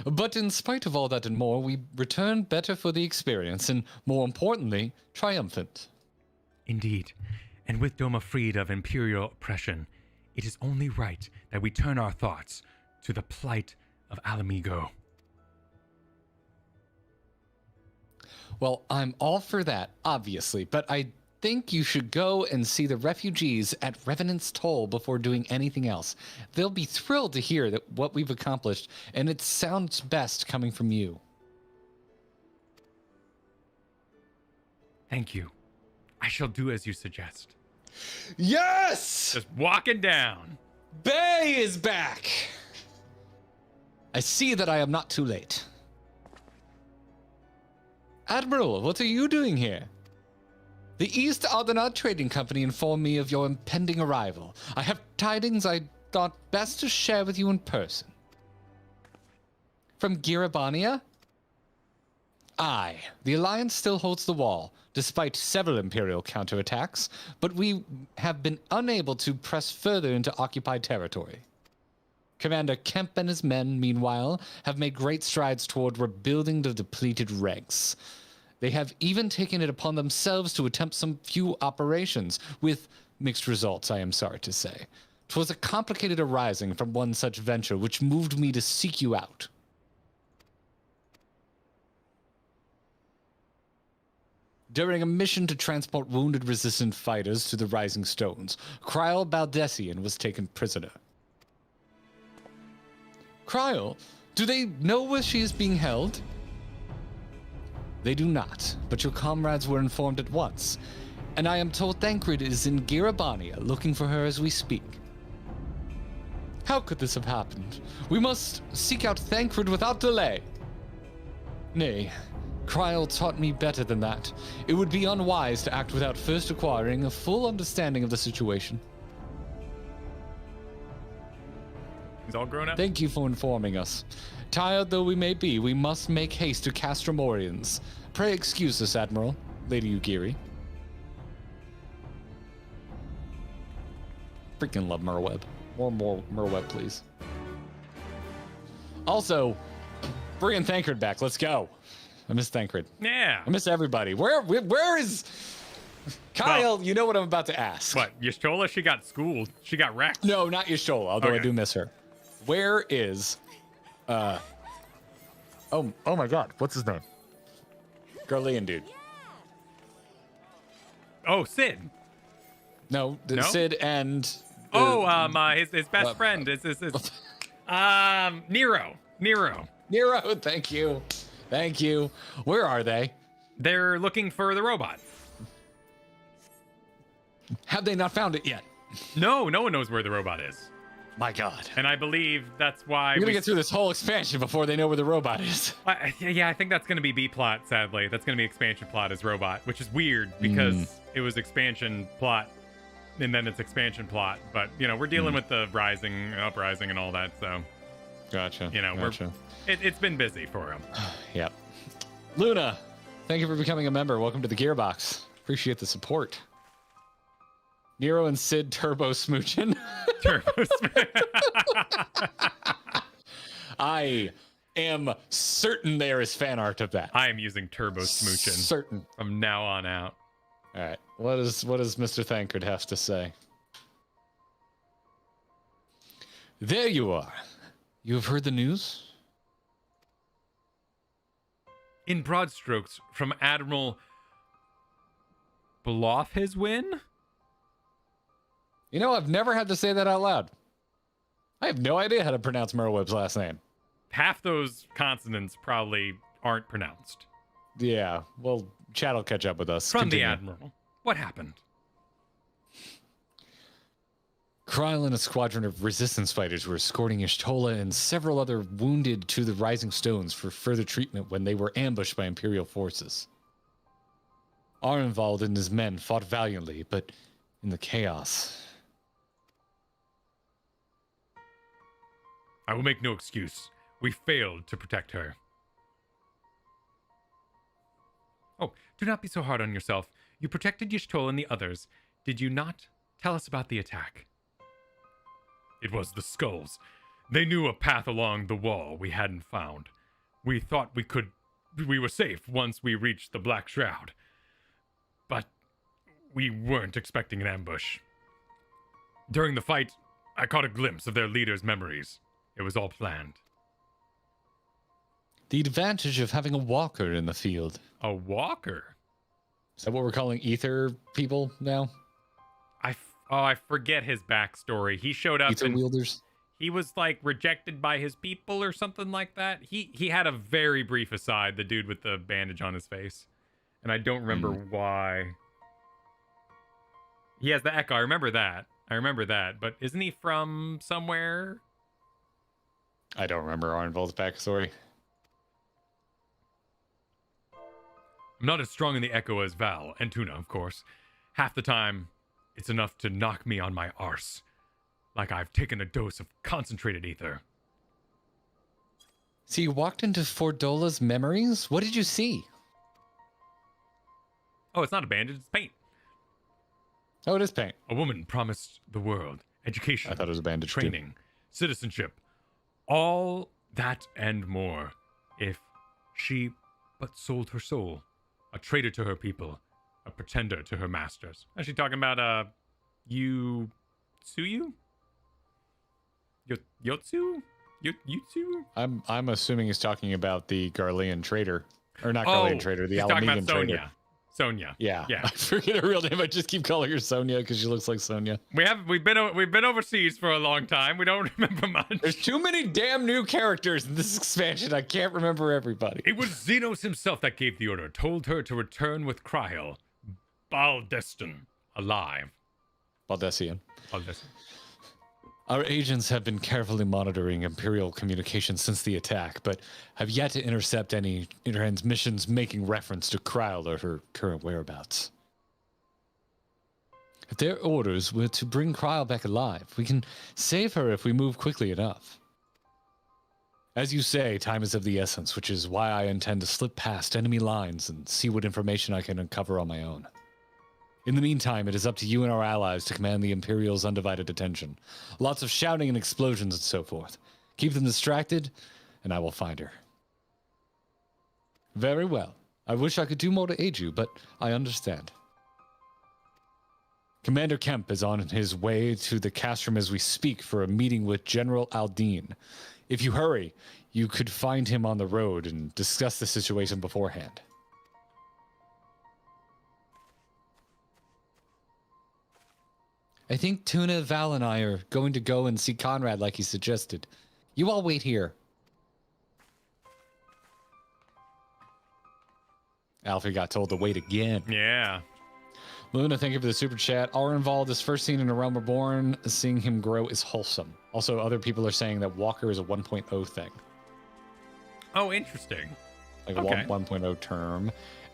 But in spite of all that and more, we return better for the experience, and more importantly, triumphant.
Indeed. And with Doma freed of Imperial oppression, it is only right that we turn our thoughts to the plight of Alamigo.
Well, I'm all for that, obviously, but I think you should go and see the refugees at Revenant's Toll before doing anything else. They'll be thrilled to hear that what we've accomplished, and it sounds best coming from you.
Thank you. I shall do as you suggest.
Yes!
Just walking down.
Bay is back! I see that I am not too late. Admiral, what are you doing here? The East Ardenard Trading Company informed me of your impending arrival. I have tidings I thought best to share with you in person. From Girabania? Aye, the Alliance still holds the wall, despite several Imperial counterattacks, but we have been unable to press further into occupied territory. Commander Kemp and his men, meanwhile, have made great strides toward rebuilding the depleted ranks. They have even taken it upon themselves to attempt some few operations, with mixed results, I am sorry to say. 'Twas a complicated arising from one such venture which moved me to seek you out. During a mission to transport wounded resistant fighters to the Rising Stones, Coeurl Baldessian was taken prisoner. Coeurl, do they know where she is being held? They do not, but your comrades were informed at once, and I am told Thancred is in Girabania looking for her as we speak. How could this have happened? We must seek out Thancred without delay. Nay, Coeurl taught me better than that. It would be unwise to act without first acquiring a full understanding of the situation.
He's all grown up.
Thank you for informing us. Tired though we may be, we must make haste to Castromorians. Pray excuse us, Admiral, Lady Ugiri. Freaking love Merweb. More Merweb, please. Also, bringing Thancred back. Let's go. I miss Thancred.
Yeah.
I miss everybody. Where is Kyle? Well, you know what I'm about to ask.
What? Yashola? She got schooled. She got wrecked.
No, not Yashola, although
okay.
I do miss her. Where is oh my god, what's his name? Garlean dude.
Oh, Sid.
No, Sid and
his best friend is Nero.
Nero, thank you. Where are they?
They're looking for the robot.
Have they not found it yet?
No one knows where the robot is.
My god.
And I believe that's why
we're gonna get through this whole expansion before they know where the robot is.
Yeah, I think that's gonna be B plot, sadly. That's gonna be expansion plot as robot, which is weird because it was expansion plot and then it's expansion plot. But we're dealing with the uprising and all that, so
gotcha.
It's been busy for him.
Yep. Luna, thank you for becoming a member. Welcome to the Gearbox. Appreciate the support. Nero and Sid turbo smooching. I am certain there is fan art of that.
I am using turbo smooching.
Certain.
From now on out.
All right. What does Mr. Thancred have to say? There you are. You have heard the news?
In broad strokes, from Admiral Beloff his win?
I've never had to say that out loud. I have no idea how to pronounce Merweb's last name.
Half those consonants probably aren't pronounced.
Yeah, well, chat will catch up with us.
From
Continue.
the Admiral. What happened?
Coeurl and a squadron of resistance fighters were escorting Y'shtola and several other wounded to the Rising Stones for further treatment when they were ambushed by Imperial forces. Arnvald and his men fought valiantly, but in the chaos...
I will make no excuse. We failed to protect her. Oh, do not be so hard on yourself. You protected Y'shtola and the others. Did you not? Tell us about the attack. It was the skulls. They knew a path along the wall we hadn't found. We thought we were safe once we reached the Black Shroud. But we weren't expecting an ambush. During the fight, I caught a glimpse of their leader's memories. It was all planned.
The advantage of having a walker in the field.
A walker?
Is that what we're calling ether people now?
I forget his backstory. He showed up
ether wielders?
He was like rejected by his people or something like that. He had a very brief aside, the dude with the bandage on his face. And I don't remember why. He has the echo. I remember that. But isn't he from somewhere?
I don't remember Arnvold's backstory.
I'm not as strong in the echo as Val and Tuna, of course. Half the time, it's enough to knock me on my arse. Like I've taken a dose of concentrated ether.
So you walked into Fordola's memories? What did you see?
Oh, it's not a bandage, it's paint.
Oh, it is paint.
A woman promised the world education.
I thought it was a bandage
training, citizenship, all that and more. If she but sold her soul, a traitor to her people, a pretender to her masters. Is she talking about Yotsu? Yotsu?
I'm assuming he's talking about the Garlean traitor, or not Garlean traitor, the Alamegan traitor.
Sonia.
Yeah. I forget her real name. I just keep calling her Sonia because she looks like Sonia.
We've been overseas for a long time. We don't remember much.
There's too many damn new characters in this expansion. I can't remember everybody.
It was Xenos himself that gave the order. Told her to return with Coeurl, Baldestin, alive.
Baldessian. Our agents have been carefully monitoring Imperial communications since the attack, but have yet to intercept any transmissions making reference to Coeurl or her current whereabouts. If their orders were to bring Coeurl back alive, we can save her if we move quickly enough. As you say, time is of the essence, which is why I intend to slip past enemy lines and see what information I can uncover on my own. In the meantime, it is up to you and our allies to command the Imperial's undivided attention. Lots of shouting and explosions and so forth. Keep them distracted, and I will find her. Very well. I wish I could do more to aid you, but I understand. Commander Kemp is on his way to the castrum as we speak for a meeting with General Aldine. If you hurry, you could find him on the road and discuss the situation beforehand. I think Tuna, Val, and I are going to go and see Conrad like he suggested. You all wait here. Alfie got told to wait again.
Yeah.
Luna, thank you for the super chat. Arenvald is first seen in A Realm Reborn. Seeing him grow is wholesome. Also, other people are saying that Walker is a 1.0 thing.
Oh, interesting.
Like a 1.0 term.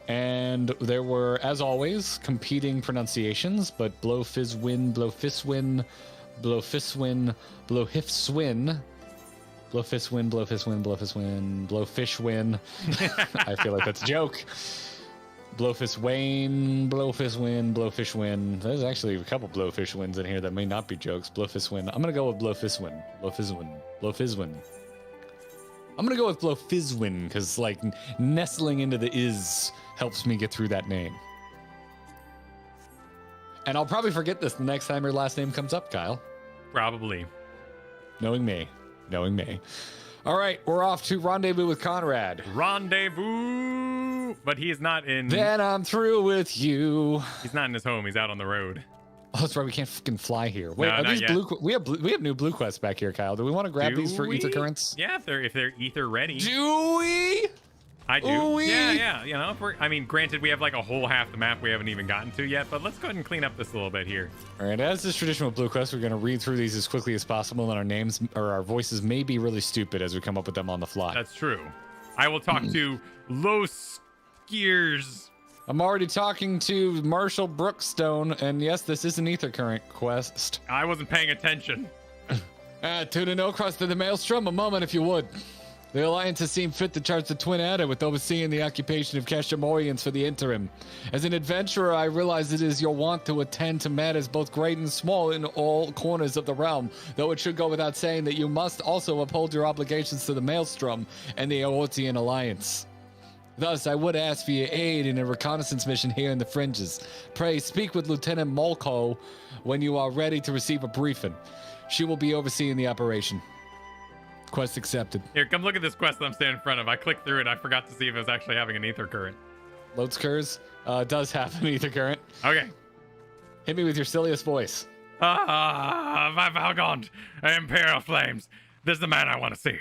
And there were, as always, competing pronunciations, but Blowfizzwin, Blowfiswin, Blowfiswin, Blowhifswin, Blowfiswin, Blowfiswin, Blowfiswin, Blowfishwin. I feel like that's a joke. Blowfiswain, Blowfiswin, Blowfishwin. There's actually a couple Blowfishwins in here that may not be jokes. Blowfiswin. I'm going to go with Blowfiswin. Blowfiswin. I'm going to go with Blowfiswin because, like, nestling into the is helps me get through that name. And I'll probably forget this the next time your last name comes up, Kyle.
Probably.
Knowing me. All right, we're off to rendezvous with Conrad.
Rendezvous! But he is not in...
Then I'm through with you.
He's not in his home. He's out on the road.
Oh, that's right. We can't fucking fly here. Wait,
no,
are these
yet.
we have new blue quests back here, Kyle. Do we want to grab these for ether currents?
Yeah, if they're ether ready.
Do we?
I do. Ooh-wee. Yeah. You know, granted, we have like a whole half the map we haven't even gotten to yet, but let's go ahead and clean up this a little bit here.
All right, as is tradition with Blue Quest, we're going to read through these as quickly as possible, and our names or our voices may be really stupid as we come up with them on the fly.
That's true. I will talk to Los Skiers.
I'm already talking to Marshall Brookstone, and yes, this is an ether current quest.
I wasn't paying attention.
Tuna no cross to the maelstrom, a moment if you would. The Alliance has seen fit to charge the Twin Adder with overseeing the occupation of Kashamorians for the interim. As an adventurer, I realize it is your want to attend to matters both great and small in all corners of the realm, though it should go without saying that you must also uphold your obligations to the Maelstrom and the Eorzean Alliance. Thus, I would ask for your aid in a reconnaissance mission here in the fringes. Pray, speak with Lieutenant Molko when you are ready to receive a briefing. She will be overseeing the operation. Quest accepted.
Here, come look at this quest that I'm standing in front of. I clicked through it. I forgot to see if it was actually having an ether current.
Loads Curse does have an ether current.
Okay.
Hit me with your silliest voice.
Valgond, Imperial Flames. This is the man I want to see.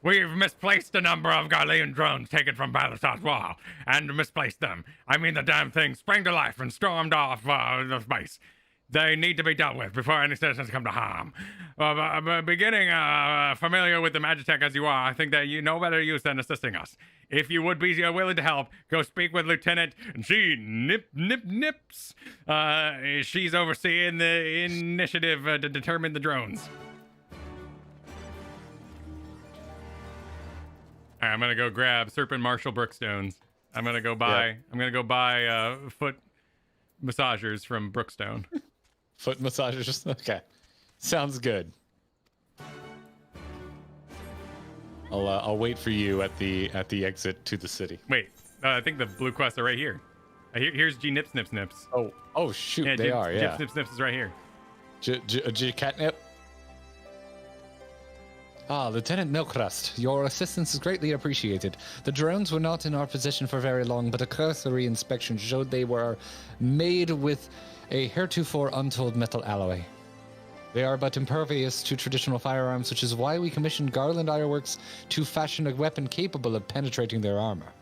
We've misplaced a number of Garlean drones taken from Balasat's wall, and misplaced them. I mean, the damn thing sprang to life and stormed off the space. They need to be dealt with before any citizens come to harm. Beginning familiar with the Magitech as you are, I think that you know better use than assisting us. If you would be willing to help, go speak with Lieutenant Nips. She's overseeing the initiative to determine the drones. All right, I'm gonna go grab Serpent Marshall Brookstones. I'm gonna go buy foot massagers from Brookstone.
Foot massagers. Okay, sounds good. I'll wait for you at the exit to the city.
Wait, I think the blue quests are right here. Here's G Nips Nips Nips.
Oh shoot,
yeah,
they are. Yeah.
Nips Nips Nips is right here.
G Catnip. Lieutenant Milkrust, your assistance is greatly appreciated. The drones were not in our possession for very long, but a cursory inspection showed they were made with a heretofore untold metal alloy. They are but impervious to traditional firearms, which is why we commissioned Garland Ironworks to fashion a weapon capable of penetrating their armor.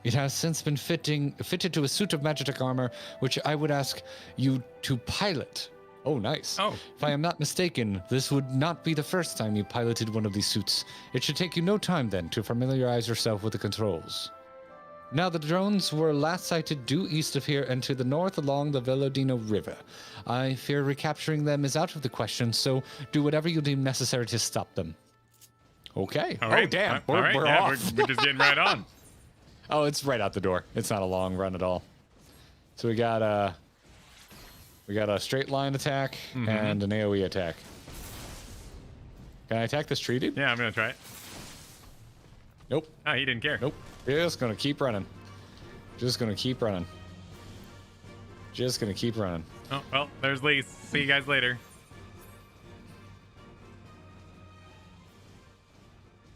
It has since been fitted to a suit of Magitech armor, which I would ask you to pilot. Oh, nice.
Oh.
If I am not mistaken, this would not be the first time you piloted one of these suits. It should take you no time then to familiarize yourself with the controls. Now, the drones were last sighted due east of here and to the north along the Velodino River. I fear recapturing them is out of the question, so do whatever you deem necessary to stop them. Okay.
All right.
Oh, damn.
All right.
We're
Yeah,
off.
we're just getting right on.
Oh, it's right out the door. It's not a long run at all. So we got a straight line attack and an AoE attack. Can I attack this tree, dude?
Yeah, I'm gonna try it.
Nope.
Oh, he didn't care.
Nope. Just gonna keep running. Just gonna keep running. Just gonna keep running.
Oh, well, there's Lise. See you guys later.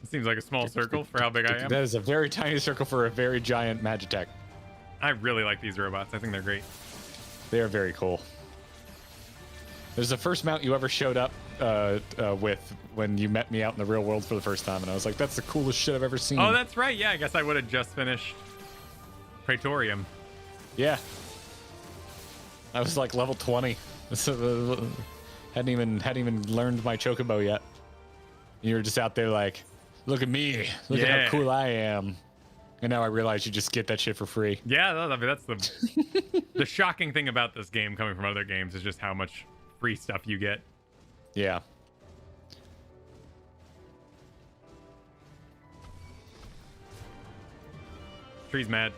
It seems like a small circle for how big I am.
That is a very tiny circle for a very giant Magitech.
I really like these robots. I think they're great.
They are very cool. There's the first mount you ever showed up with when you met me out in the real world for the first time, and I was like, that's the coolest shit I've ever seen.
Oh, that's right. Yeah, I guess I would have just finished Praetorium.
Yeah. I was like level 20. So, hadn't even learned my chocobo yet. You were just out there like, look at me. Look at how cool I am. And now I realize you just get that shit for free.
Yeah, I mean, that's the shocking thing about this game coming from other games is just how much free stuff you get.
Yeah.
Tree's mad.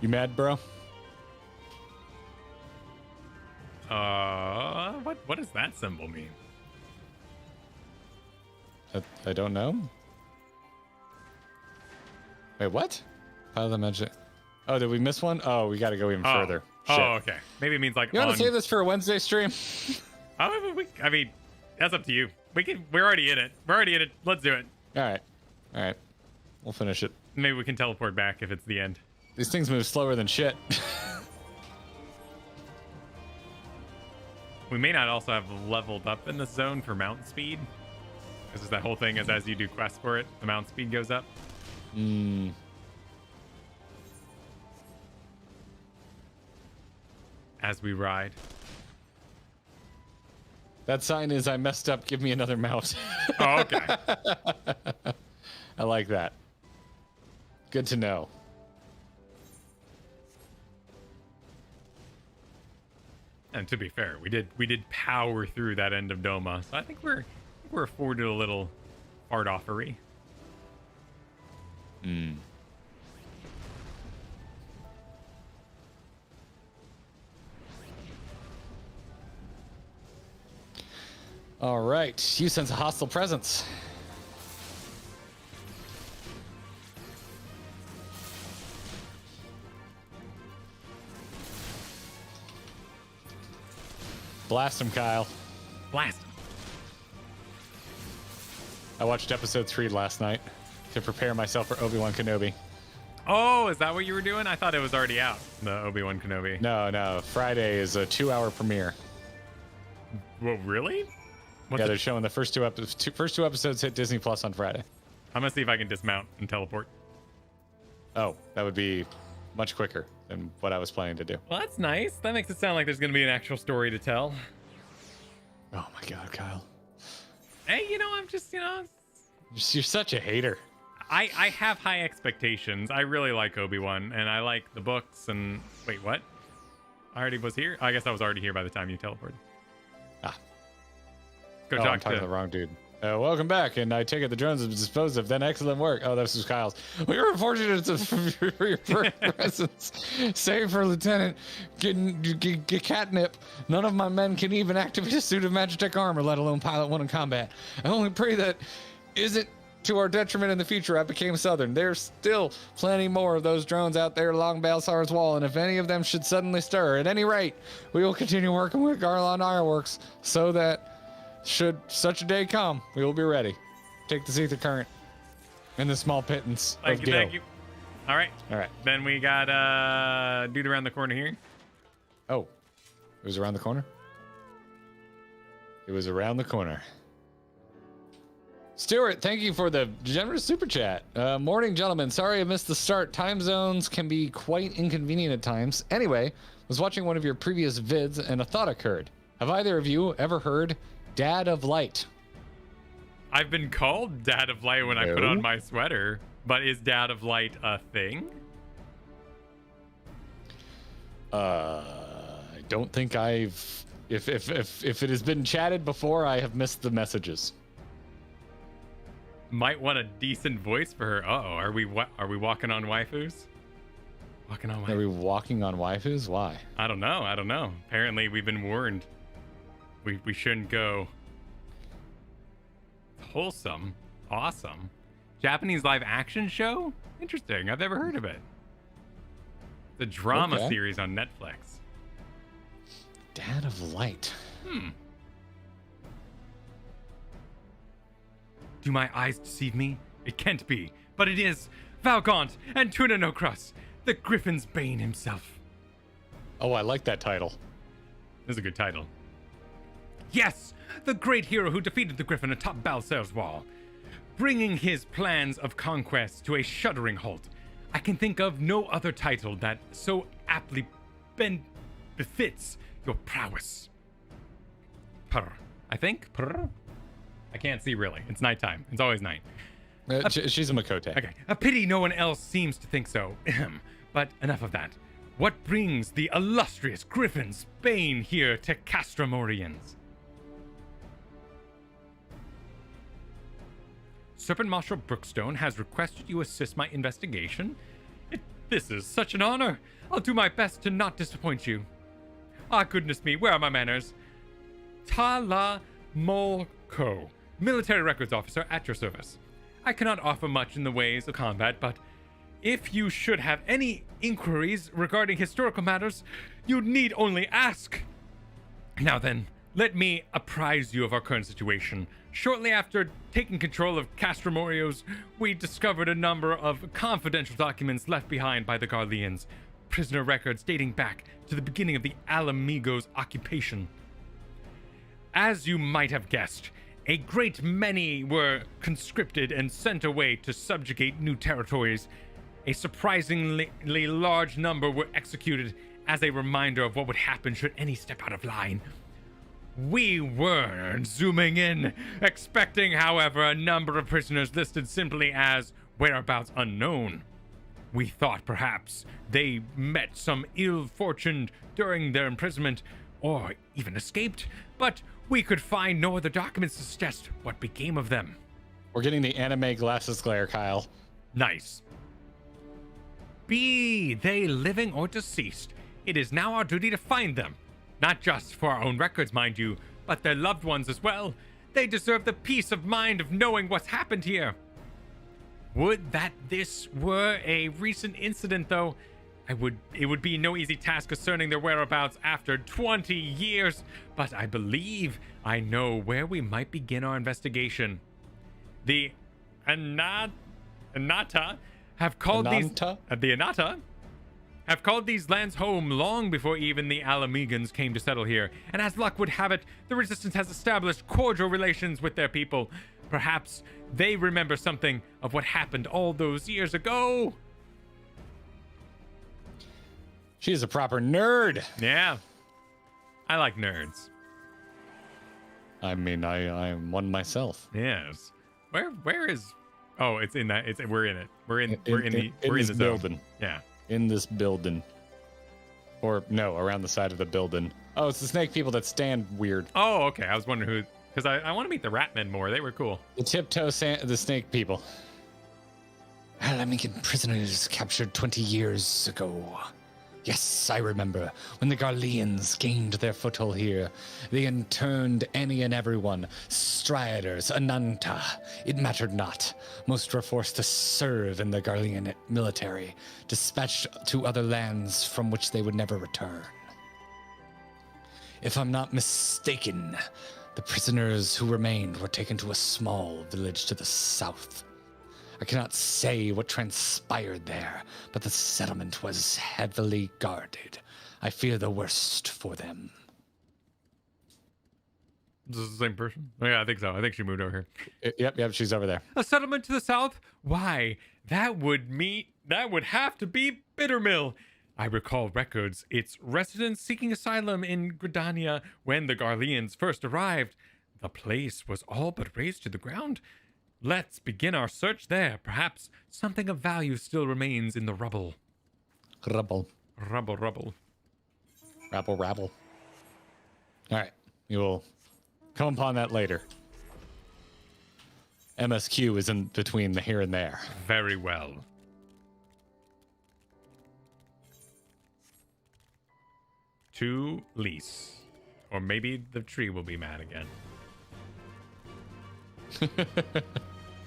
You mad, bro?
What does that symbol mean?
I don't know. Wait, what? How did I mention it? Oh, did we miss one? Oh, we got to go even further. Shit.
Oh, okay. Maybe it means like.
You want to save this for a Wednesday stream?
I mean, that's up to you. We're already in it. Let's do it.
All right. We'll finish it.
Maybe we can teleport back if it's the end.
These things move slower than shit.
We may not also have leveled up in the zone for mount speed. Because that whole thing is as you do quests for it, the mount speed goes up. As we ride.
That sign is I messed up, give me another mouse.
Oh, okay.
I like that. Good to know.
And to be fair, we did power through that end of Doma, so I think we're afforded a little fart offery.
Hmm. All right, you sense a hostile presence. Blast him, Kyle.
Blast him.
I watched episode 3 last night to prepare myself for Obi-Wan Kenobi.
Oh, is that what you were doing? I thought it was already out, the Obi-Wan Kenobi.
No. Friday is a 2-hour premiere.
Well, really?
Yeah, they're showing the first two episodes hit Disney Plus on Friday.
I'm gonna see if I can dismount and teleport.
Oh, that would be much quicker than what I was planning to do.
Well, that's nice. That makes it sound like there's gonna be an actual story to tell.
Oh my God, Kyle.
Hey, I'm just,
You're such a hater.
I have high expectations. I really like Obi-Wan, and I like the books, and... Wait, what? I already was here? I guess I was already here by the time you teleported.
Ah.
Go
I'm
talk
talking to the wrong dude. Welcome back, and I take it the drones have disposed of. Then excellent work. Oh, this was Kyle's. We were fortunate for your presence. Save for Lieutenant get catnip. None of my men can even activate a suit of Magitech armor, let alone pilot one in combat. I only pray that isn't to our detriment in the future. I became Southern. There's still plenty more of those drones out there along Balsar's wall, and if any of them should suddenly stir, at any rate, we will continue working with Garland Ironworks so that should such a day come, we will be ready. Take the ether current and the small pittance of gil.
Thank you. All right. Then we got dude around the corner here.
Oh, it was around the corner? It was around the corner. Stuart, thank you for the generous super chat. Morning, gentlemen. Sorry I missed the start. Time zones can be quite inconvenient at times. Anyway, was watching one of your previous vids and a thought occurred. Have either of you ever heard Dad of Light?
I've been called Dad of Light when I put on my sweater, but is Dad of Light a thing?
I don't think I've... If it has been chatted before, I have missed the messages.
Might want a decent voice for her. Uh-oh, are we walking on waifus? Walking on waifus.
Are we walking on waifus? Why?
I don't know. Apparently we've been warned. We shouldn't go. Wholesome. Awesome. Japanese live action show? Interesting. I've never heard of it. The drama series on Netflix.
Dad of Light.
Do my eyes deceive me? It can't be, but it is. Valgaunt and Tuna No Crust, the Griffin's Bane himself.
Oh, I like that title.
This is a good title. Yes, the great hero who defeated the Griffin atop Balser's wall, bringing his plans of conquest to a shuddering halt. I can think of no other title that so aptly befits your prowess. Purr. I think? Purr? I can't see really. It's nighttime. It's always night.
She's a Makote.
Okay. A pity no one else seems to think so. But enough of that. What brings the illustrious Griffin's Bane here to Castramorians? Serpent Marshal Brookstone has requested you assist my investigation. This is such an honor. I'll do my best to not disappoint you. Ah, goodness me, where are my manners? Tala Molko, military records officer at your service. I cannot offer much in the ways of combat, but if you should have any inquiries regarding historical matters, you need only ask. Now then, let me apprise you of our current situation. Shortly after taking control of Castramorios, we discovered a number of confidential documents left behind by the Garleans, prisoner records dating back to the beginning of the Alamigos occupation. As you might have guessed, a great many were conscripted and sent away to subjugate new territories. A surprisingly large number were executed as a reminder of what would happen should any step out of line. We weren't zooming in, expecting, however, a number of prisoners listed simply as whereabouts unknown. We thought perhaps they met some ill fortune during their imprisonment, or even escaped, but we could find no other documents to suggest what became of them.
We're getting the anime glasses glare, Kyle.
Nice. Be they living or deceased, it is now our duty to find them. Not just for our own records, mind you, but their loved ones as well. They deserve the peace of mind of knowing what's happened here. Would that this were a recent incident, though, it would be no easy task concerning their whereabouts after 20 years, but I believe I know where we might begin our investigation. The Anata have called these lands home long before even the Alamegans came to settle here, and as luck would have it, the Resistance has established cordial relations with their people. Perhaps they remember something of what happened all those years ago.
She's a proper nerd.
Yeah. I like nerds.
I mean, I am one myself.
Yes. Where is? Oh, it's in that. We're in it. We're in
this building.
Yeah.
In this building. Or no, around the side of the building. Oh, it's the snake people that stand weird.
Oh, okay. I was wondering who, because I want to meet the Ratmen more. They were cool.
The the snake people. Alamigan prisoners captured 20 years ago. Yes, I remember. When the Garleans gained their foothold here, they interned any and everyone. Striders, Ananta. It mattered not. Most were forced to serve in the Garlean military, dispatched to other lands from which they would never return. If I'm not mistaken, the prisoners who remained were taken to a small village to the south. I cannot say what transpired there, but the settlement was heavily guarded. I fear the worst for them.
Is this the same person? Oh, yeah, I think so. I think she moved over
here. Yep, she's over there.
A settlement to the south? Why, that would have to be Bittermill. I recall records, its residents seeking asylum in Gridania when the Garleans first arrived. The place was all but razed to the ground. Let's begin our search there. Perhaps something of value still remains in the rubble.
Rubble.
Rubble.
Rabble. All right. We will come upon that later. MSQ is in between the here and there.
Very well. To lease. Or maybe the tree will be mad again.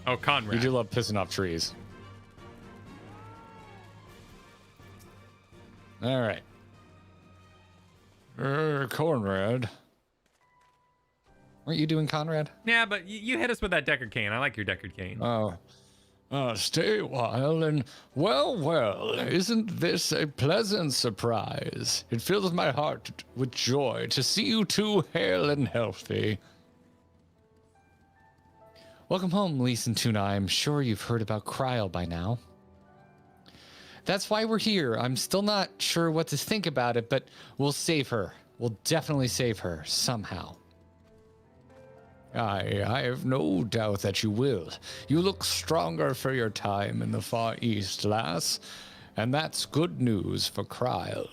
Oh, Conrad.
You do love pissing off trees. All right. Conrad. Weren't you doing Conrad?
Yeah, but you hit us with that Deckard cane. I like your Deckard cane.
Stay a while and well, isn't this a pleasant surprise? It fills my heart with joy to see you two hale and healthy. Welcome home, Lise and Tuna. I'm sure you've heard about Coeurl by now. That's why we're here. I'm still not sure what to think about it, but we'll save her. We'll definitely save her, somehow. I have no doubt that you will. You look stronger for your time in the Far East, lass. And that's good news for Coeurl.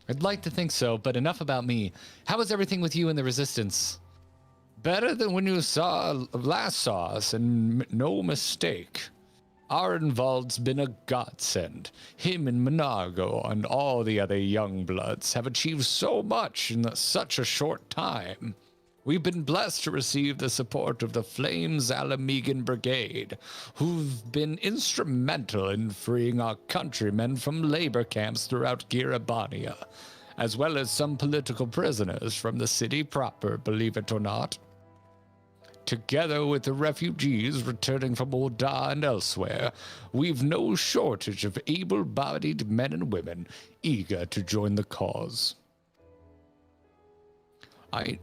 I'd like to think so, but enough about me. How is everything with you and the Resistance? Better than when you last saw us, and no mistake. Arenvald's been a godsend. Him and Monargo and all the other young bloods have achieved so much in such a short time. We've been blessed to receive the support of the Flames Alamegan Brigade, who've been instrumental in freeing our countrymen from labor camps throughout Girabania, as well as some political prisoners from the city proper, believe it or not. Together with the refugees returning from Ul'dah and elsewhere, we've no shortage of able-bodied men and women eager to join the cause. I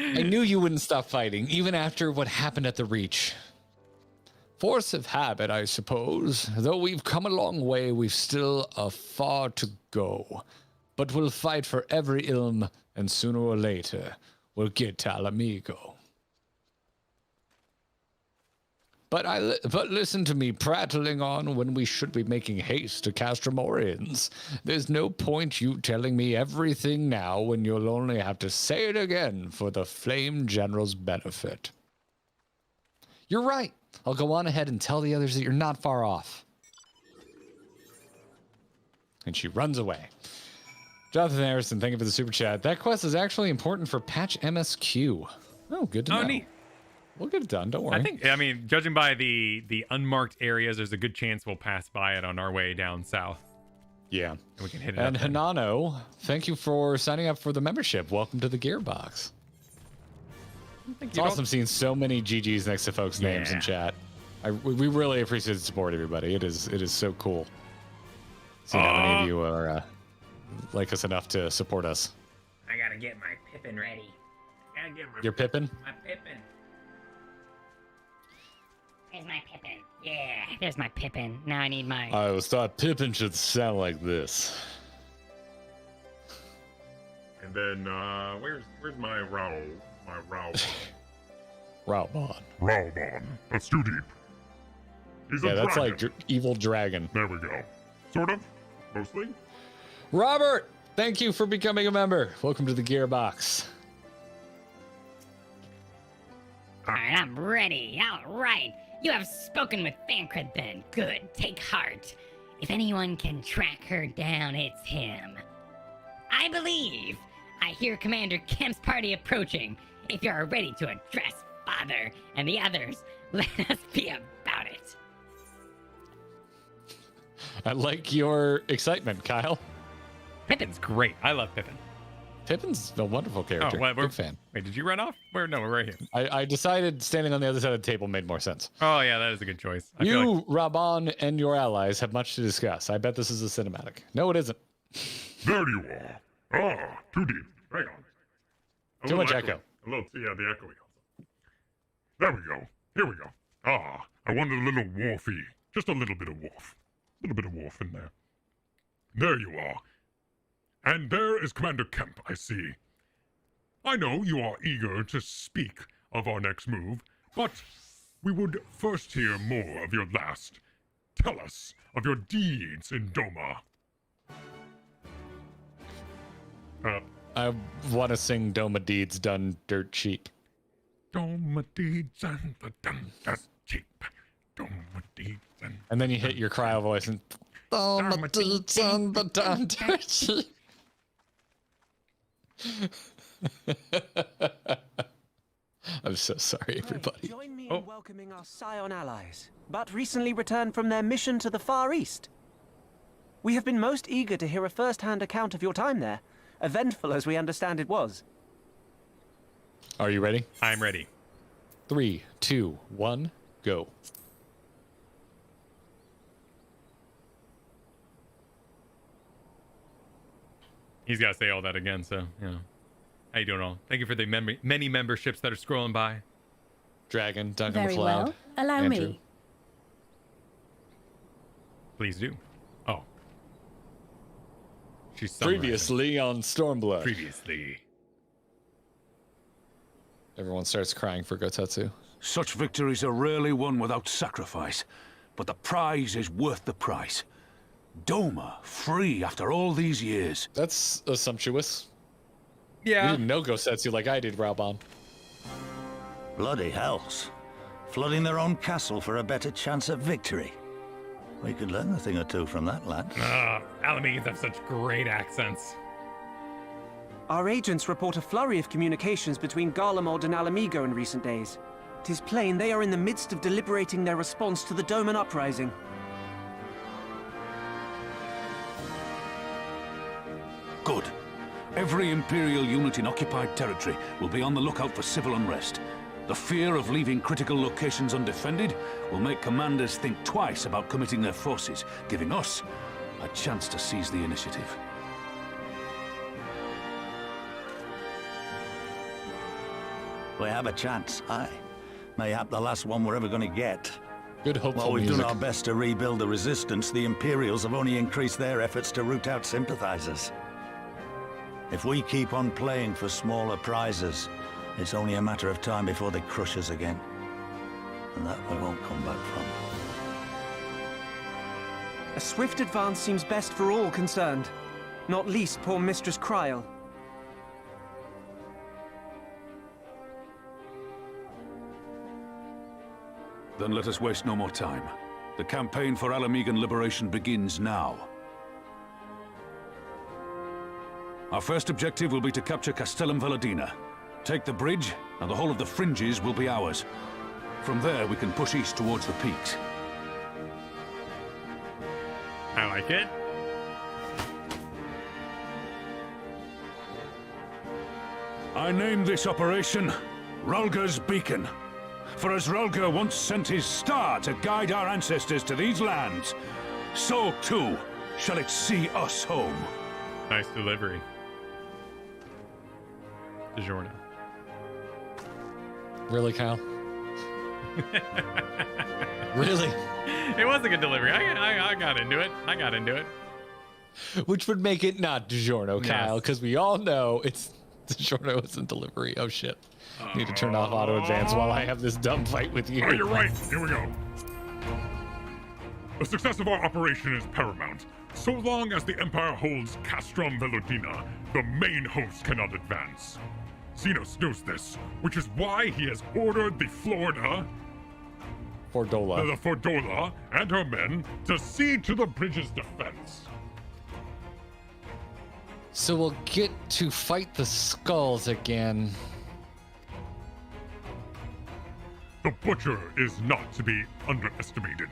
knew you wouldn't stop fighting, even after what happened at the Reach. Force of habit, I suppose. Though we've come a long way, we've still a far to go. But we'll fight for every ilm, and sooner or later, we'll get to Alamigo. But listen to me prattling on when we should be making haste to Castromorians. There's no point you telling me everything now when you'll only have to say it again for the Flame General's benefit. You're right. I'll go on ahead and tell the others that you're not far off. And she runs away. Jonathan Harrison, thank you for the super chat. That quest is actually important for patch MSQ. Oh, good to know.
Neat.
We'll get it done. Don't worry.
I mean, judging by the unmarked areas, there's a good chance we'll pass by it on our way down south.
Yeah.
And we can hit it
And
up then.
Hanano, thank you for signing up for the membership. Welcome to the Gearbox. It's awesome seeing so many GGs next to folks' names in chat. We really appreciate the support, everybody. It is so cool. Seeing how many of you are like us enough to support us.
I gotta get my Pippin ready.
Your Pippin?
My Pippin. There's my Pippin. Yeah, there's my Pippin. Now I need my...
I always thought Pippin should sound like this.
And then, where's my Rao? My Rao.
Ralbon.
That's too deep. He's
Yeah,
a
that's
dragon.
like evil dragon.
There we go. Sort of. Mostly.
Robert, thank you for becoming a member. Welcome to the Gearbox.
Alright, I'm ready. Alright. You have spoken with Thancred then. Good. Take heart. If anyone can track her down, it's him. I believe. I hear Commander Kemp's party approaching. If you're ready to address Father and the others, let us be about it.
I like your excitement, Kyle.
Pippin's great. I love Pippin.
Pippin's a wonderful character. Big fan.
Wait, did you run off? No, we're right here.
I decided standing on the other side of the table made more sense.
Oh, yeah, that is a good choice. I feel
You,
like...
Raban, and your allies have much to discuss. I bet this is a cinematic. No, it isn't.
There you are. Ah, too deep. Hang on.
Too much echo.
A little, yeah, the echoing also. There we go. Here we go. Ah, I wanted a little wharfy. Just a little bit of wharf. A little bit of wharf in there. There you are. And there is Commander Kemp, I see. I know you are eager to speak of our next move, but we would first hear more of your last. Tell us of your deeds in Doma.
I want to sing Doma Deeds Done Dirt Cheap.
Doma Deeds and the done dirt cheap. Doma Deeds
And then you hit your cryo voice and... Doma Deeds and the Done Dirt Cheap. I'm so sorry, everybody.
Join me in welcoming our Scion allies, but recently returned from their mission to the Far East. We have been most eager to hear a first-hand account of your time there, eventful as we understand it was.
Are you ready?
I'm ready.
3, 2, 1, go.
He's got to say all that again, so, you know. How you doing all? Thank you for the many memberships that are scrolling by.
Dragon, Duncan
Very
McLeod.
well. Allow
Andrew.
me.
Please do. Oh. She's
Previously on Stormblood.
Previously.
Everyone starts crying for Gotetsu.
Such victories are rarely won without sacrifice, but the prize is worth the price. Doma, free after all these years.
That's sumptuous.
Yeah.
You didn't know Gosetsu like I did, Raubon.
Bloody hells. Flooding their own castle for a better chance at victory. We could learn a thing or two from that lad.
Alamegans have such great accents.
Our agents report a flurry of communications between Garlemald and Alamigo in recent days. 'Tis plain they are in the midst of deliberating their response to the Doman uprising.
Good. Every Imperial unit in occupied territory will be on the lookout for civil unrest. The fear of leaving critical locations undefended will make commanders think twice about committing their forces, giving us a chance to seize the initiative.
We have a chance, aye. Mayhap the last one we're ever going to get.
Good hopeful
While we've
music.
done our best to rebuild the resistance, the Imperials have only increased their efforts to root out sympathizers. If we keep on playing for smaller prizes, it's only a matter of time before they crush us again.
and that we won't come back from.
A swift advance seems best for all concerned, not least poor Mistress Coeurl.
Then let us waste no more time. The campaign for Alamegan liberation begins now. Our first objective will be to capture Castellum Veladina. Take the bridge, and the whole of the fringes will be ours. From there, we can push east towards the peaks.
I like it.
I name this operation Rhalgr's Beacon. For as Rhalgr once sent his star to guide our ancestors to these lands, so too shall it see us home.
Nice delivery. DiGiorno.
Really, Kyle? Really?
It was a good delivery. I got into it. I got into it.
Which would make it not DiGiorno, Kyle,
Yes.
because we all know it's DiGiorno isn't delivery. Oh shit. Need to turn off auto advance while I have this dumb fight with you.
Oh, you're right. Here we go. The success of our operation is paramount. So long as the Empire holds Castrum Veladina, the main host cannot advance. Xenos knows this, which is why he has ordered the Fordola and her men to see to the bridge's defense.
So we'll get to fight the skulls again.
The Butcher is not to be underestimated.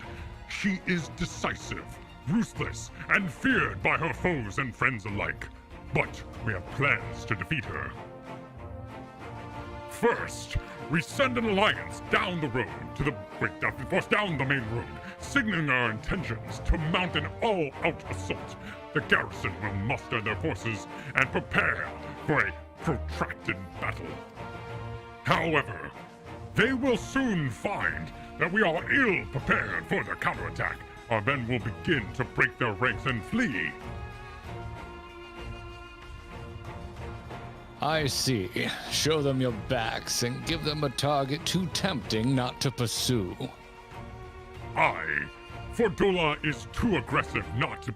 She is decisive, ruthless, and feared by her foes and friends alike. But we have plans to defeat her. First, we send an alliance down the road to the... down the main road, signaling our intentions to mount an all-out assault. The garrison will muster their forces and prepare for a protracted battle. However, they will soon find that we are ill prepared for the counterattack. Our men will begin to break their ranks and flee.
I see. Show them your backs and give them a target too tempting not to pursue.
Fordola is too aggressive not to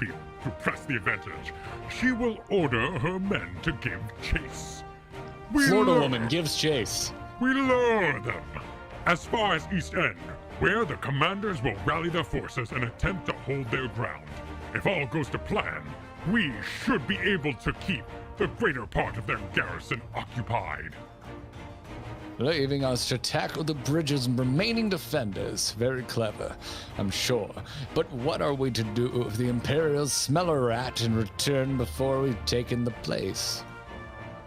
press the advantage. She will order her men to give chase.
Florida woman gives chase.
We lure them as far as East End, where the commanders will rally their forces and attempt to hold their ground. If all goes to plan, we should be able to keep the greater part of their garrison occupied.
Leaving us to tackle the bridge's remaining defenders. Very clever, I'm sure. But what are we to do if the Imperials smell a rat and return before we've taken the place?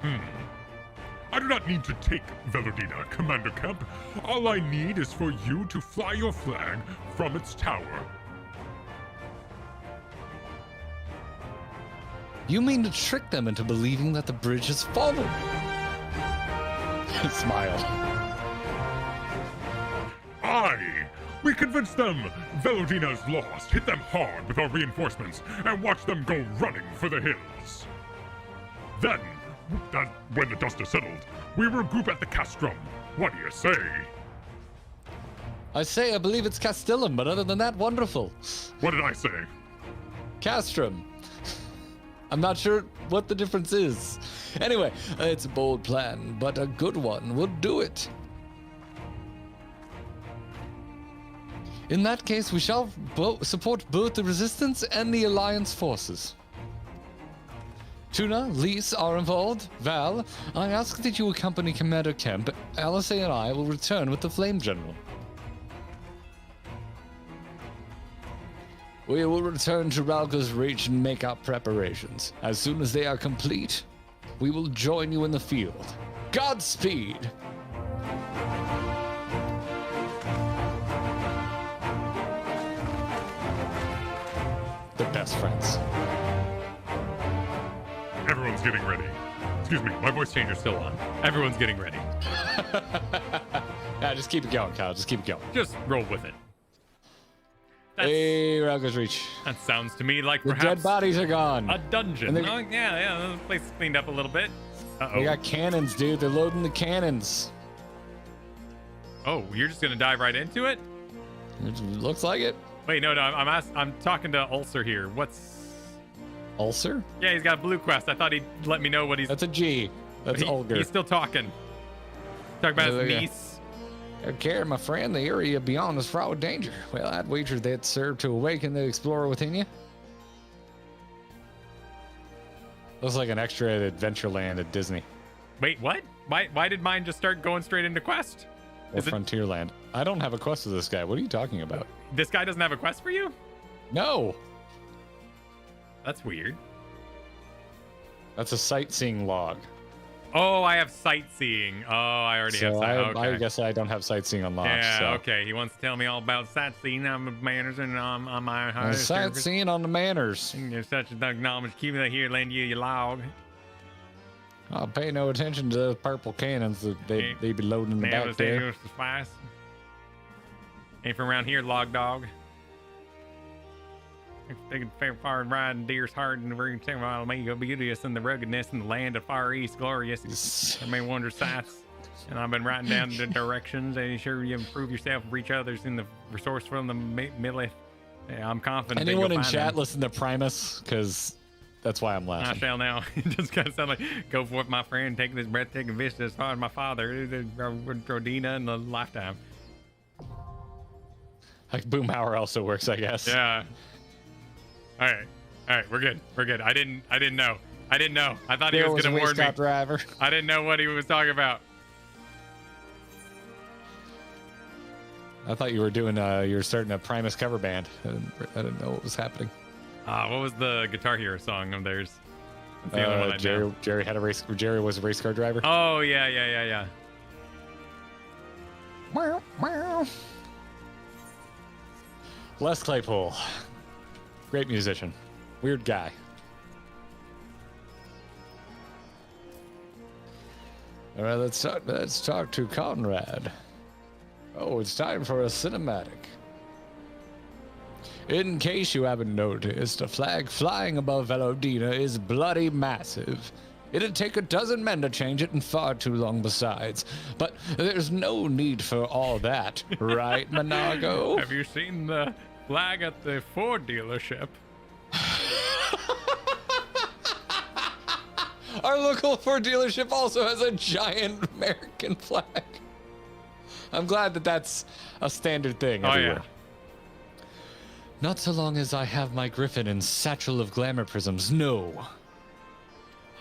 I do not need to take Veladina, Commander Kemp. All I need is for you to fly your flag from its tower.
You mean to trick them into believing that the bridge has fallen? Smile.
We convince them Veladina's lost, hit them hard with our reinforcements, and watch them go running for the hills. Then, when the dust is settled, we regroup at the castrum. What do you say?
I say I believe it's Castellum, but other than that, wonderful.
What did I say?
Castrum. I'm not sure what the difference is. Anyway, it's a bold plan, but a good one. We'll do it. In that case, we shall support both the Resistance and the Alliance forces. Tuna, Lise are involved. Val, I ask that you accompany Commander Kemp. Alice and I will return with the Flame General. We will return to Rhalgr's Reach and make our preparations. As soon as they are complete, we will join you in the field. Godspeed! The best friends.
Everyone's getting ready. Excuse me, my voice changer's still on.
Everyone's getting ready.
Yeah, just keep it going, Kyle. Just keep it going.
Just roll with it.
Hey, Rhalgr's Reach.
That sounds to me like
The
perhaps
dead bodies are gone.
a dungeon.
And
Oh, yeah, the place is cleaned up a little bit. Uh-oh.
They got cannons, dude. They're loading the cannons.
Oh, you're just gonna dive right into it?
It looks like it.
Wait, no, I'm talking to Ulcer here. What's
Ulcer?
Yeah, he's got a blue quest. I thought he'd let me know what he's.
That's a G. That's Rhalgr.
He's still talking. Talking about his niece.
Care, my friend, the area beyond is fraught with danger. Well, I'd wager that served to awaken the explorer within you. Looks like an extra at Adventureland at Disney.
Wait, what? Why did mine just start going straight into quest?
Or Frontierland. I don't have a quest with this guy. What are you talking about?
This guy doesn't have a quest for you?
No.
That's weird.
That's a sightseeing log.
Oh, I have sightseeing. Oh, I already have sightseeing.
I guess I don't have sightseeing unlocked.
Yeah,
so.
Okay. He wants to tell me all about sightseeing on the manners and on my highest
sightseeing on the manners.
There's such a acknowledged. Keep it here, lend you your log.
I'll pay no attention to the purple cannons that they be loading in the back there.
Ain't from around here, log dog. Taking fair far and riding deer's hard and the very while me go beauteous in the ruggedness in the land of far east glorious. I may wonder sights. And I've been writing down the directions and ensure you improve yourself and reach others in the resourceful in the milleth. Yeah, I'm confident.
Anyone in chat listen to Primus? Because that's why I'm laughing.
I shall now. It just kind of sound like go forth, my friend, taking this breathtaking vista as far as my father, Rodina in the lifetime.
Like Boomhauer also works, I guess.
Yeah. All right, we're good. I didn't know. I thought he was gonna warn me.
Driver.
I didn't know what he was talking about.
I thought you were doing you were starting a Primus cover band. I didn't know what was happening.
What was the Guitar Hero song of theirs? That's the other one
Jerry was a race car driver.
Oh yeah.
Les Claypool. Great musician. Weird guy. All right, let's talk to Conrad. Oh, it's time for a cinematic. In case you haven't noticed, a flag flying above Velodina is bloody massive. It'd take a dozen men to change it and far too long besides. But there's no need for all that, right, Monago?
Have you seen the flag at the Ford dealership?
Our local Ford dealership also has a giant American flag. I'm glad that that's a standard thing everywhere. Yeah. Not so long as I have my griffin and satchel of glamour prisms, no.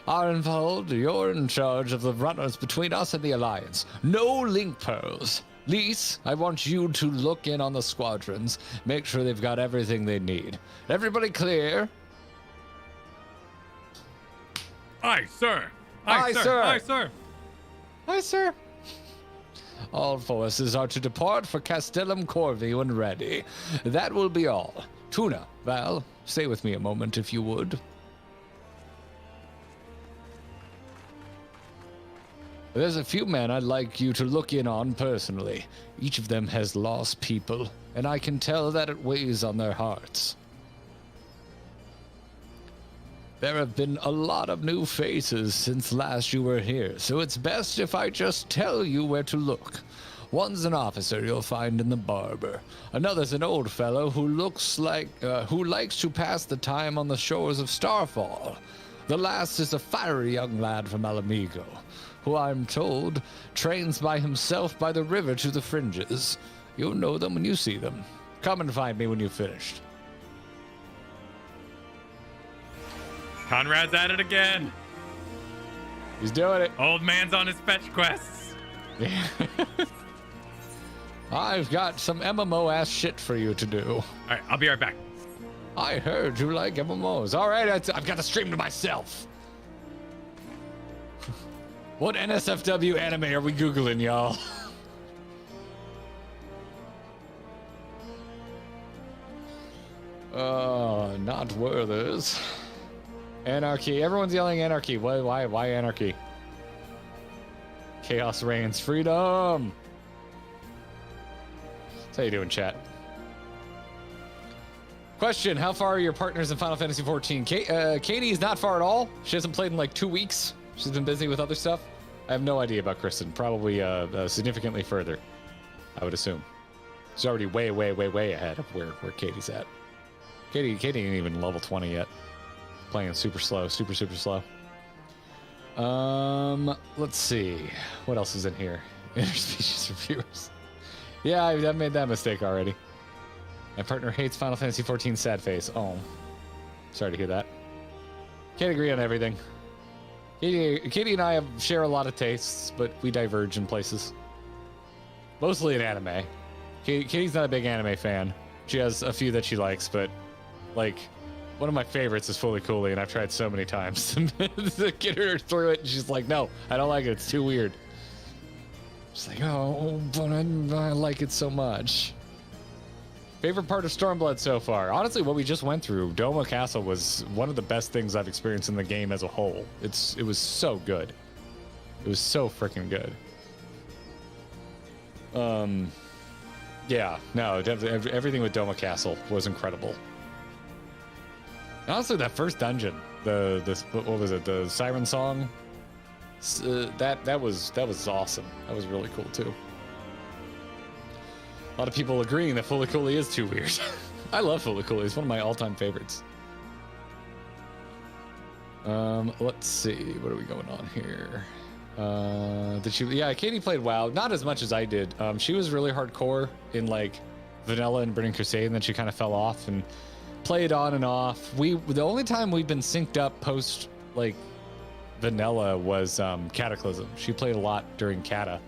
Arnvald, you're in charge of the runners between us and the Alliance. No link pearls. Lise, I want you to look in on the squadrons, make sure they've got everything they need. Everybody clear?
Aye, sir.
Aye, sir.
Aye, sir.
Aye, sir. All forces are to depart for Castellum Corvi when ready. That will be all. Tuna, Val, stay with me a moment if you would. There's a few men I'd like you to look in on personally. Each of them has lost people, and I can tell that it weighs on their hearts. There have been a lot of new faces since last you were here, so it's best if I just tell you where to look. One's an officer you'll find in the barber. Another's an old fellow who looks like who likes to pass the time on the shores of Starfall. The last is a fiery young lad from Alamigo, who I'm told trains by himself by the river to the fringes. You'll know them when you see them. Come and find me when you've finished.
Conrad's at it again.
He's doing it.
Old man's on his fetch quests.
I've got some MMO ass shit for you to do.
All right, I'll be right back.
I heard you like MMOs. All right, I've got the stream to myself. What NSFW anime are we Googling, y'all? Not Werther's. Anarchy. Everyone's yelling anarchy. Why anarchy? Chaos reigns. Freedom. How you doing, chat? Question: how far are your partners in Final Fantasy XIV? Katie is not far at all. She hasn't played in like 2 weeks. She's been busy with other stuff. I have no idea about Kristen. Probably significantly further. I would assume. She's already way, way, way, way ahead of where Katie's at. Katie ain't even level 20 yet. Playing super slow, super slow. Let's see. What else is in here? Interspecies reviewers. Yeah, I've made that mistake already. My partner hates Final Fantasy XIV sad face. Oh. Sorry to hear that. Can't agree on everything. Katie and I share a lot of tastes, but we diverge in places. Mostly in anime. Katie's not a big anime fan. She has a few that she likes, but like one of my favorites is Fully Cooley, and I've tried so many times to get her through it, and she's like, no, I don't like it. It's too weird. She's like, oh, but I like it so much. Favorite part of Stormblood so far? Honestly, what we just went through, Doma Castle was one of the best things I've experienced in the game as a whole. It was so good. It was so freaking good. Yeah, no, definitely everything with Doma Castle was incredible. Honestly, that first dungeon, what was it? The Siren Song. That was awesome. That was really cool too. A lot of people agreeing that Fully Cooley is too weird. I love Fully Cooley. It's one of my all-time favorites. Let's see. What are we going on here? Yeah, Katie played WoW. Not as much as I did. She was really hardcore in like Vanilla and Burning Crusade, and then she kind of fell off and played on and off. The only time we've been synced up post like Vanilla was Cataclysm. She played a lot during Cata.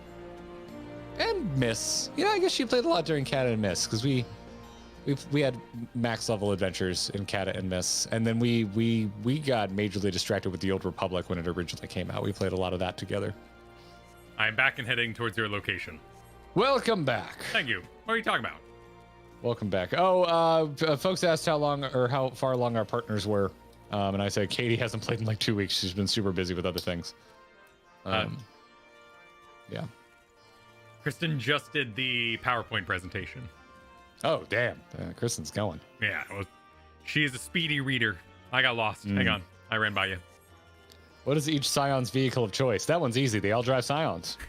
And Miss. Yeah, I guess she played a lot during Cata and Miss, because we had max level adventures in Cata and Miss, and then we got majorly distracted with the Old Republic when it originally came out. We played a lot of that together.
I'm back and heading towards your location.
Welcome back.
Thank you. What are you talking about?
Welcome back. Oh, folks asked how far along our partners were, and I said Katie hasn't played in like 2 weeks. She's been super busy with other things. Yeah.
Kristen just did the PowerPoint presentation.
Oh, damn. Kristen's going.
Yeah, well, she is a speedy reader. I got lost. Hang on. I ran by you.
What is each Scion's vehicle of choice? That one's easy. They all drive Scions.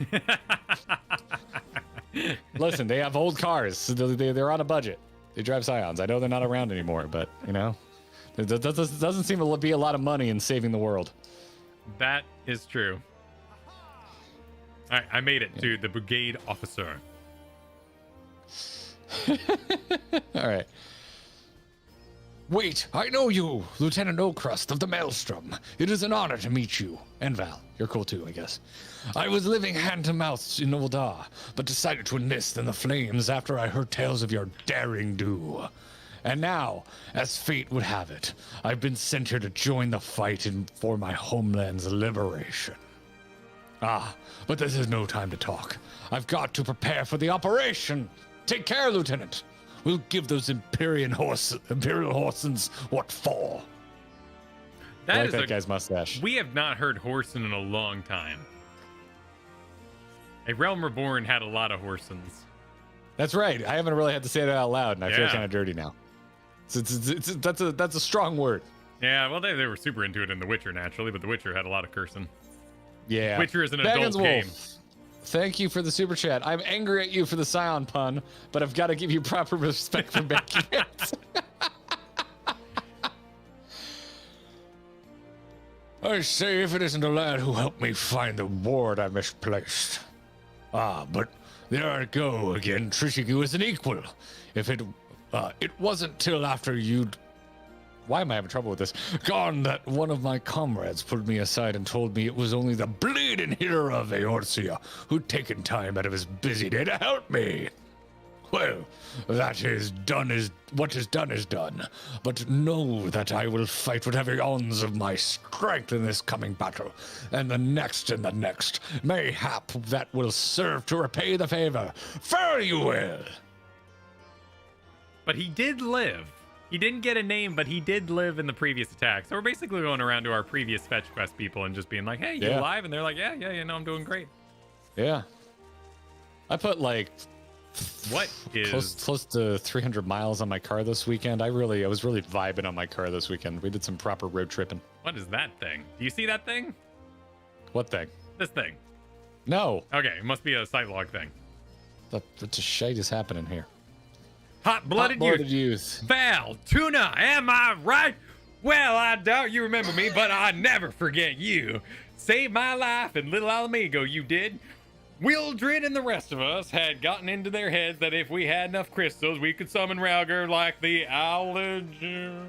Listen, they have old cars. So they're on a budget. They drive Scions. I know they're not around anymore, but, you know, there doesn't seem to be a lot of money in saving the world.
That is true. All right, I made it to the brigade officer.
All right. Wait, I know you, Lieutenant Oakrust of the Maelstrom. It is an honor to meet you. And Val, you're cool too, I guess. I was living hand-to-mouth in Noldar, but decided to enlist in the flames after I heard tales of your daring do. And now, as fate would have it, I've been sent here to join the fight for my homeland's liberation. Ah, but this is no time to talk. I've got to prepare for the operation. Take care, Lieutenant. We'll give those Imperial Horsens what for.
I like
that guy's mustache.
We have not heard Horsen in a long time. A Realm Reborn had a lot of Horsens.
That's right. I haven't really had to say that out loud, and I feel kind of dirty now. That's a strong word.
Yeah, well, they were super into it in The Witcher, naturally, but The Witcher had a lot of cursing.
Yeah.
Witcher is an adult game.
Thank you for the super chat. I'm angry at you for the Scion pun, but I've got to give you proper respect for making it. I say, if it isn't a lad who helped me find the ward I misplaced. Ah, but there I go again, treating you as an equal. If it wasn't till after you'd... Why am I having trouble with this? Gone that one of my comrades pulled me aside and told me it was only the bleeding hero of Eorzea who'd taken time out of his busy day to help me. Well, what is done is done. But know that I will fight whatever ounce of my strength in this coming battle, and the next, mayhap that will serve to repay the favor. Fare you well.
But he did live. He didn't get a name, but he did live in the previous attack. So we're basically going around to our previous fetch quest people and just being like, hey, you alive? And they're like, yeah, I'm doing great.
Yeah. I put like...
What is...
Close to 300 miles on my car this weekend. I was really vibing on my car this weekend. We did some proper road tripping.
What is that thing? Do you see that thing?
What thing?
This thing.
No.
Okay, it must be a sight log thing.
What the shite is happening here?
Hot-blooded
youth.
Val, Tuna, am I right? Well, I doubt you remember me, but I never forget you. Saved my life in Little Alamigo, you did. Wildred and the rest of us had gotten into their heads that if we had enough crystals, we could summon Rhalgr like the Almajah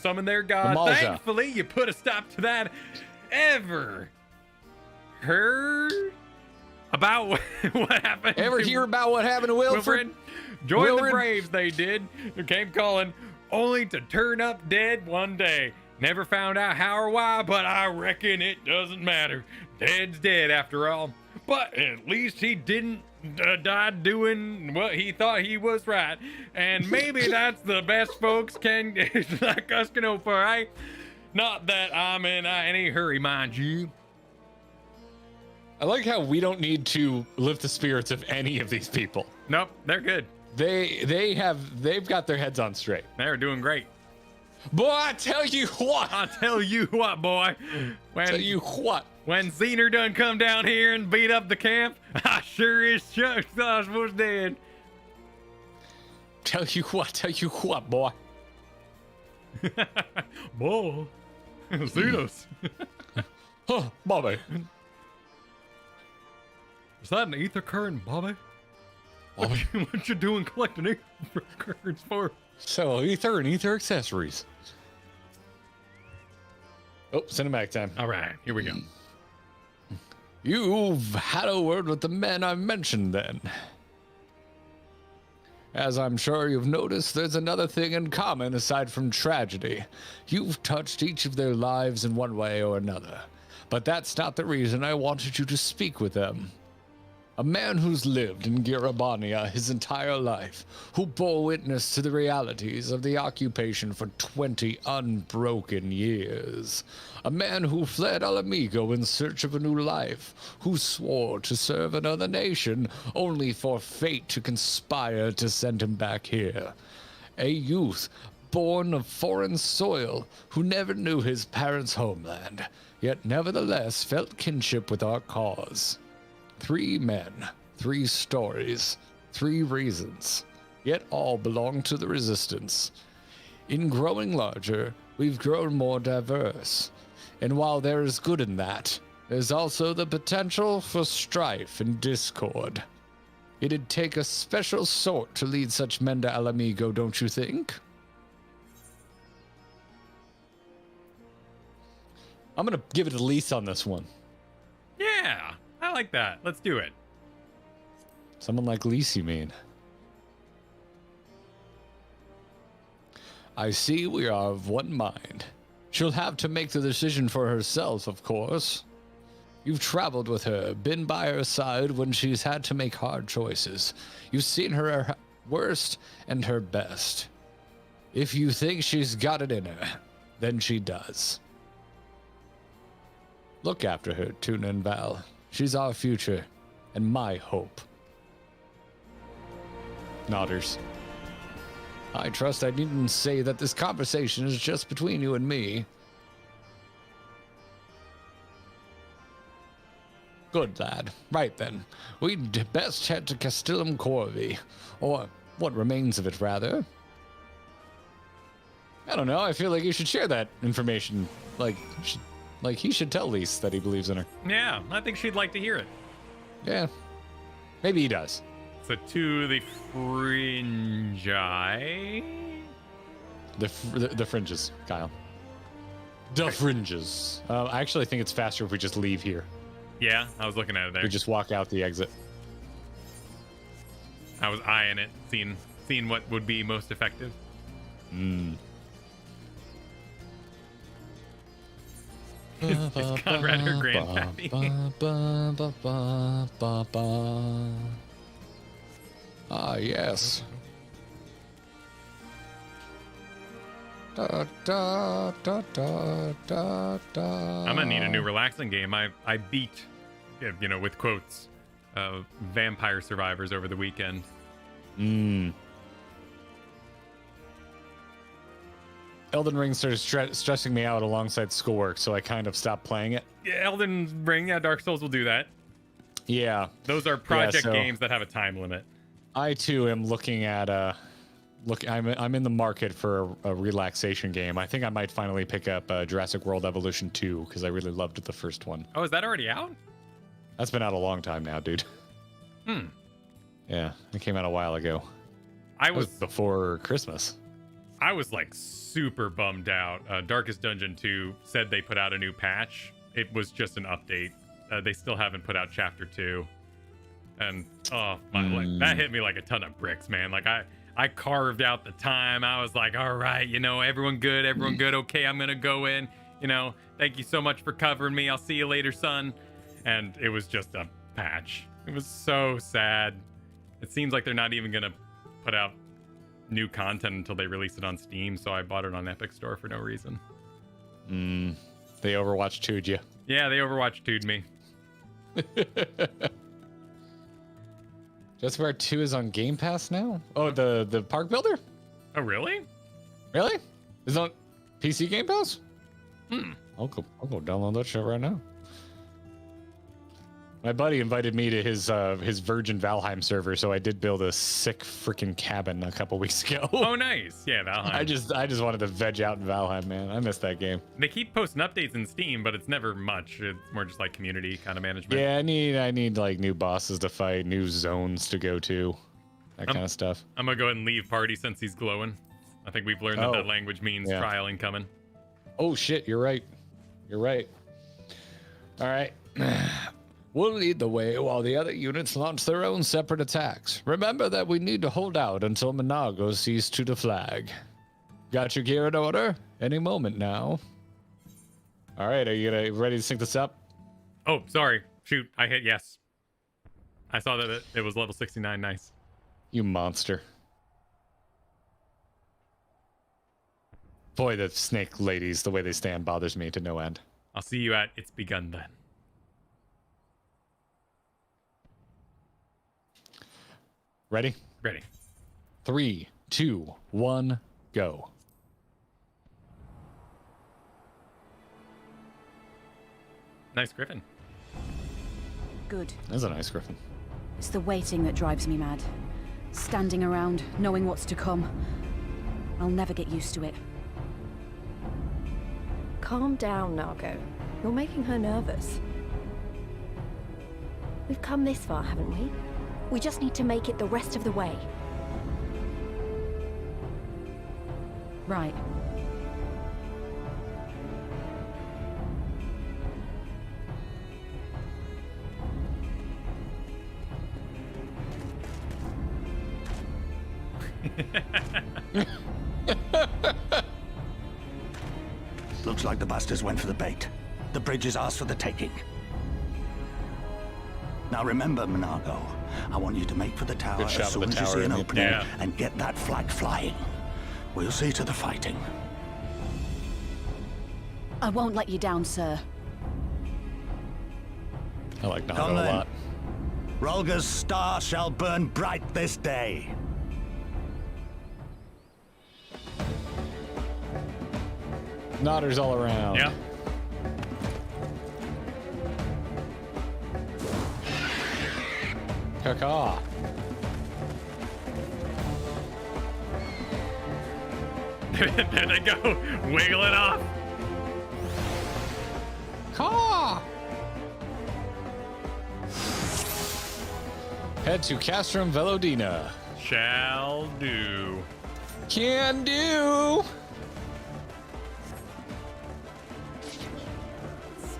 summoned their god.
Amalja.
Thankfully, you put a stop to that. Ever heard about what happened?
Ever hear about what happened to Wilfred?
Joined the Braves, they did. They came calling, only to turn up dead one day. Never found out how or why, but I reckon it doesn't matter. Dead's dead after all. But at least he didn't die doing what he thought he was right. And maybe that's the best folks like us can hope for, right? Not that I'm in any hurry, mind you.
I like how we don't need to lift the spirits of any of these people.
Nope, they're good.
They've got their heads on straight.
They're doing great.
Boy, I tell you what.
Boy. When Zener done come down here and beat up the camp, I sure as shucks thought I was dead.
Tell you what, boy.
Boy. Xenos.
Huh, Bobby.
Is that an ether current, Bobby? What you doing collecting ether currents for?
So, ether and ether accessories. Oh, cinematic time.
All right, here we go.
You've had a word with the men I mentioned then. As I'm sure you've noticed, there's another thing in common aside from tragedy. You've touched each of their lives in one way or another. But that's not the reason I wanted you to speak with them. A man who's lived in Girabania his entire life, who bore witness to the realities of the occupation for 20 unbroken years. A man who fled Alamigo in search of a new life, who swore to serve another nation, only for fate to conspire to send him back here. A youth born of foreign soil, who never knew his parents' homeland, yet nevertheless felt kinship with our cause. 3 men, 3 stories, 3 reasons, yet all belong to the Resistance. In growing larger, we've grown more diverse, and while there is good in that, there's also the potential for strife and discord. It'd take a special sort to lead such men to Alamigo, don't you think? I'm gonna give it a lease on this one.
Yeah. I like that. Let's do it.
Someone like Lise, you mean? I see we are of one mind. She'll have to make the decision for herself, of course. You've traveled with her, been by her side when she's had to make hard choices. You've seen her worst and her best. If you think she's got it in her, then she does. Look after her, Tuna and Val. She's our future, and my hope. Nodders. I trust I needn't say that this conversation is just between you and me. Good, lad. Right then. We'd best head to Castellum Corvi. Or what remains of it, rather. I don't know, I feel like you should share that information. Like he should tell Lise that he believes in her.
Yeah, I think she'd like to hear it.
Yeah. Maybe he does.
So to the fringi.
The fringes, Kyle. The fringes. I actually think it's faster if we just leave here.
Yeah, I was looking at it there.
We just walk out the exit.
I was eyeing it, seeing what would be most effective. Is Conrad her grandpappy?
Ah, yes.
I'm gonna need a new relaxing game. I beat, with quotes, Vampire Survivors over the weekend.
Elden Ring started stressing me out alongside schoolwork, so I kind of stopped playing it.
Yeah, Elden Ring, Dark Souls will do that.
Yeah.
Those are project
so
games that have a time limit.
I too am looking at I'm in the market for a relaxation game. I think I might finally pick up Jurassic World Evolution 2 because I really loved the first one.
Oh, is that already out?
That's been out a long time now, dude. Yeah, it came out a while ago.
I was
before Christmas.
I was like super bummed out. Darkest Dungeon 2 said they put out a new patch. It was just an update. They still haven't put out Chapter 2. And like, that hit me like a ton of bricks, man. Like I carved out the time. I was like, all right, everyone good. Okay, I'm gonna go in. Thank you so much for covering me. I'll see you later, son. And it was just a patch. It was so sad. It seems like they're not even gonna put out new content until they release it on Steam. So I bought it on Epic Store for no reason.
They Overwatch 2'd you.
Yeah, they Overwatch 2'd me.
Just Where 2 is on Game Pass now? Oh, the Park Builder?
Oh, really?
Really? Is it on PC Game Pass? I'll go download that shit right now. My buddy invited me to his Virgin Valheim server, so I did build a sick freaking cabin a couple weeks ago.
Oh, nice. Yeah, Valheim.
I just wanted to veg out in Valheim, man. I missed that game.
They keep posting updates in Steam, but it's never much. It's more just like community kind of management.
Yeah, I need like new bosses to fight, new zones to go to, that kind of stuff.
I'm gonna go ahead and leave party since he's glowing. I think we've learned that language means trial incoming.
Oh shit, you're right. You're right. All right. We'll lead the way while the other units launch their own separate attacks. Remember that we need to hold out until Minago sees to the flag. Got your gear in order? Any moment now. All right, are you ready to sync this up?
Oh, sorry. Shoot, I hit yes. I saw that it was level 69. Nice.
You monster. Boy, the snake ladies, the way they stand bothers me to no end.
I'll see you at It's Begun then.
Ready?
Ready.
3, 2, 1, go.
Nice griffin.
Good.
That's a nice griffin.
It's the waiting that drives me mad. Standing around, knowing what's to come. I'll never get used to it.
Calm down, Nargo. You're making her nervous. We've come this far, haven't we? We just need to make it the rest of the way.
Right.
Looks like the bastards went for the bait. The bridge is ours for the taking. Now remember, Minago, I want you to make for the tower as soon as you see an opening and get that flag flying. We'll see to the fighting.
I won't let you down, sir.
I like Naga a lot.
Rhalgr's star shall burn bright this day.
Nodders all around.
Yeah.
Caw.
There they go, wiggling off.
Caw. Head to Castrum Velodina.
Shall do.
Can do.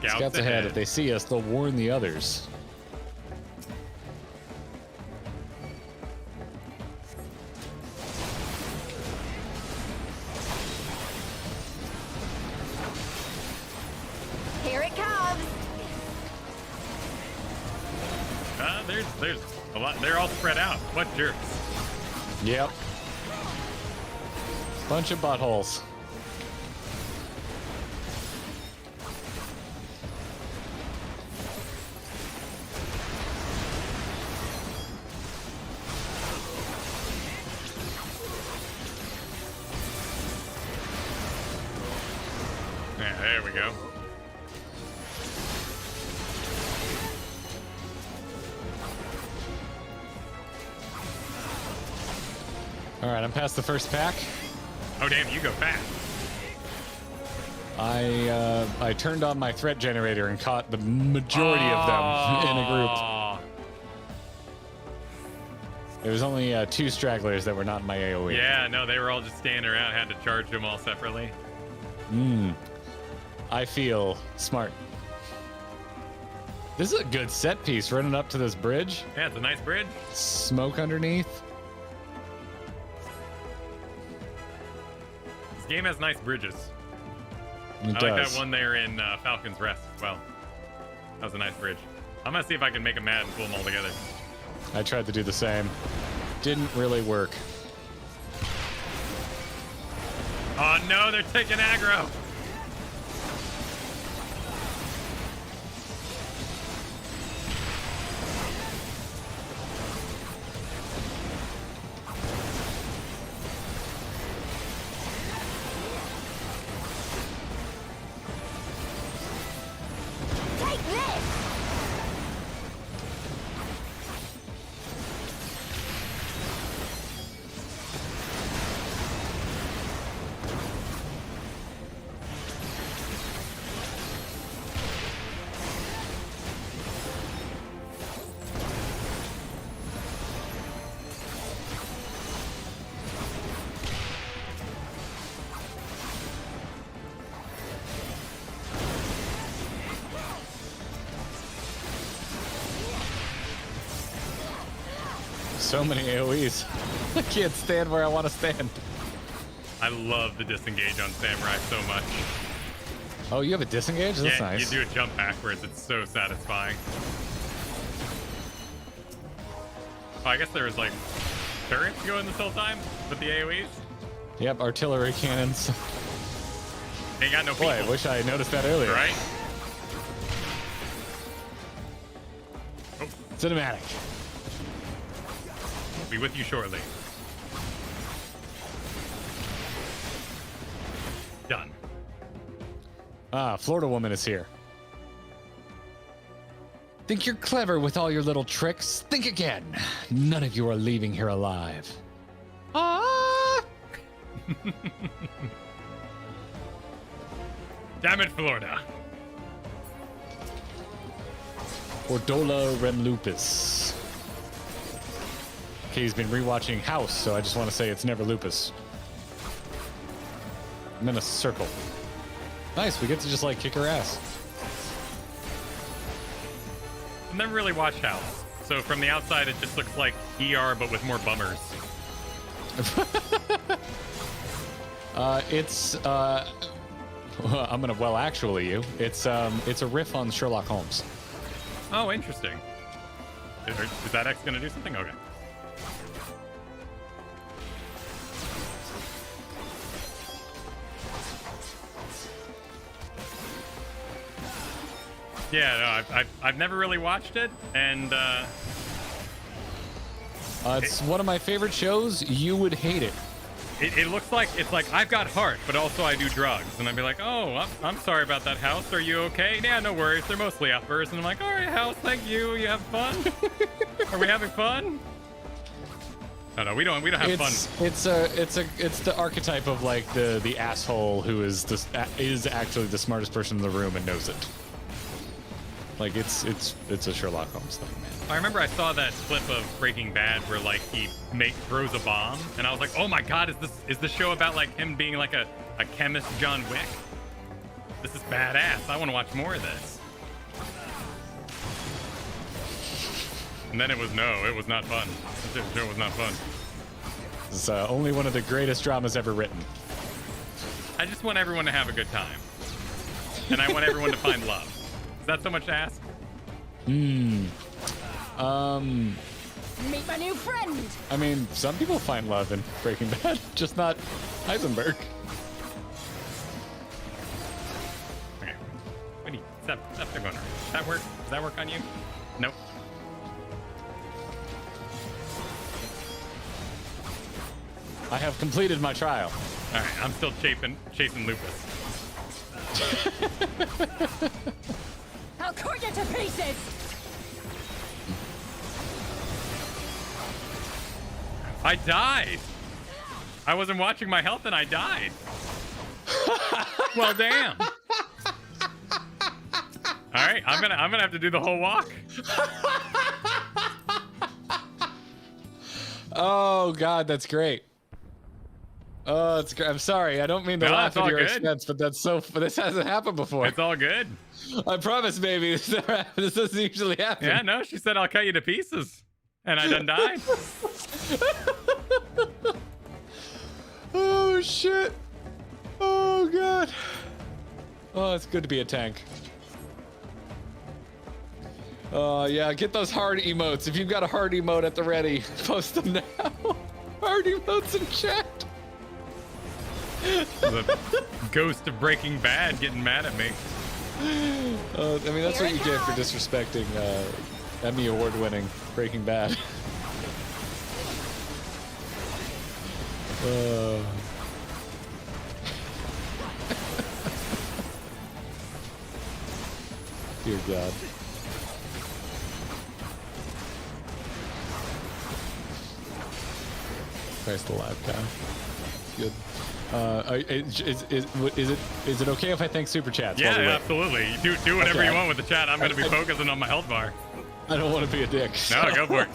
Scouts ahead. If they see us, they'll warn the others.
Here it comes.
There's a lot. They're all spread out. What jerks?
Yep. Bunch of buttholes.
Yeah, there we go.
All right, I'm past the first pack.
Oh damn, you go fast.
I turned on my threat generator and caught the majority of them in a group. There was only 2 stragglers that were not in my AoE.
Yeah, no, they were all just standing around. Had to charge them all separately.
I feel smart. This is a good set piece running up to this bridge.
Yeah, it's a nice bridge.
Smoke underneath.
This game has nice bridges.
It
I
does.
like that one there in Falcon's Rest as well. That was a nice bridge. I'm gonna see if I can make them mad and pull them all together.
I tried to do the same. Didn't really work.
Oh no, they're taking aggro.
So many AoEs. I can't stand where I want to stand.
I love the disengage on Samurai so much.
Oh, you have a disengage? That's
yeah,
nice.
You do a jump backwards. It's so satisfying. Oh, I guess there was like turrets going this whole time with the AoEs.
Yep, artillery cannons.
Ain't got no people.
Boy, I wish I had noticed that earlier.
Right?
Oh. Cinematic.
We'll be with you shortly. Done.
Ah, Florida woman is here. Think you're clever with all your little tricks? Think again. None of you are leaving here alive. Ah!
Damn it, Florida.
Ordola Rem Lupus. Okay, he's been rewatching House, so I just want to say it's never Lupus. I'm in a circle. Nice, we get to just like kick her ass.
I've never really watched House, so from the outside it just looks like ER but with more bummers.
I'm gonna actually you. It's a riff on Sherlock Holmes.
Oh, interesting. Is that X gonna do something? Okay. Yeah, no, I've never really watched it, and
it's one of my favorite shows. You would hate it.
It looks like it's like I've got heart, but also I do drugs, and I'd be like, oh, I'm sorry about that, House. Are you okay? Yeah, no worries. They're mostly uppers, and I'm like, all right, House, thank you. You have fun? Are we having fun? No, we don't have fun.
It's the archetype of like the asshole who is actually the smartest person in the room and knows it. Like it's a Sherlock Holmes thing, man.
I remember I saw that clip of Breaking Bad where like he throws a bomb, and I was like, oh my god, is this show about like him being like a chemist John Wick? This is badass. I want to watch more of this. And then it was not fun. The show was not fun.
It's only one of the greatest dramas ever written.
I just want everyone to have a good time, and I want everyone to find love. Is that so much to ask?
Meet my new friend!
I mean, some people find love in Breaking Bad, just not Heisenberg.
Okay. What do you... Stop going around. Does that work? Does that work on you? Nope.
I have completed my trial.
Alright, I'm still chasing Lupus.
I'll cut you to pieces!
I died! I wasn't watching my health and I died. Well, damn. All right, I'm gonna have to do the whole walk.
Oh God, that's great. Oh, it's great. I'm sorry. I don't mean to laugh at your expense, but this hasn't happened before.
It's all good.
I promise, baby. This doesn't usually happen.
Yeah, no, she said I'll cut you to pieces. And I done died.
Oh, shit. Oh, God. Oh, it's good to be a tank. Yeah, get those hard emotes. If you've got a hard emote at the ready, post them now. Hard emotes in chat.
The ghost of Breaking Bad getting mad at me.
I mean, that's what you get for disrespecting Emmy Award-winning Breaking Bad. Dear God. Christ alive, guy. Good. Is it okay if I thank Super Chats?
Yeah, absolutely. Do whatever you want with the chat. I'm going to be focusing on my health bar.
I don't want to be a dick.
No, go for it.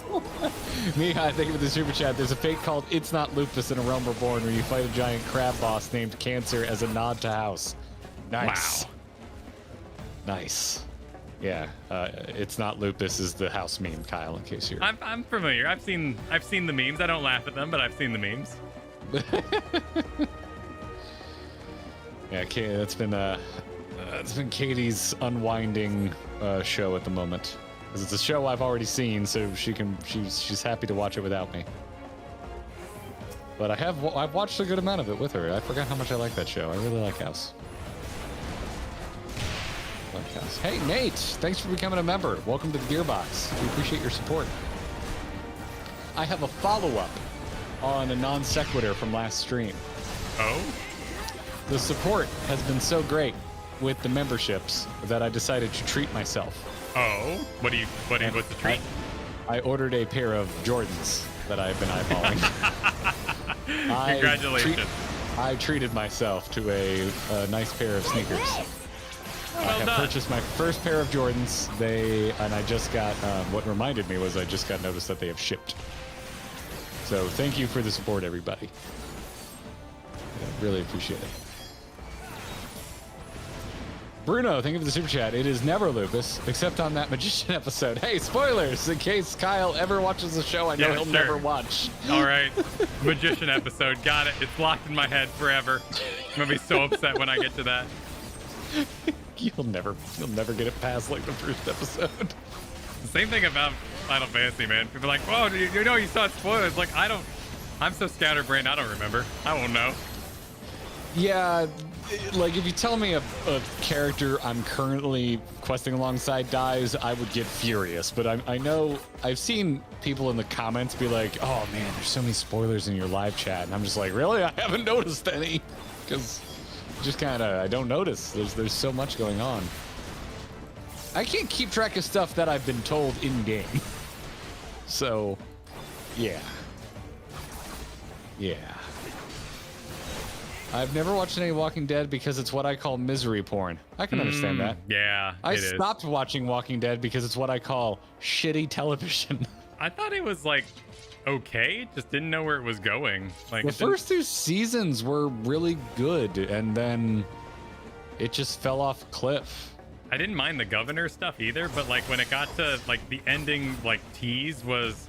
Mihai, thank you for the Super Chat. There's a fate called It's Not Lupus in A Realm Reborn where you fight a giant crab boss named Cancer as a nod to House. Nice.
Wow.
Nice. Yeah, It's Not Lupus is the House meme, Kyle, in case you're...
I'm familiar. I've seen the memes. I don't laugh at them, but I've seen the memes.
Yeah, that's been Katie's unwinding show at the moment. Because it's a show I've already seen, so she's happy to watch it without me. But I've watched a good amount of it with her. I forgot how much I like that show. I really like House. Hey Nate, thanks for becoming a member. Welcome to the Gearbox. We appreciate your support. I have a follow-up on a non sequitur from last stream.
Oh?
The support has been so great with the memberships that I decided to treat myself.
Oh? What's the treat?
I ordered a pair of Jordans that I've been eyeballing.
Congratulations.
I treated myself to a nice pair of sneakers. I have purchased my first pair of Jordans. And I just got, what reminded me was I just got notice that they have shipped. So thank you for the support, everybody. Yeah, really appreciate it. Bruno, thank you for the super chat. It is never Lupus, except on that Magician episode. Hey, spoilers, in case Kyle ever watches the show I know he'll never watch.
All right, Magician episode, got it. It's locked in my head forever. I'm gonna be so upset when I get to that.
You'll never get it past like the first episode.
The same thing about Final Fantasy, man. People are like, "Whoa, you know you saw it spoilers." Like, I'm so scatterbrained, I don't remember. I won't know.
Yeah, like if you tell me a character I'm currently questing alongside dies, I would get furious. But I know I've seen people in the comments be like, "Oh man, there's so many spoilers in your live chat," and I'm just like, "Really? I haven't noticed any," because just kind of I don't notice. There's so much going on. I can't keep track of stuff that I've been told in game. So, yeah. I've never watched any Walking Dead because it's what I call misery porn. I can understand that.
Yeah,
I stopped watching Walking Dead because it's what I call shitty television.
I thought it was like okay, just didn't know where it was going. Like
the first 2 seasons were really good, and then it just fell off a cliff.
I didn't mind the governor stuff either, but like when it got to like the ending like tease was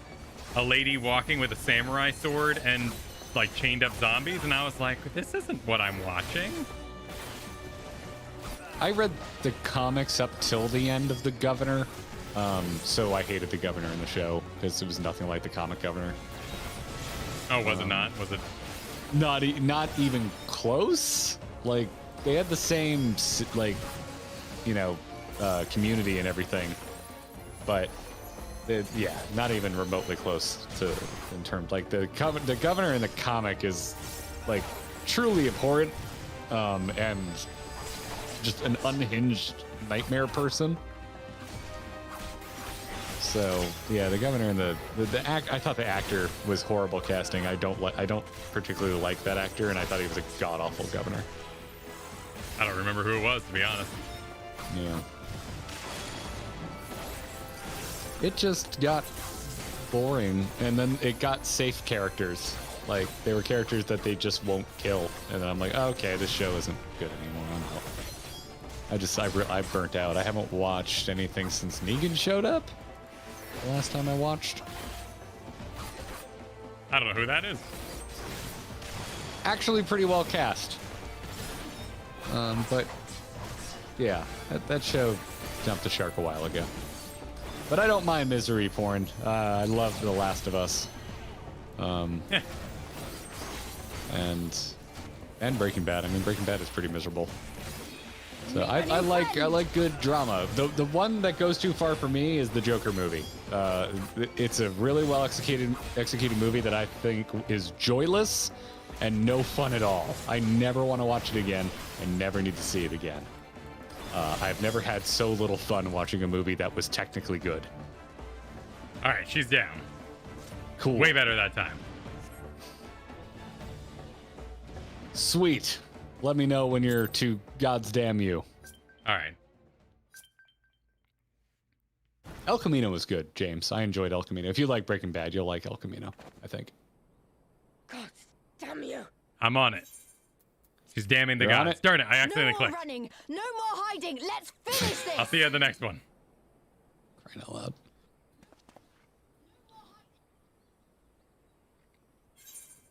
a lady walking with a samurai sword and like chained up zombies, and I was like, this isn't what I'm watching.
I read the comics up till the end of the governor, so I hated the governor in the show because it was nothing like the comic governor.
Oh, was it not? Was it
not even close? Like they had the same like community and everything, but yeah, not even remotely close to in terms like the governor in the comic is like truly abhorrent and just an unhinged nightmare person. So yeah, the governor and I thought the actor was horrible casting. I don't particularly like that actor, and I thought he was a god awful governor.
I don't remember who it was, to be honest.
Yeah. It just got boring, and then it got safe characters. Like, they were characters that they just won't kill, and then I'm like, oh, okay, this show isn't good anymore. I'm out. I burnt out. I haven't watched anything since Negan showed up. The last time I watched.
I don't know who that is.
Actually, pretty well cast. But yeah, that show jumped the shark a while ago. But I don't mind misery porn. I love The Last of Us. And Breaking Bad. I mean, Breaking Bad is pretty miserable. So I like good drama. The one that goes too far for me is the Joker movie. It's a really well executed movie that I think is joyless and no fun at all. I never want to watch it again. I never need to see it again. I've never had so little fun watching a movie that was technically good.
All right, she's down.
Cool.
Way better that time.
Sweet. Let me know when you're to God's damn you.
All right.
El Camino was good, James. I enjoyed El Camino. If you like Breaking Bad, you'll like El Camino, I think.
God damn you.
I'm on it. She's damning the
You're on
gods.
it?
Darn it, I accidentally
No more
clicked.
running. No more hiding. Let's finish this.
I'll see you at the next one.
Crying out loud.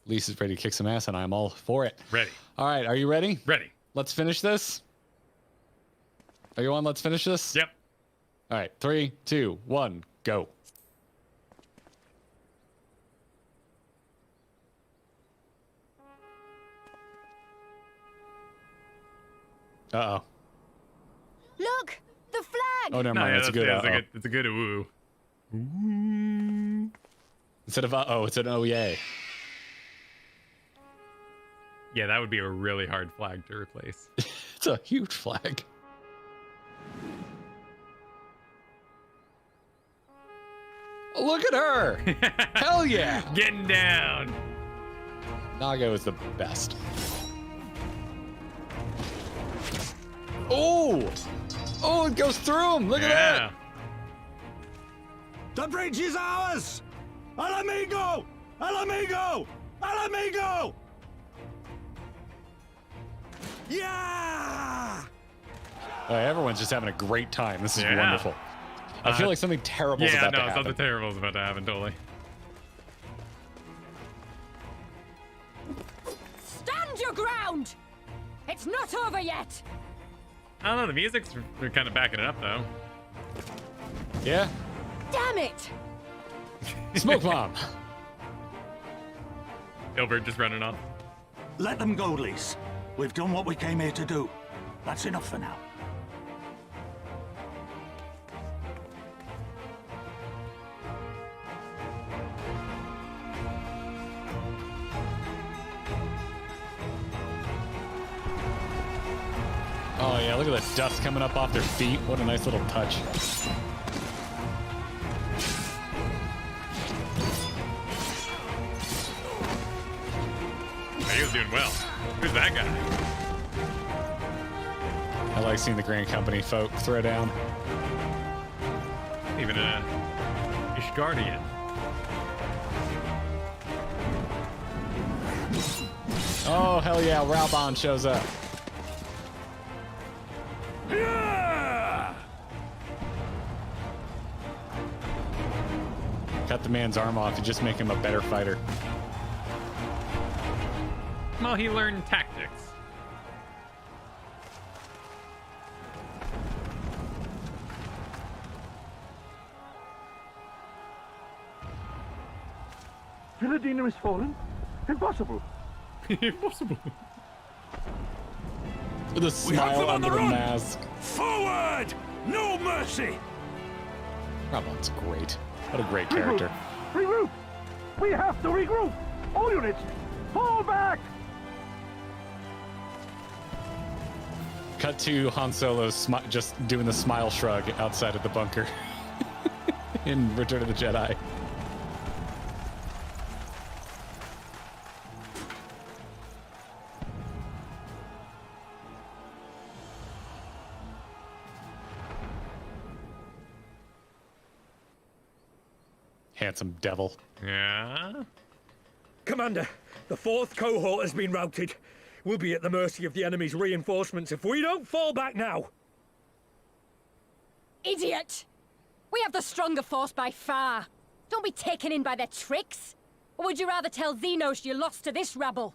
Lisa's ready to kick some ass, and I'm all for it.
Ready.
All right, are you ready?
Ready.
Let's finish this. Are you on? Let's finish this?
Yep.
All right, 3, 2, 1, go. Uh-oh.
Look, the flag.
Oh, never mind. That's a good uh-oh.
It's a good woo.
Instead of uh-oh, it's an oh yay.
Yeah, that would be a really hard flag to replace.
It's a huge flag. Look at her! Hell yeah!
Getting down.
Nago is the best. Oh! Oh, it goes through him! Look at that!
The bridge is ours! Al amigo! Al amigo! Al amigo! Yeah!
Everyone's just having a great time. This is wonderful. I feel like something terrible is about to happen.
Yeah, no, something terrible is about to happen, totally.
Stand your ground! It's not over yet!
I don't know, the music's we're kind of backing it up, though.
Yeah?
Damn it!
Smoke bomb!
Ilbert just running off.
Let them go, Lise. We've done what we came here to do. That's enough for now.
Oh yeah, look at the dust coming up off their feet. What a nice little touch.
He was doing well. Who's that guy?
I like seeing the Grand Company folk throw down.
Even a Ishgardian.
Oh hell yeah, Rhalgr shows up.
Yeah!
Cut the man's arm off, you just make him a better fighter.
Well, he learned tactics.
Villadina is fallen? Impossible.
Impossible.
With a smile under the mask.
Forward! No mercy!
Rhalgr's great. What a great character.
Regroup! We have to regroup! All units, fall back!
Cut to Han Solo just doing the smile shrug outside of the bunker. in Return of the Jedi. Handsome devil.
Yeah?
Commander, the 4th cohort has been routed. We'll be at the mercy of the enemy's reinforcements if we don't fall back now.
Idiot! We have the stronger force by far. Don't be taken in by their tricks. Or would you rather tell Xenos you lost to this rabble?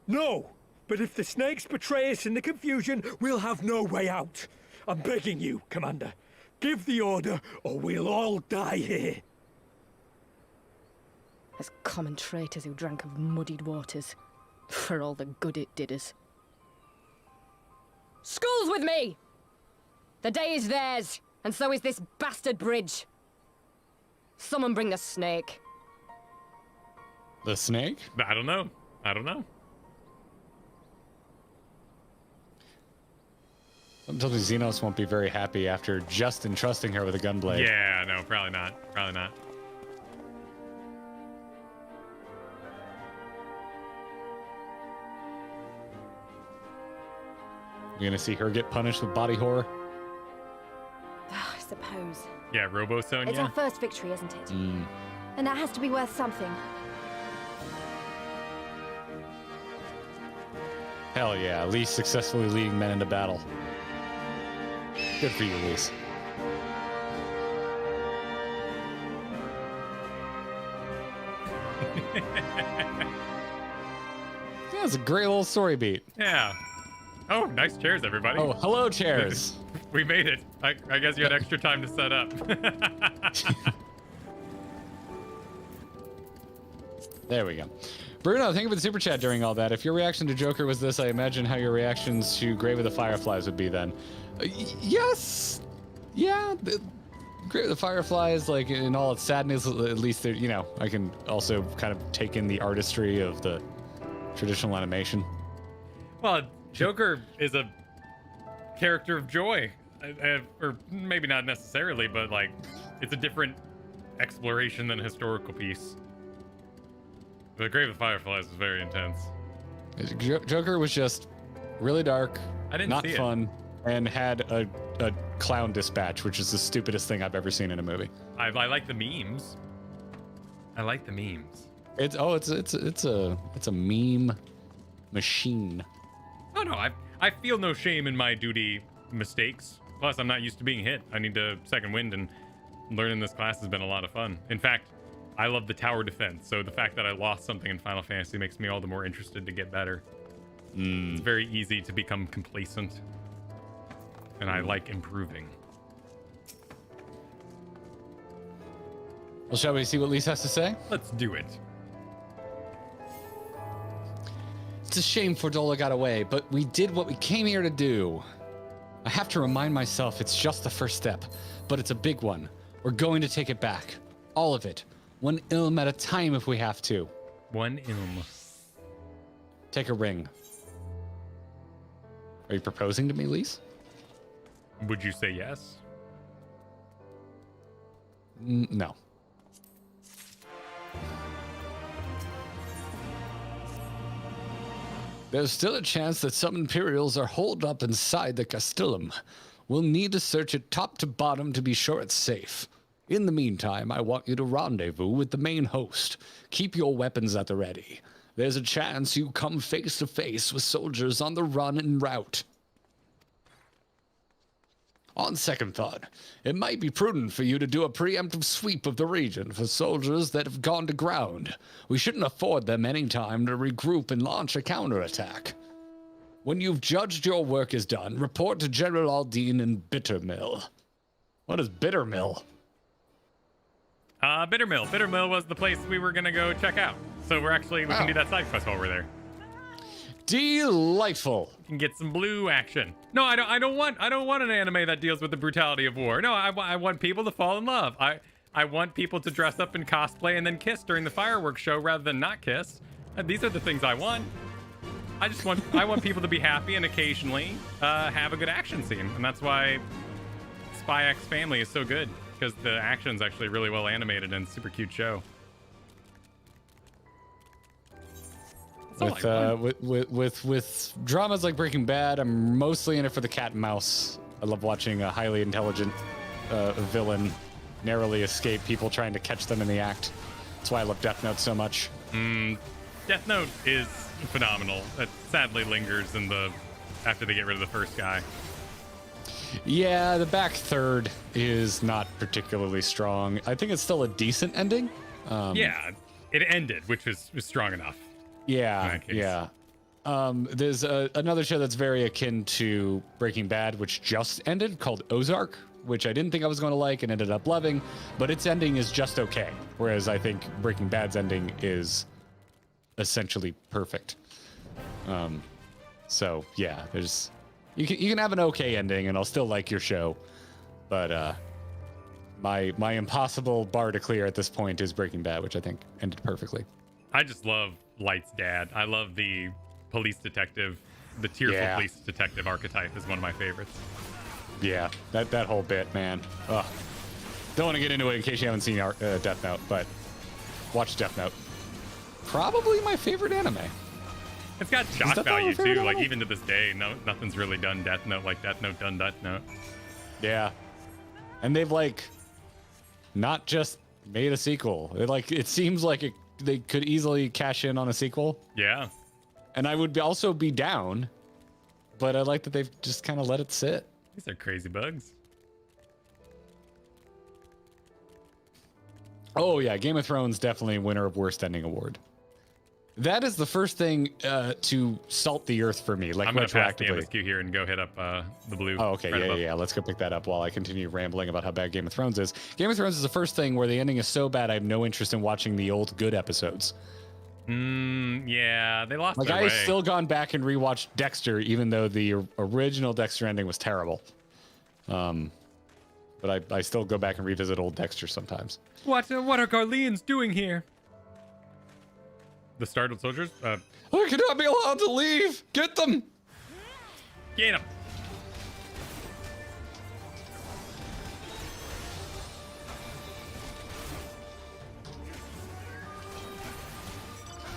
No, but if the snakes betray us in the confusion, we'll have no way out. I'm begging you, Commander. Give the order, or we'll all die here.
As common traitors who drank of muddied waters, for all the good it did us. School's with me! The day is theirs, and so is this bastard bridge. Someone bring the snake.
The snake?
I don't know. I don't know.
Sometimes Xenos won't be very happy after just entrusting her with a gunblade.
Yeah, no, probably not. Probably not.
You're gonna see her get punished with body horror?
I suppose.
Yeah, Robo Sonia.
It's our first victory, isn't it?
Mm.
And that has to be worth something.
Hell yeah, Lise successfully leading men into battle. Good for you, Lise. Yeah, it's a great little story beat.
Yeah. Oh, nice chairs, everybody.
Oh, hello, chairs.
We made it. I guess you had extra time to set up.
There we go. Bruno, thank you for the super chat during all that. If your reaction to Joker was this, I imagine how your reactions to Grave of the Fireflies would be then. Yes. Yeah. Grave of the Fireflies, like in all its sadness, at least there, you know, I can also kind of take in the artistry of the traditional animation.
Well, Joker is a character of joy, or maybe not necessarily, but like it's a different exploration than a historical piece. The Grave of the Fireflies was very intense.
Joker was just really dark, not fun, and had a clown dispatch, which is the stupidest thing I've ever seen in a movie.
I like the memes. I like the memes.
It's a meme machine.
Oh no, I feel no shame in my duty mistakes. Plus, I'm not used to being hit. I need to second wind, and learning this class has been a lot of fun. In fact, I love the tower defense, so the fact that I lost something in Final Fantasy makes me all the more interested to get better. It's very easy to become complacent, and I like improving.
Well, shall we see what Lise has to say?
Let's do it.
It's a shame Fordola got away, but we did what we came here to do. I have to remind myself it's just the first step, but it's a big one. We're going to take it back. All of it. One ilm at a time if we have to.
One ilm.
Take a ring. Are you proposing to me, Lise?
Would you say yes?
No. There's still a chance that some Imperials are holed up inside the Castellum. We'll need to search it top to bottom to be sure it's safe. In the meantime, I want you to rendezvous with the main host. Keep your weapons at the ready. There's a chance you come face to face with soldiers on the run en route. On second thought, it might be prudent for you to do a preemptive sweep of the region for soldiers that have gone to ground. We shouldn't afford them any time to regroup and launch a counterattack. When you've judged your work is done, report to General Aldine in Bittermill. What is Bittermill?
Bittermill. Bittermill was the place we were gonna go check out. So we can do that side quest while we're there.
Delightful.
You can get some blue action. No, I don't want an anime that deals with the brutality of war. No, I want people to fall in love. I want people to dress up in cosplay and then kiss during the fireworks show rather than not kiss. These are the things I want. I want people to be happy and occasionally have a good action scene, and that's why Spy X Family is so good because the action's actually really well animated and super cute show.
With dramas like Breaking Bad, I'm mostly in it for the cat and mouse. I love watching a highly intelligent villain narrowly escape people trying to catch them in the act. That's why I love Death Note so much.
Death Note is phenomenal. It sadly lingers after they get rid of the first guy.
Yeah, the back third is not particularly strong. I think it's still a decent ending.
Yeah, it ended, which was strong enough.
Yeah, yeah. There's another show that's very akin to Breaking Bad, which just ended, called Ozark, which I didn't think I was going to like and ended up loving, but its ending is just okay. Whereas I think Breaking Bad's ending is essentially perfect. So yeah, you can have an okay ending and I'll still like your show, but my impossible bar to clear at this point is Breaking Bad, which I think ended perfectly.
I just love Light's dad. I love the police detective, the tearful police detective archetype is one of my favorites.
Yeah, that whole bit, man. Ugh. Don't want to get into it in case you haven't seen Death Note, but watch Death Note. Probably my favorite anime.
It's got shock value too. Like even to this day, nothing's really done Death Note like Death Note done Death Note.
Yeah, and they've not just made a sequel. It seems like they could easily cash in on a sequel.
Yeah,
and I would also be down, but I like that they've just kind of let it sit.
These are crazy bugs.
Oh yeah, Game of Thrones definitely winner of worst ending award. That is the first thing to salt the earth for me, like
I'm gonna pass the
retroactively.
MSQ here and go hit up the blue.
Oh, okay, yeah. Let's go pick that up while I continue rambling about how bad Game of Thrones is. Game of Thrones is the first thing where the ending is so bad I have no interest in watching the old good episodes.
Yeah, they lost their way.
I've still gone back and rewatched Dexter, even though the original Dexter ending was terrible. But I still go back and revisit old Dexter sometimes.
What are Garleans doing here? The startled soldiers?
I cannot be allowed to leave! Get them!
Get them!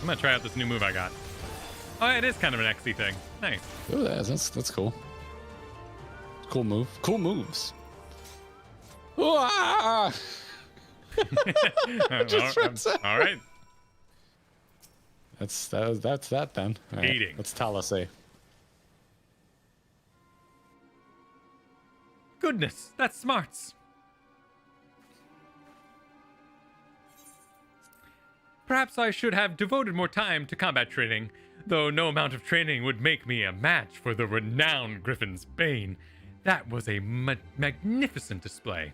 I'm gonna try out this new move I got. Oh, it is kind of an XC thing. Nice.
Oh, that's cool. Cool move. Cool moves.
All right.
That's that then. All right,
Eating.
What's Tala say?
Goodness, that's smarts. Perhaps I should have devoted more time to combat training, though no amount of training would make me a match for the renowned Griffin's Bane. That was a magnificent display.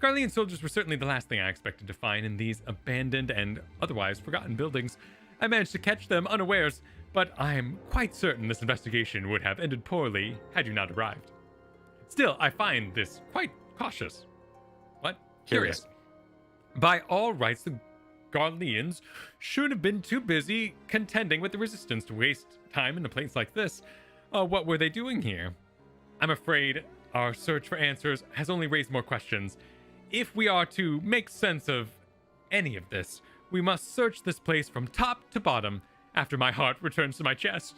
Garlean soldiers were certainly the last thing I expected to find in these abandoned and otherwise forgotten buildings. I managed to catch them unawares, but I am quite certain this investigation would have ended poorly had you not arrived. Still, I find this quite cautious. What? Curious. By all rights, the Garleans should have been too busy contending with the resistance to waste time in a place like this. What were they doing here? I'm afraid our search for answers has only raised more questions. If we are to make sense of any of this, we must search this place from top to bottom after my heart returns to my chest.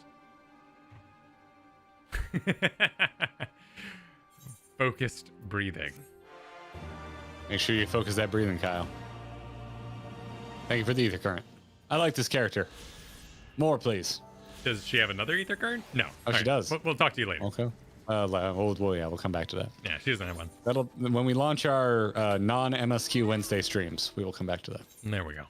Focused breathing.
Make sure you focus that breathing, Kyle. Thank you for the ether current. I like this character. More, please.
Does she have another ether current? No.
Oh, she does.
We'll talk to you later.
Okay. We'll come back to that.
Yeah, she doesn't have one.
When we launch our non-MSQ Wednesday streams, we will come back to that.
There we go.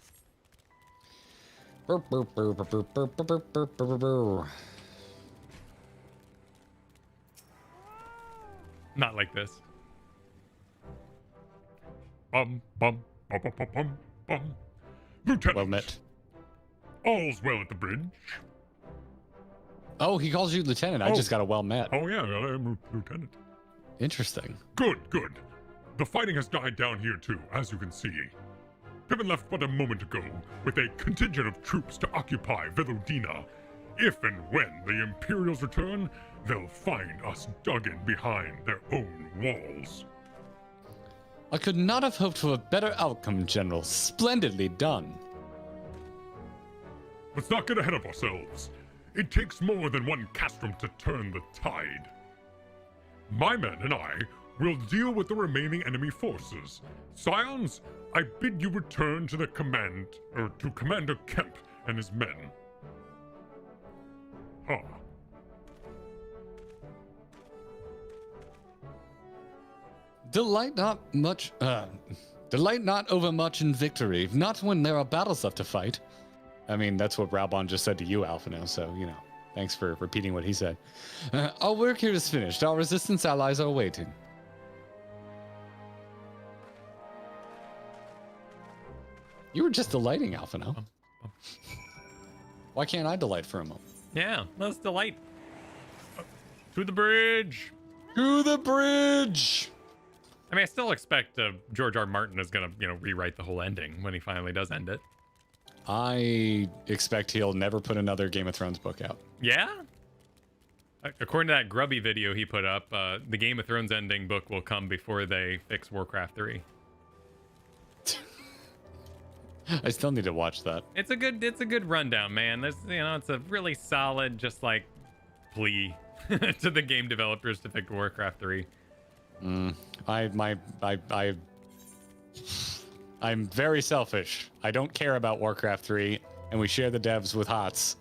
Not like this.
Lieutenant.
Well met.
All's well at the bridge.
Oh, he calls you lieutenant. I just got a well met.
Oh yeah, I am lieutenant.
Interesting.
Good. The fighting has died down here too, as you can see. Pippin left but a moment ago with a contingent of troops to occupy Veludina. If and when the Imperials return, they'll find us dug in behind their own walls.
I could not have hoped for a better outcome, General. Splendidly done.
Let's not get ahead of ourselves. It takes more than one castrum to turn the tide. My men and I will deal with the remaining enemy forces. Scions, I bid you return to to Commander Kemp and his men.
Delight not overmuch in victory, not when there are battles left to fight. I mean, that's what Rhalgr just said to you, Alphino, so, you know, thanks for repeating what he said. Our work here is finished. Our resistance allies are waiting. You were just delighting, Alphino. Why can't I delight for a moment?
Yeah, let's delight. To the bridge.
To the bridge.
I mean, I still expect George R. Martin is gonna, rewrite the whole ending when he finally does end it.
I expect he'll never put another Game of Thrones book out.
Yeah? According to that grubby video he put up, the Game of Thrones ending book will come before they fix Warcraft 3.
I still need to watch that.
It's a good rundown, man. There's, it's a really solid, just like, plea to the game developers to fix Warcraft 3.
I'm very selfish. I don't care about Warcraft 3, and we share the devs with HOTS.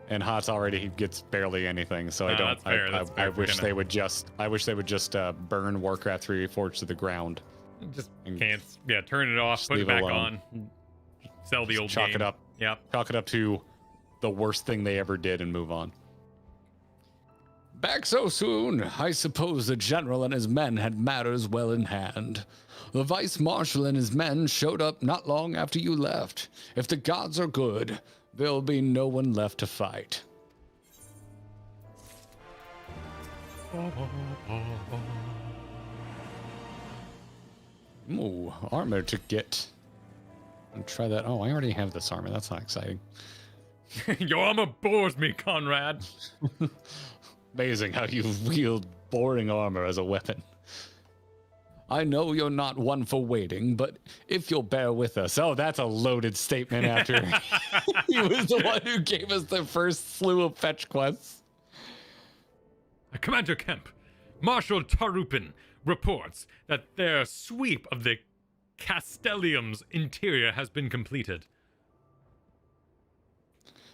And HOTS already gets barely anything, so I don't.
That's fair. That's fair.
I wish they would just burn Warcraft 3 Reforged to the ground.
Just can't. Yeah, turn it off, put it back on, sell the old game.
Chalk it up.
Yep.
Chalk it up to the worst thing they ever did and move on. Back so soon? I suppose the general and his men had matters well in hand. The vice marshal and his men showed up not long after you left. If the gods are good, there'll be no one left to fight. Ooh, armor to get. I'll try that. Oh, I already have this armor. That's not exciting.
Your armor bores me, Conrad.
Amazing how you wield boring armor as a weapon. I know you're not one for waiting, but if you'll bear with us. Oh, that's a loaded statement after he was the one who gave us the first slew of fetch quests.
Commander Kemp, Marshal Tarupin reports that their sweep of the Castellium's interior has been completed.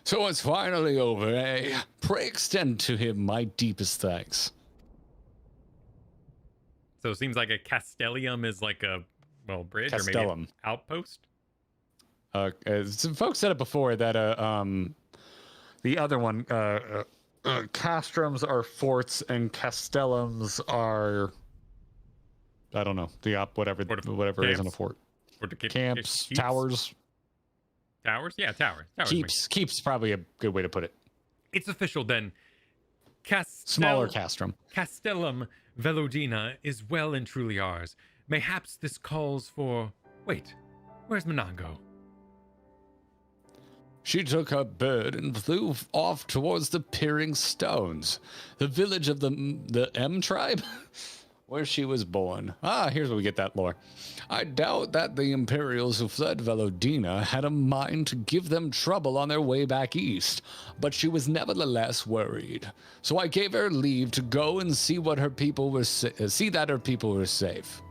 So it's finally over, eh? Pray extend to him my deepest thanks.
So it seems like a Castellium is like a, bridge
Castellum.
Or maybe an outpost?
Some folks said it before that the other one, castrums are forts and castellums are, I don't know, whatever isn't a fort. Camps, towers.
Towers? Yeah, towers.
Keeps probably a good way to put it.
It's official then.
Smaller castrum.
Castellum Velodina is well and truly ours. Mayhaps this calls for... Wait, where's Monango?
She took her bird and flew off towards the Peering Stones, the village of the M tribe, where she was born. Here's where we get that lore. I doubt that the Imperials who fled Velodina had a mind to give them trouble on their way back east, but she was nevertheless worried. So I gave her leave to go and see what her people were see that her people were safe.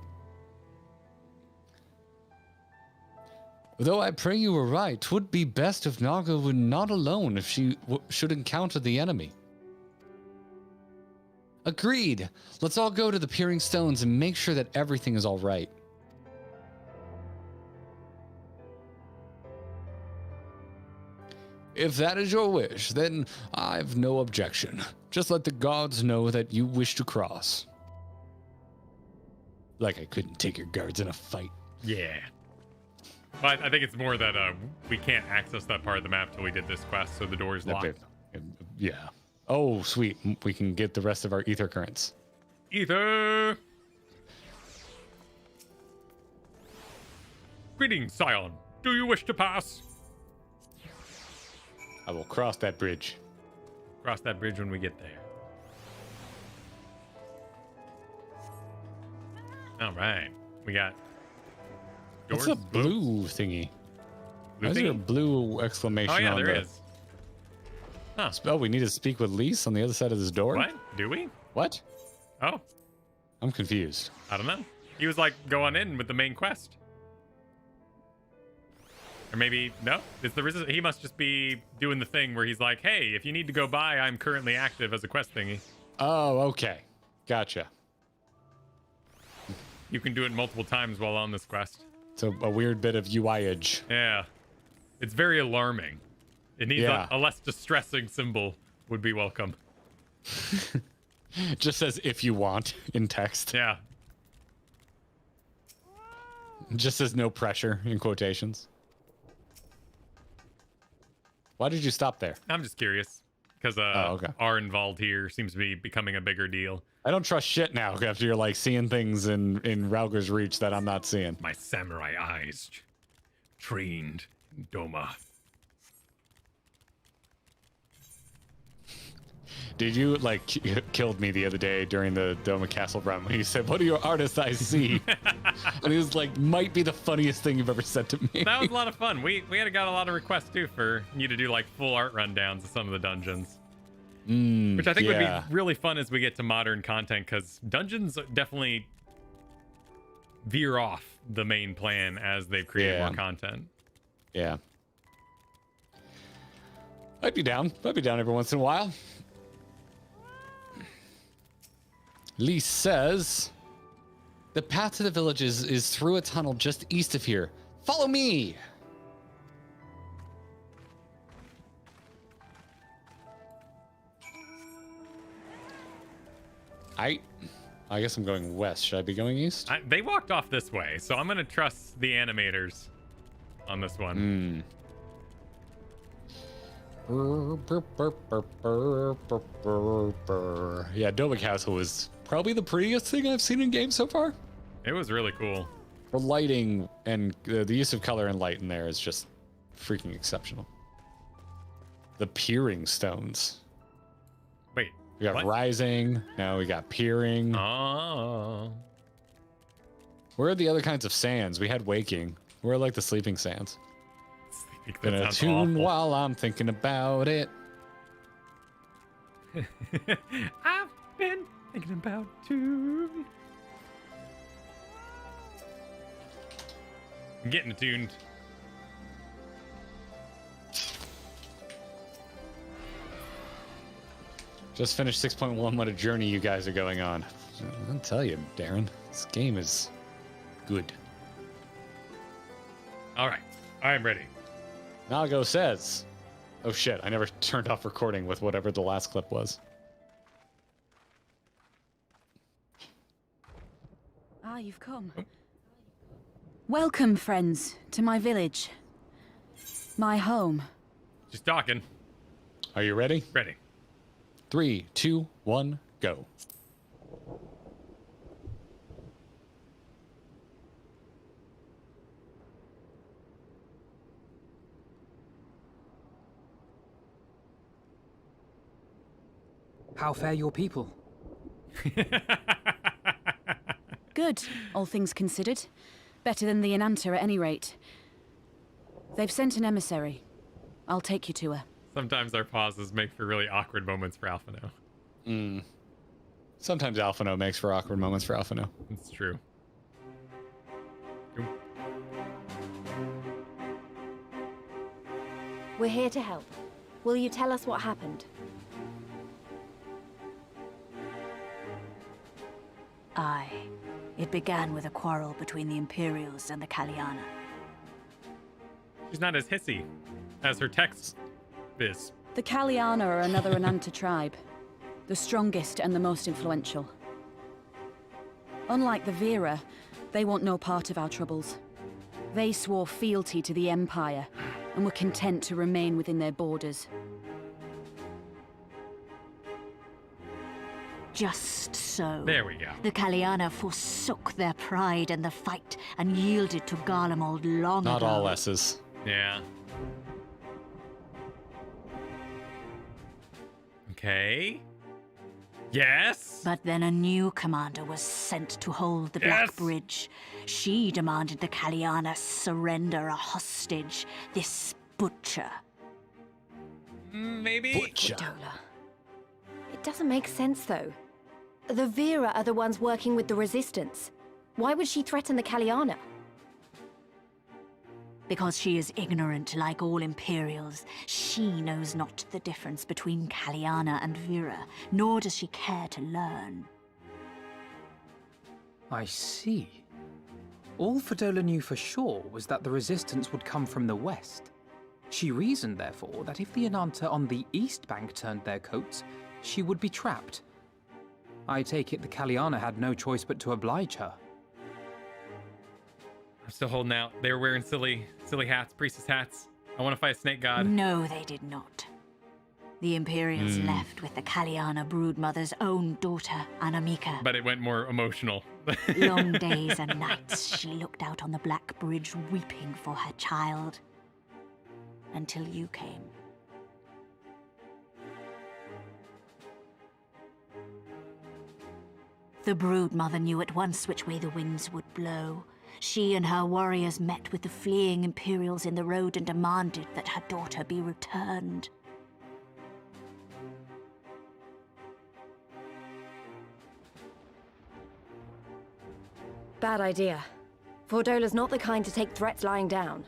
Though I pray you were right, 'twould be best if Naga were not alone if she should encounter the enemy. Agreed. Let's all go to the Peering Stones and make sure that everything is all right. If that is your wish, then I've no objection. Just let the gods know that you wish to cross. Like I couldn't take your guards in a fight.
Yeah. But I think it's more that we can't access that part of the map till we did this quest, so the door's locked.
Yeah. Oh, sweet. We can get the rest of our ether currents.
Ether! Greetings, Scion. Do you wish to pass?
I will cross that bridge.
Cross that bridge when we get there. All right. We got
What's
doors.
a blue thingy?
Blue
Why is there a
thingy?
blue exclamation
Oh yeah,
on
there
the...
is. Huh.
Oh, we need to speak with Lise on the other side of this door?
What? Do we?
What?
Oh,
I'm confused.
I don't know. He was like, go on in with the main quest. Or maybe, no? It's the he must just be doing the thing where he's like, hey, if you need to go by, I'm currently active as a quest thingy.
Oh, okay. Gotcha.
You can do it multiple times while on this quest.
So a weird bit of UI-age.
Yeah. It's very alarming. It needs a less distressing symbol would be welcome.
Just says if you want in text.
Yeah.
Just says no pressure in quotations. Why did you stop there?
I'm just curious. Because
okay.
R involved here seems to be becoming a bigger deal.
I don't trust shit now after you're like seeing things in Rhalgr's Reach that I'm not seeing.
My samurai eyes trained in Doma.
Did you like killed me the other day during the Doma Castle run when you said, "What are your artists I see?" And it was like might be the funniest thing you've ever said to me.
That was a lot of fun. We got a lot of requests too for you to do like full art rundowns of some of the dungeons. Which I think would be really fun as we get to modern content, because dungeons definitely veer off the main plan as they've created more content.
Yeah. I'd be down every once in a while. Lee says, the path to the village is through a tunnel just east of here. Follow me! I guess I'm going west. Should I be going east?
They walked off this way, so I'm going to trust the animators on this one.
Yeah, Doma Castle was probably the prettiest thing I've seen in games so far.
It was really cool.
The lighting and the use of color and light in there is just freaking exceptional. The peering stones.
Wait,
we got rising. Now we got peering.
Oh.
Where are the other kinds of sands? We had waking. Where are like the sleeping sands? Gonna tune while I'm thinking about it.
I've been thinking about tune. I'm getting attuned.
Just finished 6.1. What a journey you guys are going on. I'll tell you, Darren, this game is good.
All right, I'm ready.
Nago says, oh shit, I never turned off recording with whatever the last clip was.
Ah, you've come. Welcome, friends, to my village. My home.
Just talking.
Are you ready?
Ready.
3, 2, 1, go.
How fare your people?
Good, all things considered. Better than the Enanta at any rate. They've sent an emissary. I'll take you to her.
Sometimes our pauses make for really awkward moments for Alphino.
Sometimes Alphino makes for awkward moments for Alphino.
It's true.
We're here to help. Will you tell us what happened?
Aye. It began with a quarrel between the Imperials and the Kaliana.
She's not as hissy as her text is.
The Kaliana are another Enanta tribe. The strongest and the most influential. Unlike the Vera, they want no part of our troubles. They swore fealty to the Empire and were content to remain within their borders.
Just so.
There we go.
The Kaliana forsook their pride in the fight and yielded to Garlemald long ago.
Not all S's.
Yeah. Okay. Yes.
But then a new commander was sent to hold the Black Bridge. She demanded the Kaliana surrender a hostage, this butcher.
Maybe.
Butcher.
It doesn't make sense, though. The Vera are the ones working with the Resistance. Why would she threaten the Kaliana?
Because she is ignorant like all Imperials. She knows not the difference between Kaliana and Vera, nor does she care to learn.
I see. All Fedola knew for sure was that the Resistance would come from the west. She reasoned, therefore, that if the Ananta on the east bank turned their coats, she would be trapped. I take it the Kaliana had no choice but to oblige her.
I'm still holding out. They were wearing silly hats, priestess hats. I want to fight a snake god.
No, they did not. The Imperials left with the Kaliana broodmother's own daughter, Anamika.
But it went more emotional.
Long days and nights she looked out on the Black Bridge weeping for her child. Until you came. The broodmother knew at once which way the winds would blow. She and her warriors met with the fleeing Imperials in the road and demanded that her daughter be returned.
Bad idea. Fordola's not the kind to take threats lying down.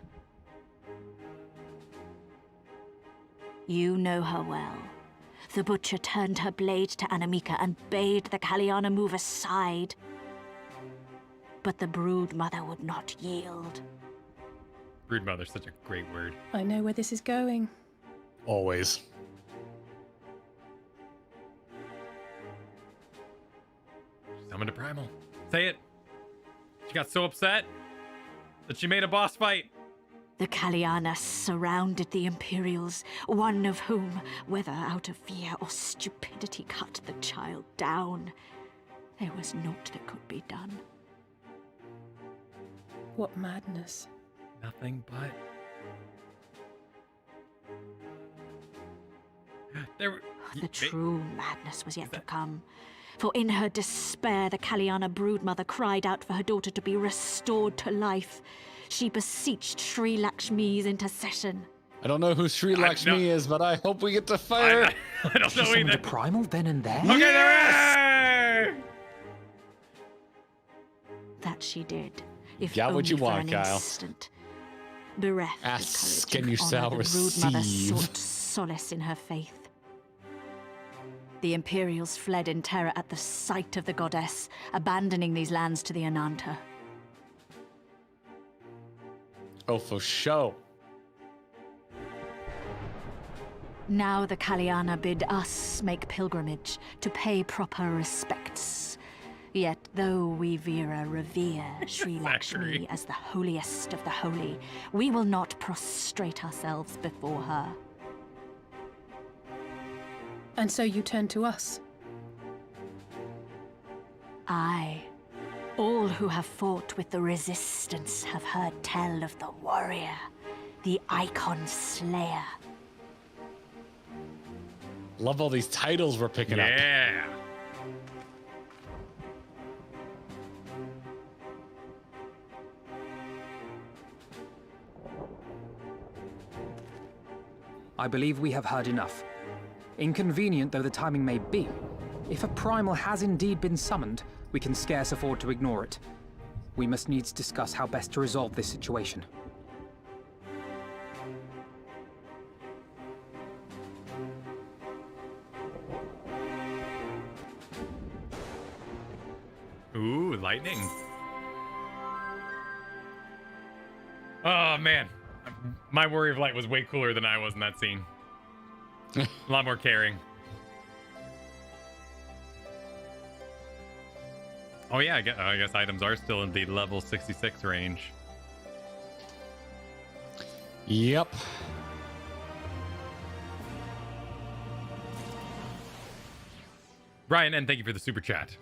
You know her well. The butcher turned her blade to Anamika and bade the Kaliana move aside. But the broodmother would not yield.
Broodmother's such a great word.
I know where this is going.
Always.
Summoned a primal. Say it. She got so upset that she made a boss fight.
The Kaliana surrounded the Imperials, one of whom, whether out of fear or stupidity, cut the child down. There was naught that could be done.
What madness.
Nothing but...
The true madness was yet to come. For in her despair, the Kaliana broodmother cried out for her daughter to be restored to life. She beseeched Sri Lakshmi's intercession.
I don't know who Sri Lakshmi is, but I hope we get to fight her.
I don't know either.
The primal then and there?
Okay, there.
That she did. If
Got what
only
you
for
want,
an
Kyle.
instant. Bereft
Ask
of courage
and you
honor,
shall
the broodmother
receive.
sought solace in her faith. The Imperials fled in terror at the sight of the goddess, abandoning these lands to the Ananta.
Oh, for sure.
Now the Kaliana bid us make pilgrimage to pay proper respects. Yet though we Vera revere Sri Lakshmi as the holiest of the holy, we will not prostrate ourselves before her.
And so you turn to us?
Aye. All who have fought with the Resistance have heard tell of the warrior, the Icon Slayer.
Love all these titles we're picking up.
Yeah.
I believe we have heard enough. Inconvenient though the timing may be, if a primal has indeed been summoned, we can scarce afford to ignore it. We must needs discuss how best to resolve this situation.
Ooh, lightning. Oh, man. My Warrior of Light was way cooler than I was in that scene. A lot more caring. Oh, yeah, I guess items are still in the level 66 range.
Yep.
Brian N., thank you for the super chat.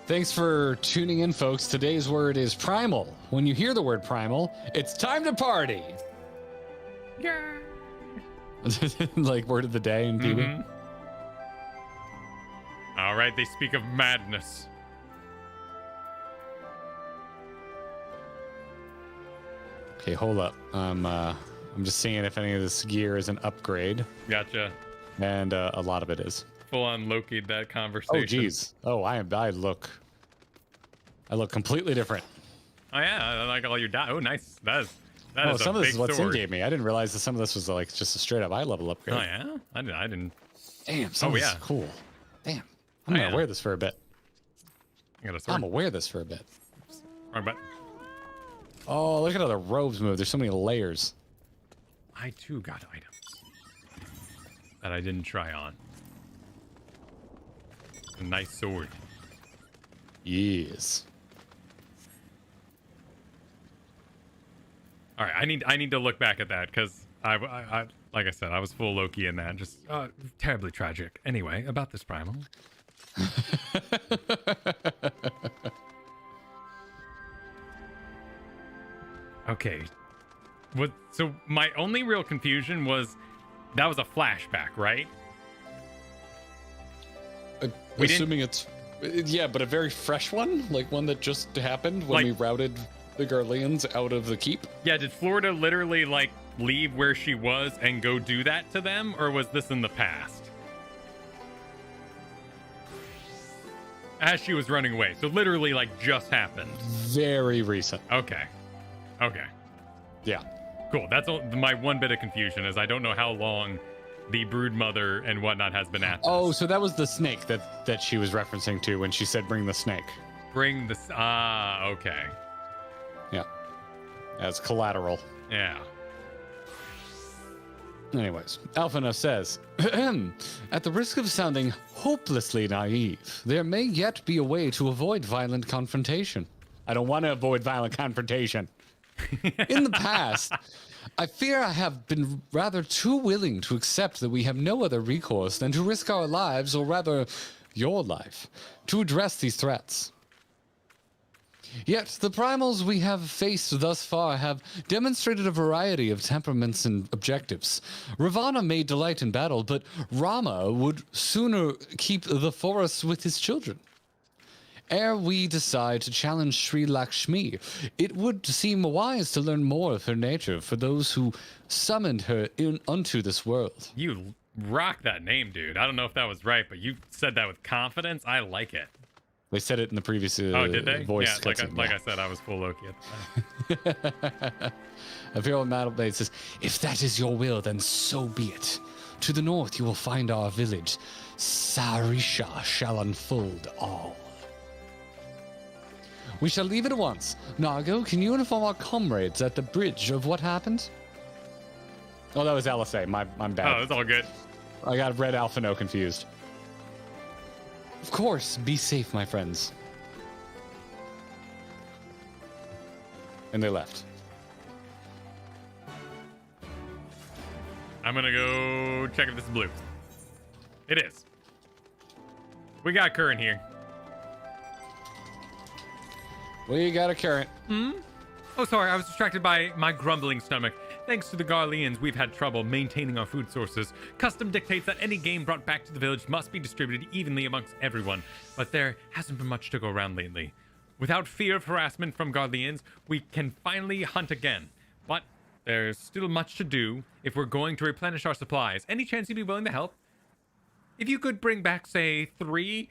Thanks for tuning in, folks. Today's word is primal. When you hear the word primal, it's time to party.
Yeah.
Like word of the day in Pee-wee.
All right, they speak of madness.
Okay, hold up. I'm just seeing if any of this gear is an upgrade.
Gotcha.
And a lot of it is.
Full on Loki'd that conversation.
Oh, geez. Oh, I look completely different.
Oh yeah, I like all your Oh, nice. That is
some of this is what Sin
sword.
gave me. I didn't realize that some of this was like just a straight up eye level upgrade.
Oh yeah, I didn't.
Damn. Some of this is cool. Damn. I'm gonna wear this for a bit.
I got a sword.
I'm gonna wear this for a bit.
Wrong button.
Oh, look at how the robes move. There's so many layers.
I too got items that I didn't try on. A nice sword.
Yes.
All right, I need to look back at that because I like I said, I was full Loki in that. Just terribly tragic. Anyway, about this primal. Okay. So my only real confusion was that was a flashback, right?
Assuming it's yeah, but a very fresh one, like one that just happened when we routed the Garleans out of the keep.
Yeah, did Florida literally like leave where she was and go do that to them, or was this in the past? As she was running away, so literally like just happened.
Very recent.
Okay.
Yeah.
Cool. That's my one bit of confusion is I don't know how long the brood mother and whatnot has been at this.
Oh, so that was the snake that she was referencing to when she said bring the snake.
Bring the... okay.
Yeah. As collateral.
Yeah.
Anyways, Alphina says, at the risk of sounding hopelessly naive, there may yet be a way to avoid violent confrontation. I don't want to avoid violent confrontation. In the past, I fear I have been rather too willing to accept that we have no other recourse than to risk our lives, or rather, your life, to address these threats. Yet, the primals we have faced thus far have demonstrated a variety of temperaments and objectives. Ravana may delight in battle, but Rama would sooner keep the forests with his children. Ere we decide to challenge Sri Lakshmi, it would seem wise to learn more of her nature for those who summoned her unto this world.
You rock that name, dude. I don't know if that was right, but you said that with confidence. I like it.
They said it in the previous
did they?
voice.
Yeah, like I said, I was full Loki at the time.
Imperial Battle Blade says, if that is your will, then so be it. To the north you will find our village. Sarisha shall unfold all. We shall leave at once. Nargo, can you inform our comrades at the bridge of what happened? Oh, that was LSA. I'm bad.
Oh, it's all good.
I got Red Alphino confused. Of course, be safe, my friends. And they left.
I'm gonna go check if this is blue. It is. We got current here.
We got a current.
Oh, sorry, I was distracted by my grumbling stomach. Thanks to the Garleans, we've had trouble maintaining our food sources. Custom dictates that any game brought back to the village must be distributed evenly amongst everyone, but there hasn't been much to go around lately. Without fear of harassment from Garleans, we can finally hunt again. But there's still much to do if we're going to replenish our supplies. Any chance you'd be willing to help? If you could bring back, say, 3...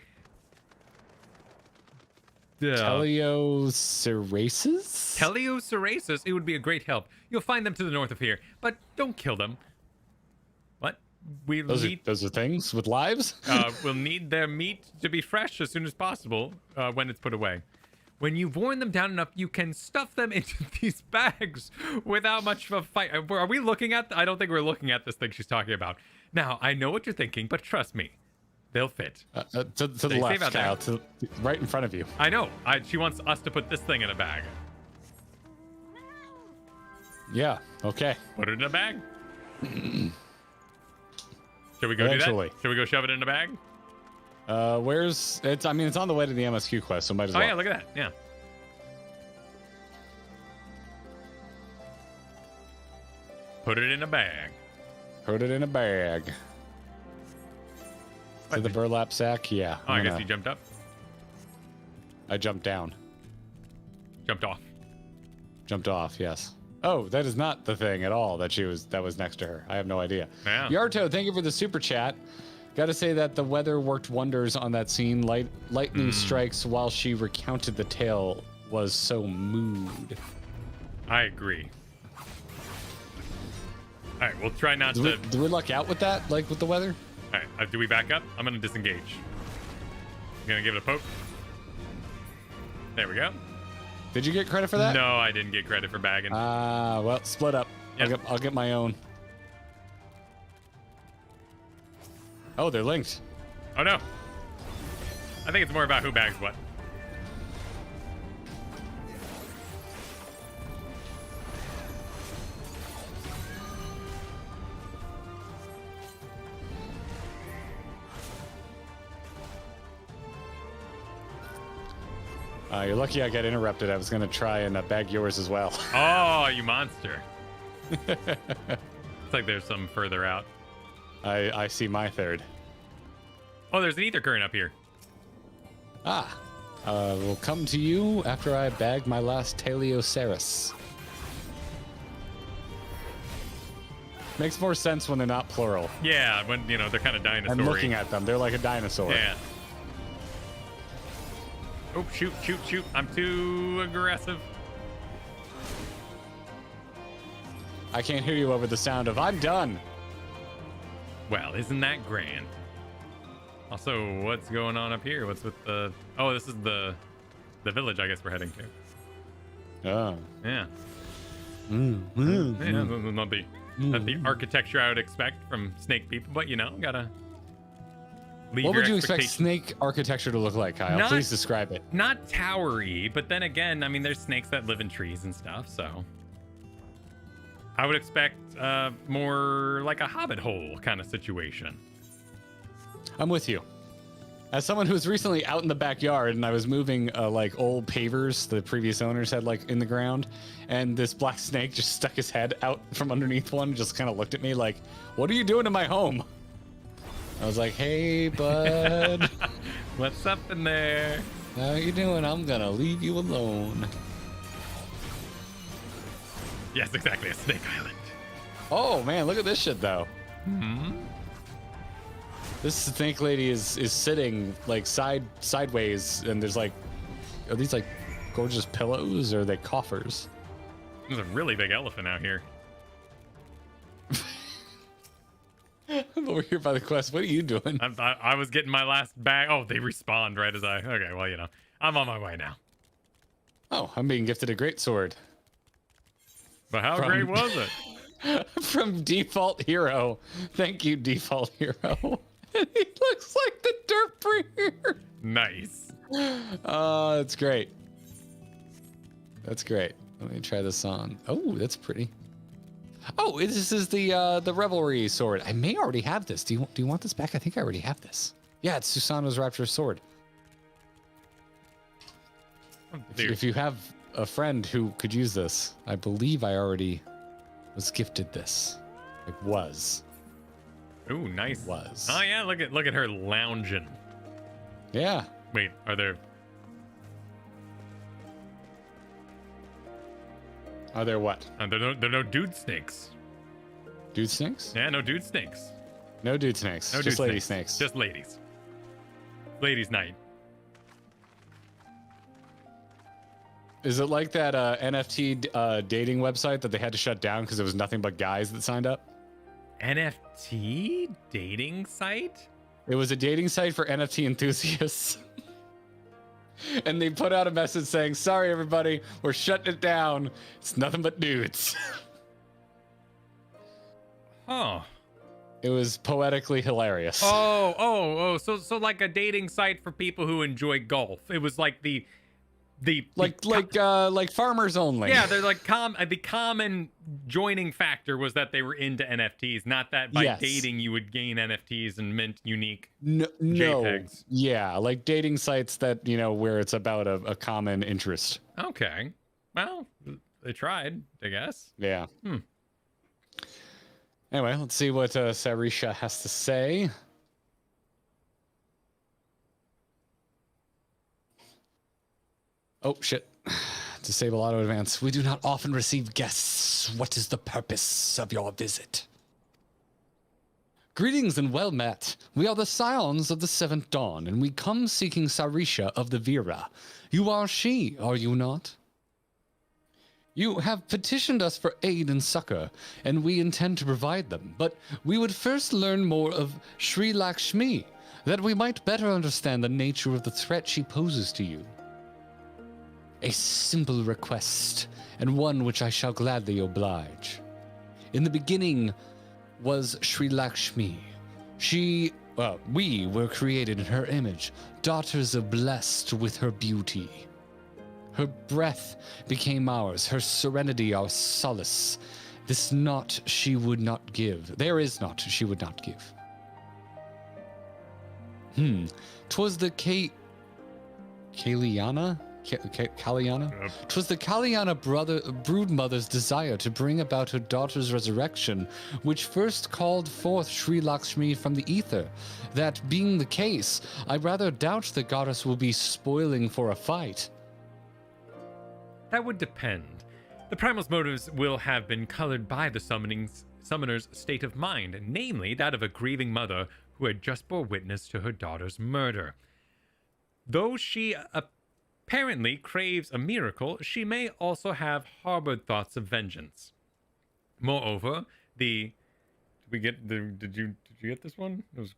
Teleoceraces?
Teleoceraces? It would be a great help. You'll find them to the north of here, but don't kill them. What?
Those are things with lives?
We'll need their meat to be fresh as soon as possible when it's put away. When you've worn them down enough, you can stuff them into these bags without much of a fight. Are we looking at... I don't think we're looking at this thing she's talking about. Now, I know what you're thinking, but trust me. They'll fit.
To the left, Kyle. Right in front of you.
I know. She wants us to put this thing in a bag.
Yeah, okay.
Put it in a bag. Should we go do that? Should we go shove it in a bag?
Where's... It's on the way to the MSQ quest, so might as well.
Oh, yeah, look at that. Yeah. Put it in a bag.
Put it in a bag. To the burlap sack? Yeah.
Oh, I guess he jumped up.
I jumped down.
Jumped off.
Jumped off, yes. Oh, that is not the thing at all that was next to her. I have no idea.
Yeah.
Yarto, thank you for the super chat. Gotta say that the weather worked wonders on that scene. Lightning strikes while she recounted the tale was so mood.
I agree. All right, we'll try not to...
Do we luck out with that, like with the weather?
All right, do we back up? I'm going to disengage. I'm going to give it a poke. There we go.
Did you get credit for that?
No, I didn't get credit for bagging.
Well, split up. Yep. I'll get my own. Oh, they're linked.
Oh, no. I think it's more about who bags what.
You're lucky I got interrupted. I was going to try and bag yours as well.
Oh, you monster. It's like there's some further out.
I see my third.
Oh, there's an ether current up here.
We'll come to you after I bag my last Teleoceras. Makes more sense when they're not plural.
Yeah, when, they're kind of dinosaur-y.
I'm looking at them. They're like a dinosaur.
Yeah. Oh, shoot. I'm too aggressive.
I can't hear you over the sound of I'm done.
Well, isn't that grand? Also, what's going on up here? What's with the... Oh, this is the village I guess we're heading to.
Oh.
Yeah. Yeah, not the architecture I would expect from snake people, but gotta...
What would you expect snake architecture to look like, Kyle? Please describe it.
Not towery, but then again, there's snakes that live in trees and stuff, so... I would expect more like a hobbit hole kind of situation.
I'm with you. As someone who was recently out in the backyard and I was moving like old pavers the previous owners had like in the ground, and this black snake just stuck his head out from underneath one and just kind of looked at me like, "What are you doing to my home?" I was like, "Hey, bud."
What's up in there?
How you doing? I'm gonna leave you alone.
Yes, exactly, a snake island.
Oh man, look at this shit though.
Mm-hmm.
This snake lady is sitting like sideways, and there's like, are these like gorgeous pillows or are they coffers?
There's a really big elephant out here.
I'm over here by the quest. What are you doing?
I was getting my last bag. Oh, they respawned right as I... Okay, well, I'm on my way now.
Oh, I'm being gifted a great sword.
But how great was it?
From Default Hero. Thank you, Default Hero. He looks like the dirt breeder.
Nice.
Oh, that's great. That's great. Let me try this on. Oh, that's pretty. Oh, this is the Revelry sword. I may already have this. Do you want this back? I think I already have this. Yeah, it's Susanna's Rapture sword. If you have a friend who could use this, I believe I already was gifted this. It was.
Ooh, nice.
Was.
Oh yeah, look at her lounging.
Yeah.
Wait, are there?
Are there what?
There are no dude snakes.
Dude snakes?
Yeah, no dude snakes.
No dude snakes.
No
just
dude
lady snakes.
Just ladies. Ladies' night.
Is it like that NFT dating website that they had to shut down because there was nothing but guys that signed up?
NFT dating site?
It was a dating site for NFT enthusiasts. And they put out a message saying, "Sorry, everybody, we're shutting it down. It's nothing but dudes."
Oh.
It was poetically hilarious.
So like a dating site for people who enjoy golf. It was like
like farmers only.
Yeah, they're like the common joining factor was that they were into NFTs, not that by dating you would gain NFTs and mint unique JPEGs.
Yeah, like dating sites that, where it's about a common interest.
Okay. Well, they tried, I guess.
Yeah. Anyway, let's see what Sarisha has to say. Oh, shit. Disable auto advance. We do not often receive guests. What is the purpose of your visit? Greetings and well met. We are the Scions of the Seventh Dawn, and we come seeking Sarisha of the Vera. You are she, are you not? You have petitioned us for aid and succor, and we intend to provide them, but we would first learn more of Sri Lakshmi, that we might better understand the nature of the threat she poses to you. A simple request, and one which I shall gladly oblige. In the beginning was Sri Lakshmi. We were created in her image, daughters of blessed with her beauty. Her breath became ours, her serenity our solace. This not she would not give. There is not she would not give. 'Twas the Kalyana? Kalyana? 'Twas the Kalyana broodmother's desire to bring about her daughter's resurrection, which first called forth Sri Lakshmi from the ether. That being the case, I rather doubt the goddess will be spoiling for a fight.
That would depend. The primal's motives will have been colored by the summoner's state of mind, namely that of a grieving mother who had just bore witness to her daughter's murder. Though she apparently craves a miracle, she may also have harbored thoughts of vengeance. Moreover, did you get this one? It was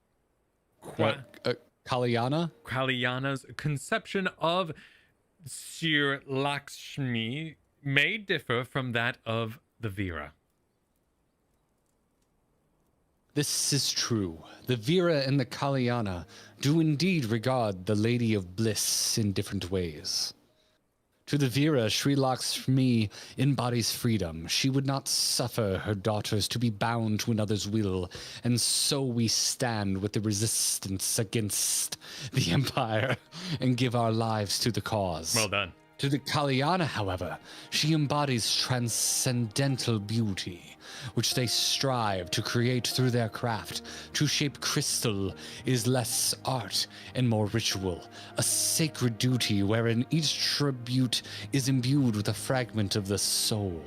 Kalyana?
Kalyana's conception of Sri Lakshmi may differ from that of the Vera.
This is true. The Vera and the Kalyana do indeed regard the Lady of Bliss in different ways. To the Vera, Sri Lakshmi embodies freedom. She would not suffer her daughters to be bound to another's will, and so we stand with the resistance against the Empire and give our lives to the cause.
Well done.
To the Kalyana, however, she embodies transcendental beauty, which they strive to create through their craft. To shape crystal is less art and more ritual, a sacred duty wherein each tribute is imbued with a fragment of the soul.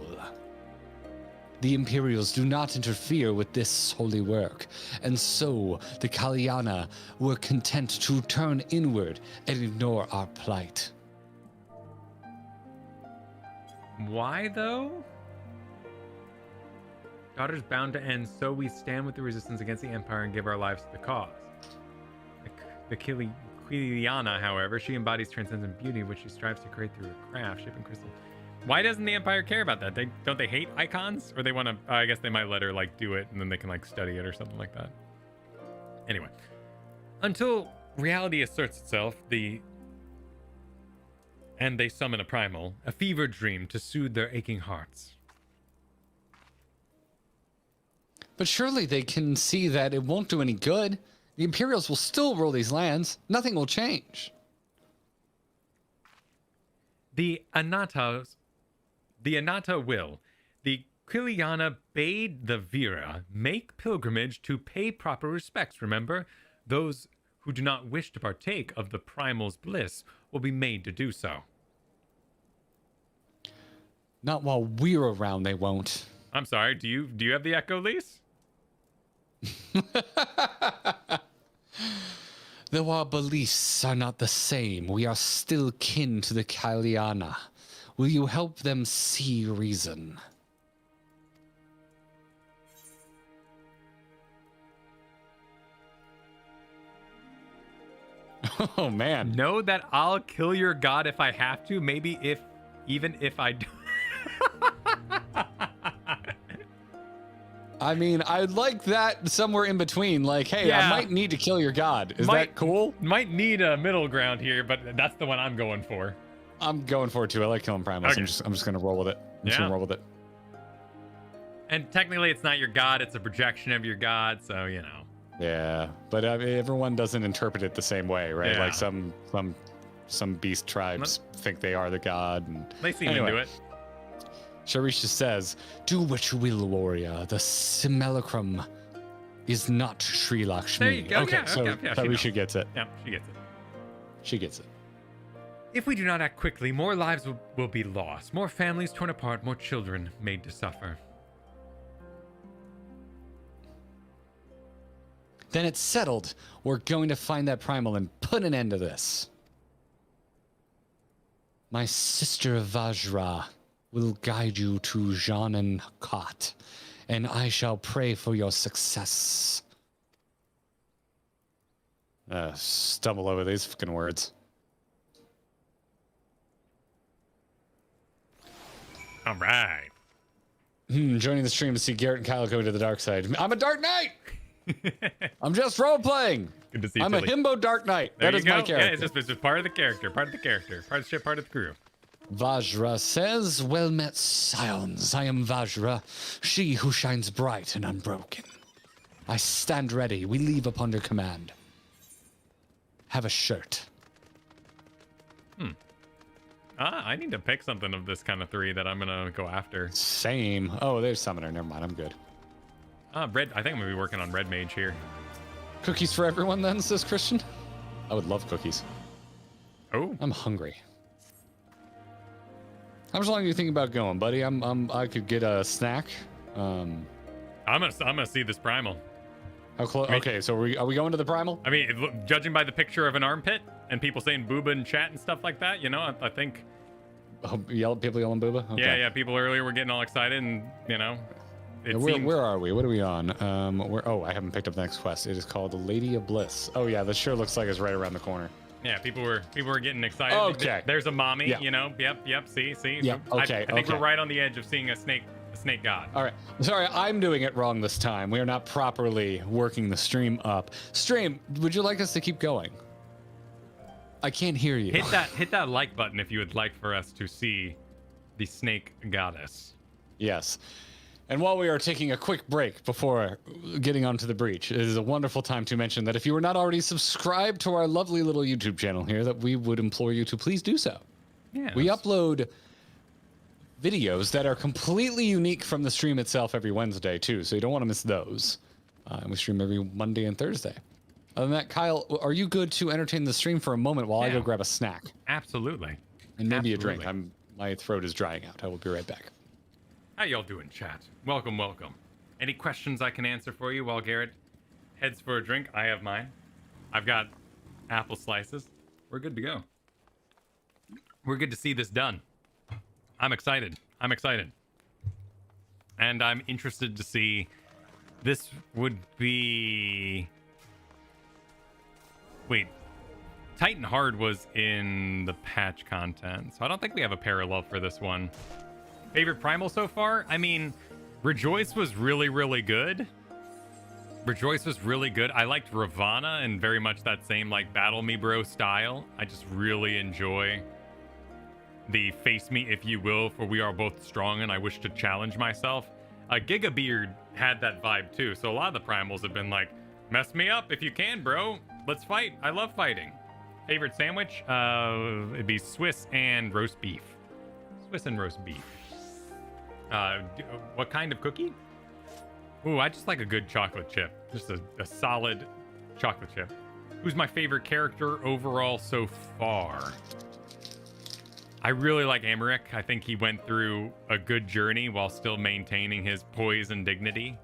The Imperials do not interfere with this holy work, and so the Kalyana were content to turn inward and ignore our plight.
Why, though? Daughter's bound to end, so we stand with the resistance against the Empire and give our lives to the cause. The Kalyana, however, she embodies transcendent beauty, which she strives to create through her craft, shaping crystal. Why doesn't the Empire care about that? Don't they hate icons? Or they want to, I guess they might let her, do it, and then they can, study it or something like that. Anyway. Until reality asserts itself, and they summon a primal, a fever dream to soothe their aching hearts.
But surely they can see that it won't do any good. The Imperials will still rule these lands. Nothing will change.
The Anata will. The Kalyana bade the Vera make pilgrimage to pay proper respects. Remember, those who do not wish to partake of the primal's bliss will be made to do so.
Not while we're around, they won't.
I'm sorry, do you have the Echo lease?
Though our beliefs are not the same, we are still kin to the Kalyana. Will you help them see reason? Oh, man.
Know that I'll kill your god if I have to, maybe even if I do.
I mean, I'd like that somewhere in between. Hey, yeah. I might need to kill your god. Is that cool?
Might need a middle ground here, but that's the one I'm going for.
I'm going for it too. I like killing primals. Okay. I'm just gonna roll with it. I'm just gonna roll with it.
And technically, it's not your god; it's a projection of your god. So you know.
Yeah, but everyone doesn't interpret it the same way, right?
Yeah.
Like some beast tribes think they are the god. And
they seem into it.
Sharisha says, "Do what you will, warrior. The simulacrum is not Sri Lakshmi."
There you go.
Okay,
Yeah,
so
okay, yeah,
Sharisha gets it.
Yeah, she gets it.
She gets it.
If we do not act quickly, more lives will be lost, more families torn apart, more children made to suffer.
Then it's settled. We're going to find that primal and put an end to this. My sister Vajra will guide you to Janan Khat, and I shall pray for your success. Stumble over these fucking words.
All right.
Joining the stream to see Garrett and Kyle go to the dark side. I'm a Dark Knight! I'm just role-playing.
Good to see
I'm
Tilly.
a himbo Dark Knight.
There
That
you
is
go.
my character.
Yeah, it's just part of the character, part of the ship, part of the crew.
Vajra says, "Well met, scions. I am Vajra, she who shines bright and unbroken. I stand ready. We leave upon your command. Have a shirt."
I need to pick something of this kind of 3 that I'm gonna go after.
Same. Oh, there's Summoner. Never mind. I'm good.
Red. I think I'm gonna be working on Red Mage here.
Cookies for everyone, then, says Christian. I would love cookies.
Oh,
I'm hungry. How much longer do you think about going, buddy? I could get a snack.
I'm gonna see this primal.
How close? Okay, so are we going to the primal?
I mean, judging by the picture of an armpit and people saying booba in chat and stuff like that, you know, I think.
Oh, people yelling booba? Okay.
Yeah, people earlier were getting all excited, and you know,
Where are we? What are we on? I haven't picked up the next quest. It is called the Lady of Bliss. Oh yeah, this sure looks like it's right around the corner.
Yeah, people were getting excited.
Okay.
There's a mommy,
Yeah.
you know. Yep. See.
Yep. Okay.
I think we're right on the edge of seeing a snake god.
All right. Sorry, I'm doing it wrong this time. We are not properly working the stream up. Stream, would you like us to keep going? I can't hear you.
Hit that like button if you would like for us to see the snake goddess.
Yes. And while we are taking a quick break before getting onto the breach, it is a wonderful time to mention that if you are not already subscribed to our lovely little YouTube channel here, that we would implore you to please do so.
Yeah.
We upload videos that are completely unique from the stream itself every Wednesday, too, so you don't want to miss those. And we stream every Monday and Thursday. Other than that, Kyle, are you good to entertain the stream for a moment while I go grab a snack?
Absolutely.
And maybe a drink. My throat is drying out. I will be right back.
How y'all doing, chat? Welcome. Any questions I can answer for you while Garrett heads for a drink? I have mine. I've got apple slices. We're good to go. We're good to see this done. I'm excited. And I'm interested to see. This would be... Wait. Titan Hard was in the patch content, so I don't think we have a parallel for this one. Favorite primal so far? I mean, Rejoice was really, really good. I liked Ravana and very much that same, like, battle me bro style. I just really enjoy the face me, if you will, for we are both strong and I wish to challenge myself. Gigabeard had that vibe too, so a lot of the primals have been like, mess me up if you can, bro. Let's fight. I love fighting. Favorite sandwich? It'd be Swiss and roast beef. What kind of cookie? Ooh, I just like a good chocolate chip. Just a solid chocolate chip. Who's my favorite character overall so far? I really like Amaric. I think he went through a good journey while still maintaining his poise and dignity.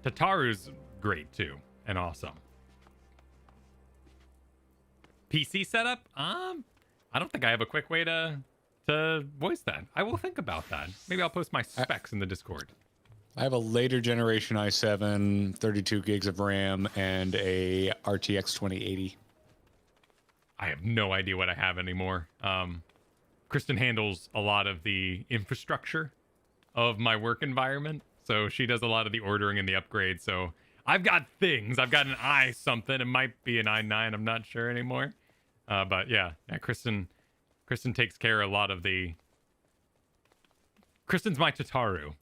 Tataru's great too, and awesome. PC setup? I don't think I have a quick way to voice that. I will think about that. Maybe I'll post my specs in the Discord.
I have a later generation i7, 32 gigs of RAM, and a RTX 2080.
I have no idea what I have anymore. Kristen handles a lot of the infrastructure of my work environment, so she does a lot of the ordering and the upgrades. So I've got things. I've got an i something. It might be an i9. I'm not sure anymore. But yeah, Kristen takes care of a lot of the... Kristen's my Tataru.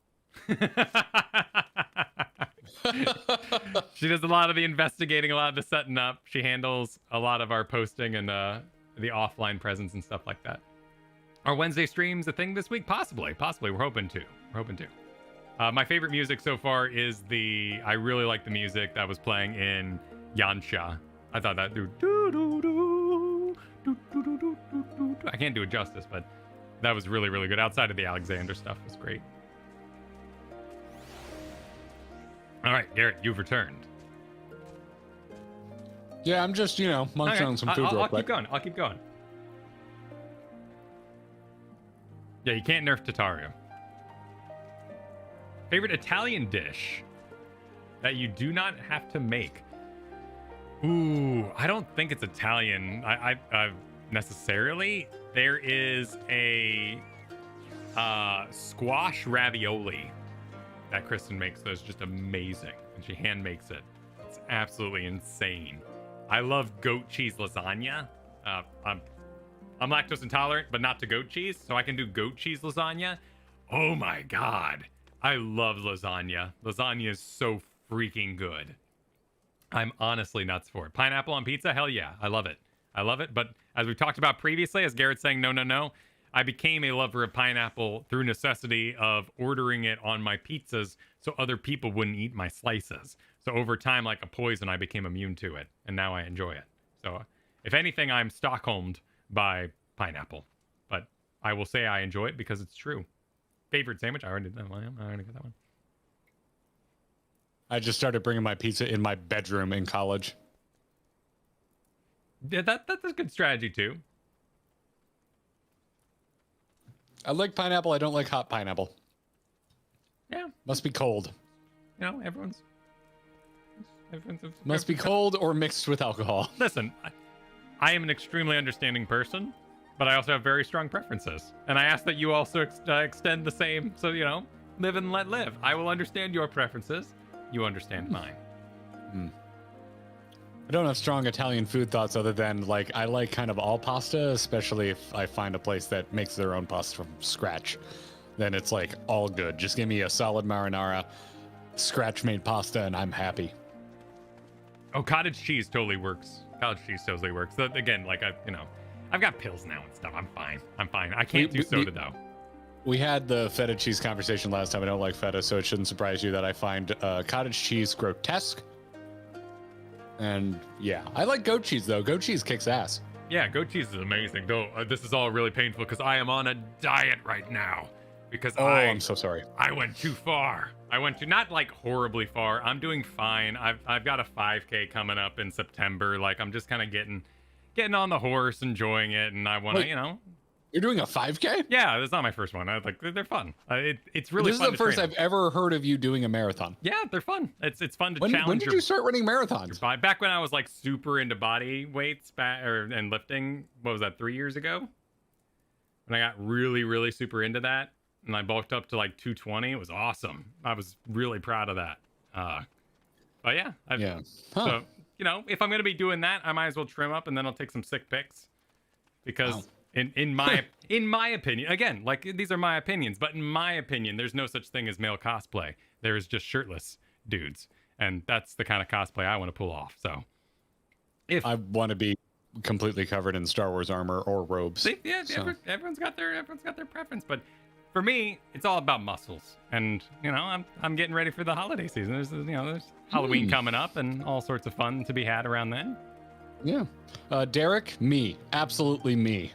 She does a lot of the investigating, a lot of the setting up. She handles a lot of our posting and the offline presence and stuff like that. Are Wednesday streams a thing this week? Possibly. We're hoping to. My favorite music so far is I really like the music that was playing in Yansha. I thought that I can't do it justice, but that was really, really good. Outside of the Alexander stuff was great. All right, Garrett, you've returned.
Yeah, I'm just, munching on some food real quick.
I'll keep going. Yeah, you can't nerf Tataru. Favorite Italian dish that you do not have to make? Ooh, I don't think it's Italian. I necessarily. There is a squash ravioli that Kristen makes. That's just amazing, and she hand makes it. It's absolutely insane. I love goat cheese lasagna. I'm lactose intolerant, but not to goat cheese, so I can do goat cheese lasagna. Oh my god, I love lasagna. Lasagna is so freaking good. I'm honestly nuts for it. Pineapple on pizza? Hell yeah. I love it. But as we talked about previously, as Garrett's saying, no, I became a lover of pineapple through necessity of ordering it on my pizzas so other people wouldn't eat my slices. So over time, like a poison, I became immune to it, and now I enjoy it. So if anything, I'm Stockholmed by pineapple. But I will say I enjoy it because it's true. Favorite sandwich? I already did that one. I already got that one.
I just started bringing my pizza in my bedroom in college.
Yeah, that's a good strategy too.
I like pineapple. I don't like hot pineapple.
Yeah.
Must be cold.
Everyone's
Must be cold or mixed with alcohol.
Listen, I am an extremely understanding person, but I also have very strong preferences. And I ask that you also extend the same. So, live and let live. I will understand your preferences. You understand mine.
I don't have strong Italian food thoughts other than, I like kind of all pasta, especially if I find a place that makes their own pasta from scratch. Then it's, all good. Just give me a solid marinara, scratch-made pasta, and I'm happy.
Oh, cottage cheese totally works. So, again, I've got pills now and stuff. I'm fine. I can't do soda, though.
We had the feta cheese conversation last time. I don't like feta, so it shouldn't surprise you that I find cottage cheese grotesque. And yeah, I like goat cheese, though. Goat cheese kicks ass.
Yeah, goat cheese is amazing. Though this is all really painful because I am on a diet right now. Because
I'm so sorry.
I went too far. I went to not horribly far. I'm doing fine. I've got a 5K coming up in September. I'm just kind of getting on the horse, enjoying it, and I want to,
You're doing a 5K?
Yeah, that's not my first one. They're fun. It's really fun.
This is the first I've ever heard of you doing a marathon.
Yeah, they're fun. It's fun to challenge.
When did you start running marathons?
Back when I was super into body weights and lifting. What was that? 3 years ago? When I got really, really super into that, and I bulked up to 220. It was awesome. I was really proud of that. But yeah, So if I'm gonna be doing that, I might as well trim up, and then I'll take some sick pics because. Wow. In my opinion, again, these are my opinions, but in my opinion, there's no such thing as male cosplay. There is just shirtless dudes, and that's the kind of cosplay I want to pull off. So, if
I want to be completely covered in Star Wars armor or robes,
everyone's got their preference, but for me, it's all about muscles. And I'm getting ready for the holiday season. There's Halloween coming up, and all sorts of fun to be had around then.
Yeah, Derek, me, absolutely me.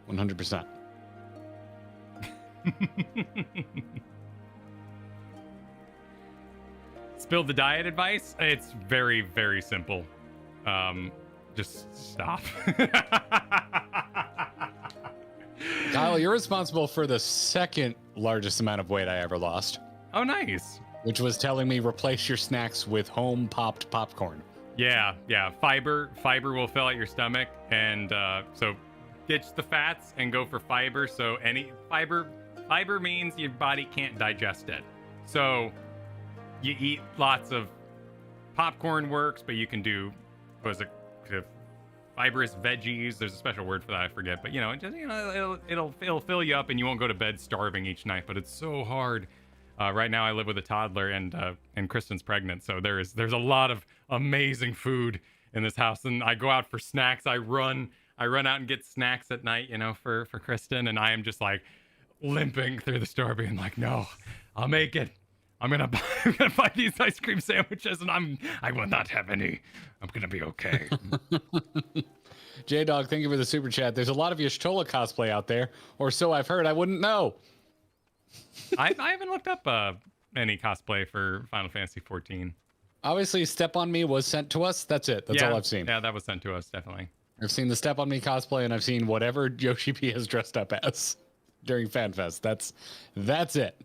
100%.
Spill the diet advice? It's very, very simple. Just stop.
Kyle, you're responsible for the second largest amount of weight I ever lost.
Oh, nice.
Which was telling me replace your snacks with home popped popcorn.
Yeah. Fiber will fill out your stomach, and so ditch the fats and go for fiber. So any fiber means your body can't digest it. So you eat lots of popcorn works, but you can do fibrous veggies. There's a special word for that, I forget. But it'll fill you up, and you won't go to bed starving each night. But it's so hard. Right now I live with a toddler, and Kristen's pregnant, so there's a lot of amazing food in this house. And I go out for snacks. I run I run out and get snacks at night, you know, for Kristen, and I am just like limping through the store, being like, "No, I'll make it. I'm gonna buy these ice cream sandwiches, and I will not have any. I'm gonna be okay."
J-Dog, thank you for the super chat. There's a lot of Y'shtola cosplay out there, or so I've heard. I wouldn't know.
I haven't looked up any cosplay for Final Fantasy 14.
Obviously, Step on Me was sent to us. That's it. That's all I've seen.
Yeah, that was sent to us, definitely.
I've seen the Step on Me cosplay, and I've seen whatever Yoshi P has dressed up as during FanFest. That's it.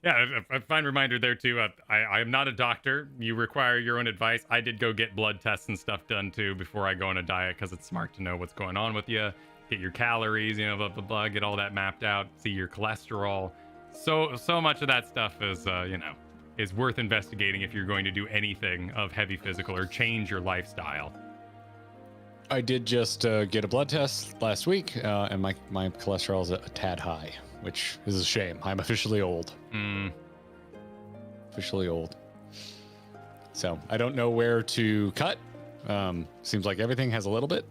Yeah, a fine reminder there too. I am not a doctor. You require your own advice. I did go get blood tests and stuff done too before I go on a diet, because it's smart to know what's going on with you. Get your calories, you know, blah blah blah. Get all that mapped out. See your cholesterol. So much of that stuff is is worth investigating if you're going to do anything of heavy physical or change your lifestyle.
I did just get a blood test last week, and my cholesterol is a tad high, which is a shame. I'm officially old. Officially old. So I don't know where to cut. Seems like everything has a little bit.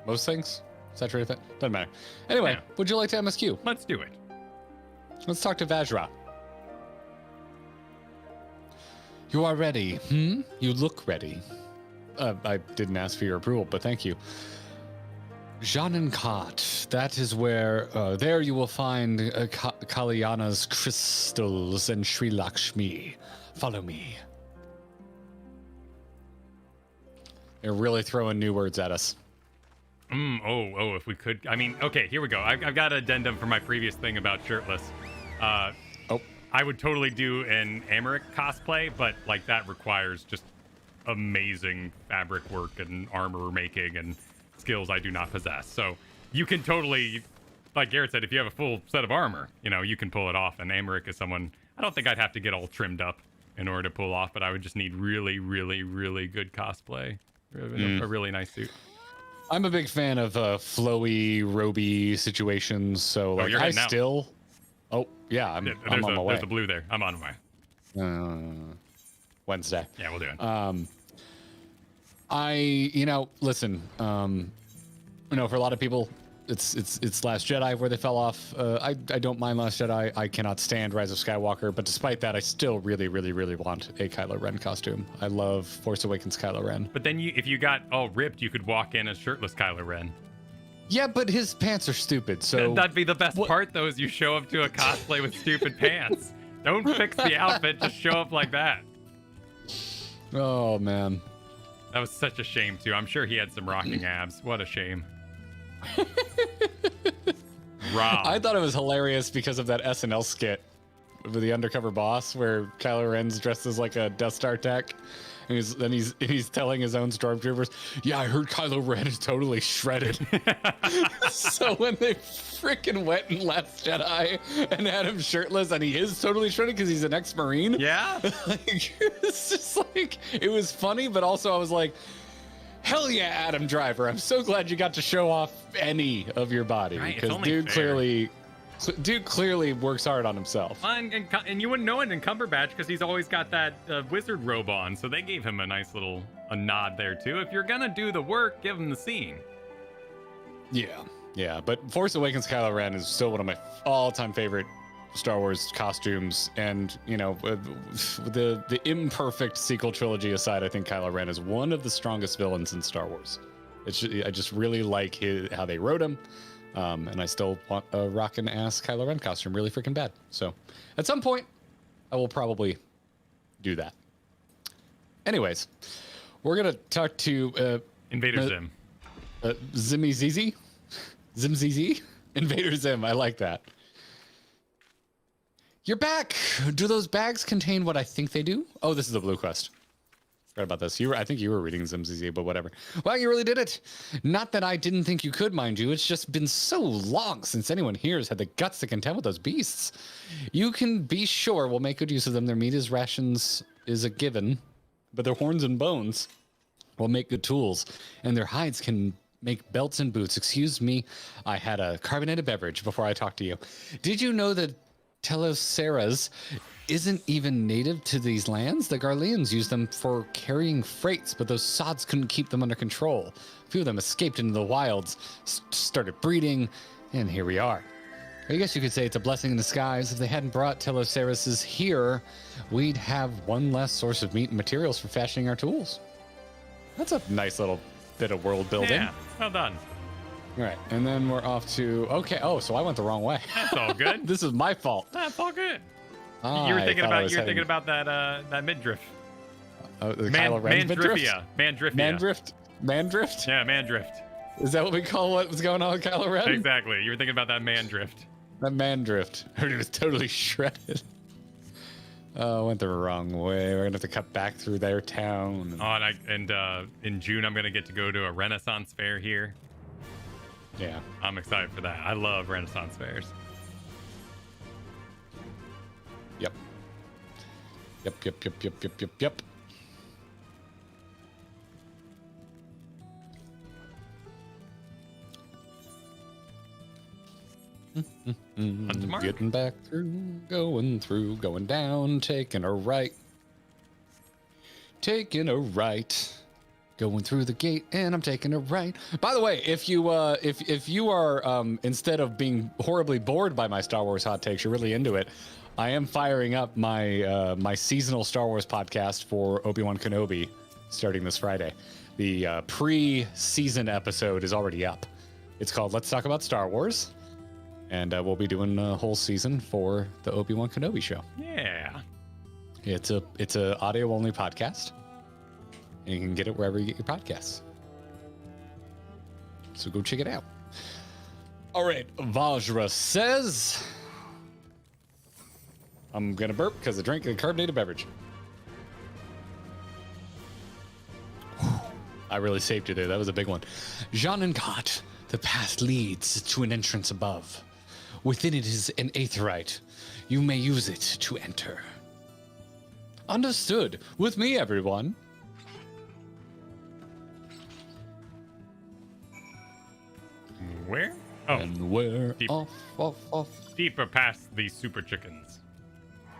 Most things. Saturated fat. Doesn't matter. Anyway, would you like to MSQ?
Let's do it.
Let's talk to Vajra. You are ready. You look ready. I didn't ask for your approval, but thank you. Janenkot, that is where, there you will find Kalyana's crystals and Sri Lakshmi. Follow me. They're really throwing new words at us.
If we could. I mean, okay, here we go. I've got an addendum for my previous thing about shirtless. I would totally do an Amaric cosplay, but like that requires just amazing fabric work and armor making and skills I do not possess. So you can totally, like Garrett said, if you have a full set of armor, you know, you can pull it off. And Amaric is someone, I don't think I'd have to get all trimmed up in order to pull off, but I would just need really, really, really good cosplay. A really nice suit.
I'm a big fan of flowy, roby situations. So like I still. Oh yeah, I'm on my way.
There's a blue there. I'm on my way.
Wednesday.
Yeah, we'll do it.
Listen. For a lot of people, it's Last Jedi where they fell off. I don't mind Last Jedi. I cannot stand Rise of Skywalker, but despite that, I still really, really, really want a Kylo Ren costume. I love Force Awakens Kylo Ren.
But then if you got all ripped, you could walk in as shirtless Kylo Ren.
Yeah, but his pants are stupid, so...
That'd be the best part, though, is you show up to a cosplay with stupid pants. Don't fix the outfit, just show up like that.
Oh, man.
That was such a shame, too. I'm sure he had some rocking abs. What a shame. Rob.
I thought it was hilarious because of that SNL skit with the undercover boss where Kylo Ren's dressed as like a Death Star tech. And he's telling his own stormtroopers, yeah, I heard Kylo Ren is totally shredded. So when they freaking went in Last Jedi and had him shirtless, and he is totally shredded because he's an ex-Marine.
Yeah.
It's just like, it was funny, but also I was like, hell yeah, Adam Driver. I'm so glad you got to show off any of your body. Because dude clearly works hard on himself.
And you wouldn't know it in Cumberbatch because he's always got that wizard robe on. So they gave him a nice little nod there too. If you're gonna do the work, give him the scene.
Yeah. But Force Awakens Kylo Ren is still one of my all-time favorite Star Wars costumes. And the imperfect sequel trilogy aside, I think Kylo Ren is one of the strongest villains in Star Wars. I just really like how they wrote him. And I still want a rockin' ass Kylo Ren costume really freaking bad. So at some point, I will probably do that. Anyways, we're gonna talk to
Invader Zim.
Zimmy ZZ? Zim ZZ? Invader Zim, I like that. You're back! Do those bags contain what I think they do? Oh, this is the blue quest. Forgot about this. I think you were reading ZimZZ, but whatever. Well, you really did it. Not that I didn't think you could, mind you. It's just been so long since anyone here has had the guts to contend with those beasts. You can be sure we'll make good use of them. Their meat as rations is a given, but their horns and bones will make good tools, and their hides can make belts and boots. Excuse me, I had a carbonated beverage before I talked to you. Did you know that Teloceras isn't even native to these lands. The Garleans used them for carrying freights, but those sods couldn't keep them under control. A few of them escaped into the wilds, started breeding, and here we are. I guess you could say it's a blessing in disguise. If they hadn't brought Teloceras here, we'd have one less source of meat and materials for fashioning our tools. That's a nice little bit of world building.
Yeah, well done.
All right, and then we're off to... Okay, oh, so I went the wrong way.
That's all good.
This is my fault.
That's all good. You were thinking about that midriff.
The Kylo Ren midriff?
Mandrift.
Mandrift?
Yeah, mandrift.
Is that what we call what was going on with Kylo Ren?
Exactly. You were thinking about that mandrift.
That mandrift. I heard it was totally shredded. Oh, went the wrong way. We're gonna have to cut back through their town.
Oh, and in June I'm gonna get to go to a Renaissance fair here.
Yeah,
I'm excited for that. I love Renaissance fairs.
Yep. Yep. Getting back through, going down, taking a right. Going through the gate, and I'm taking a right. By the way, if you are instead of being horribly bored by my Star Wars hot takes, you're really into it. I am firing up my my seasonal Star Wars podcast for Obi-Wan Kenobi starting this Friday. The pre-season episode is already up. It's called Let's Talk About Star Wars, and we'll be doing a whole season for the Obi-Wan Kenobi show.
Yeah,
it's a audio only podcast. And you can get it wherever you get your podcasts. So go check it out. All right, Vajra says... I'm going to burp because I drank a carbonated beverage. I really saved you there. That was a big one. Jean and Gott, the path leads to an entrance above. Within it is an aetheryte. You may use it to enter. Understood. With me, everyone.
Where? Oh,
and where? Off.
Deeper past the super chickens.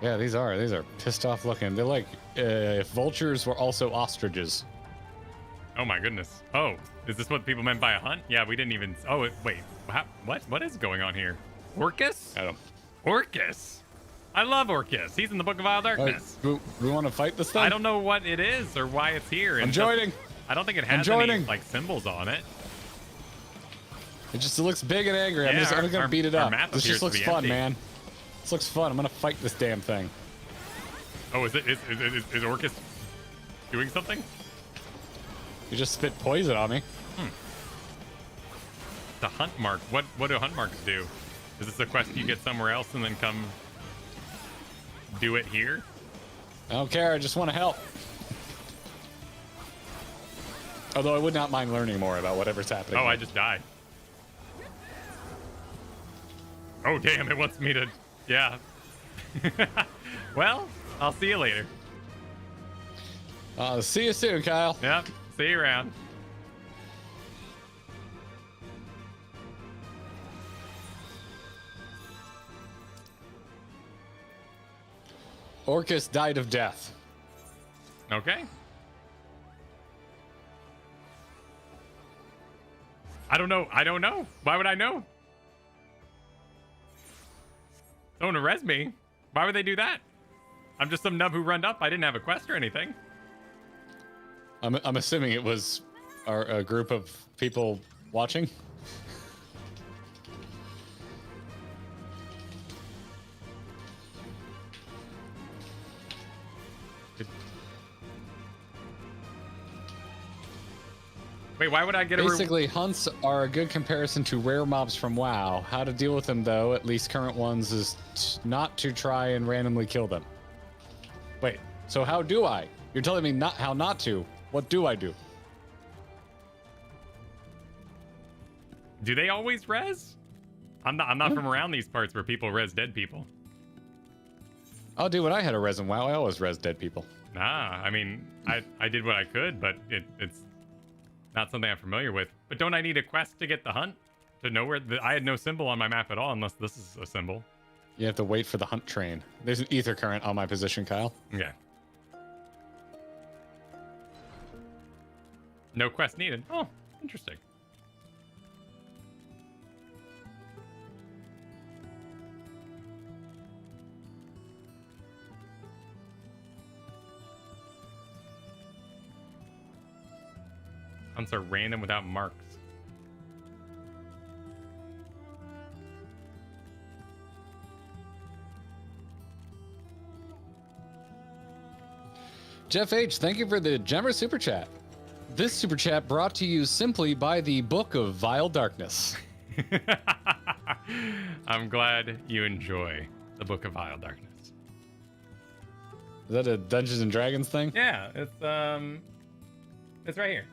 Yeah, these are pissed off looking. They're like if vultures were also ostriches.
Oh my goodness. Oh, is this what people meant by a hunt? Yeah, we didn't even. Oh wait, what is going on here? Orcus?
I don't.
Orcus. I love Orcus. He's in the Book of Wild Darkness.
We want to fight this thing?
I don't know what it is or why it's here.
I'm joining.
I don't think it has any like symbols on it.
It looks big and angry.
Yeah,
I'm gonna beat it up. This just looks fun,
empty.
man. This looks fun. I'm gonna fight this damn thing.
Oh, is Orcus doing something?
You just spit poison on me.
The hunt mark. What do hunt marks do? Is this a quest you get somewhere else and then come do it here?
I don't care. I just want to help. Although I would not mind learning more about whatever's happening.
Oh, I just died. Oh, damn, it wants me to... Yeah. Well, I'll see you later.
See you soon, Kyle.
Yep, see you around.
Orcus died of death.
Okay. I don't know. Why would I know? Don't arrest me. Why would they do that? I'm just some nub who runned up. I didn't have a quest or anything.
I'm assuming it was a group of people watching.
Wait, why would I get
Basically, hunts are a good comparison to rare mobs from WoW. How to deal with them, though, at least current ones, is not to try and randomly kill them. Wait, so how do I? You're telling me not how not to. What do I do?
Do they always res? I'm not from around these parts where people res dead people.
I'll do what I had to res in WoW. I always res dead people.
Nah, I mean, I did what I could, but it's not something I'm familiar with. But don't I need a quest to get the hunt? To know where I had no symbol on my map at all, unless this is a symbol.
You have to wait for the hunt train. There's an ether current on my position, Kyle.
Okay. No quest needed. Oh, interesting. Hunts are random without marks.
Jeff H., thank you for the generous super chat. This super chat brought to you simply by the Book of Vile Darkness.
I'm glad you enjoy the Book of Vile Darkness.
Is that a Dungeons and Dragons thing?
Yeah, it's right here.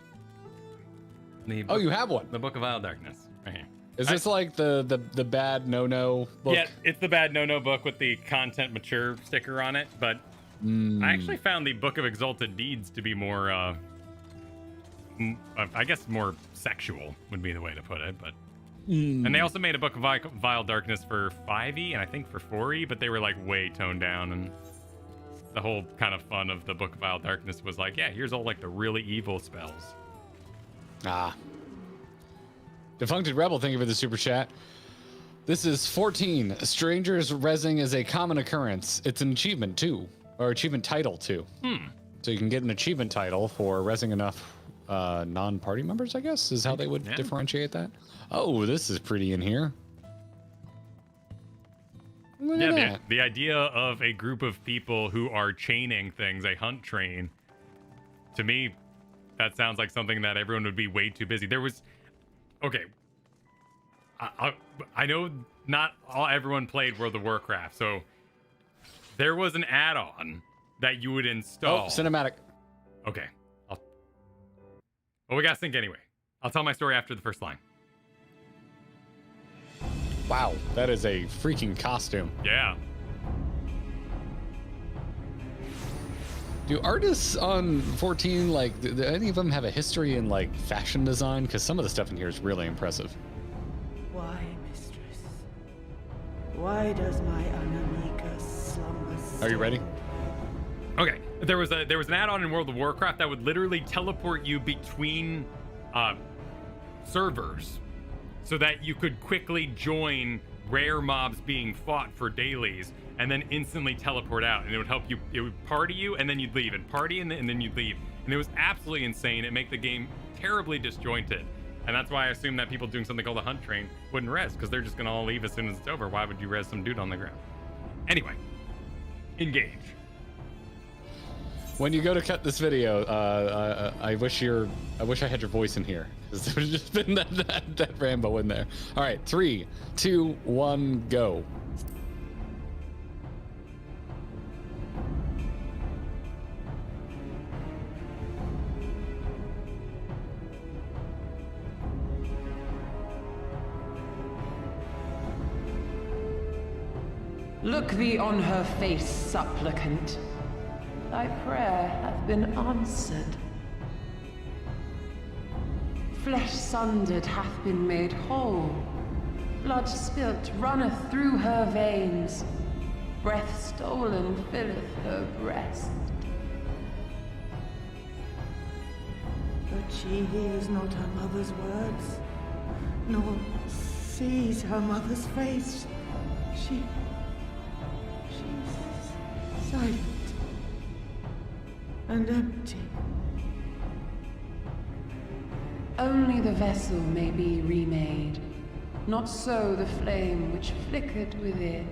Oh, you have one?
The Book of Vile Darkness, right here.
Is this like the bad no-no book?
Yeah, it's the bad no-no book with the content mature sticker on it, but I actually found the Book of Exalted Deeds to be more, I guess more sexual would be the way to put it, but... And they also made a Book of Vile Darkness for 5e and I think for 4e, but they were like way toned down, and the whole kind of fun of the Book of Vile Darkness was like, yeah, here's all like the really evil spells.
Ah. Defuncted Rebel, thank you for the super chat. This is 14. Strangers rezzing is a common occurrence. It's an achievement too, or achievement title too. So you can get an achievement title for rezzing enough non-party members, I guess, is how they would differentiate that. Oh, this is pretty in here.
Yeah, the idea of a group of people who are chaining things, a hunt train, to me, that sounds like something that everyone would be way too busy. There was, okay, I know not everyone played World of Warcraft, so there was an add-on that you would install.
Oh, cinematic.
Okay. Well, we gotta think anyway. I'll tell my story after the first line.
Wow, that is a freaking costume.
Yeah.
Do artists on 14, like, do any of them have a history in, like, fashion design? Because some of the stuff in here is really impressive.
Why, mistress? Why does my Anamika slumber still?
Are you ready?
Okay. There was an add-on in World of Warcraft that would literally teleport you between servers so that you could quickly join rare mobs being fought for dailies and then instantly teleport out, and it would help you. It would party you, and then you'd leave, and party, and then you'd leave. And it was absolutely insane. It made the game terribly disjointed, and that's why I assume that people doing something called a hunt train wouldn't res, because they're just gonna all leave as soon as it's over. Why would you res some dude on the ground? Anyway, engage.
When you go to cut this video, I wish I had your voice in here, because there would just been that Rambo in there. All right, 3, 2, 1, go.
Look thee on her face, supplicant. Thy prayer hath been answered. Flesh sundered hath been made whole. Blood spilt runneth through her veins. Breath stolen filleth her breast. But she hears not her mother's words, nor sees her mother's face. She's silent and empty. Only the vessel may be remade, not so the flame which flickered within.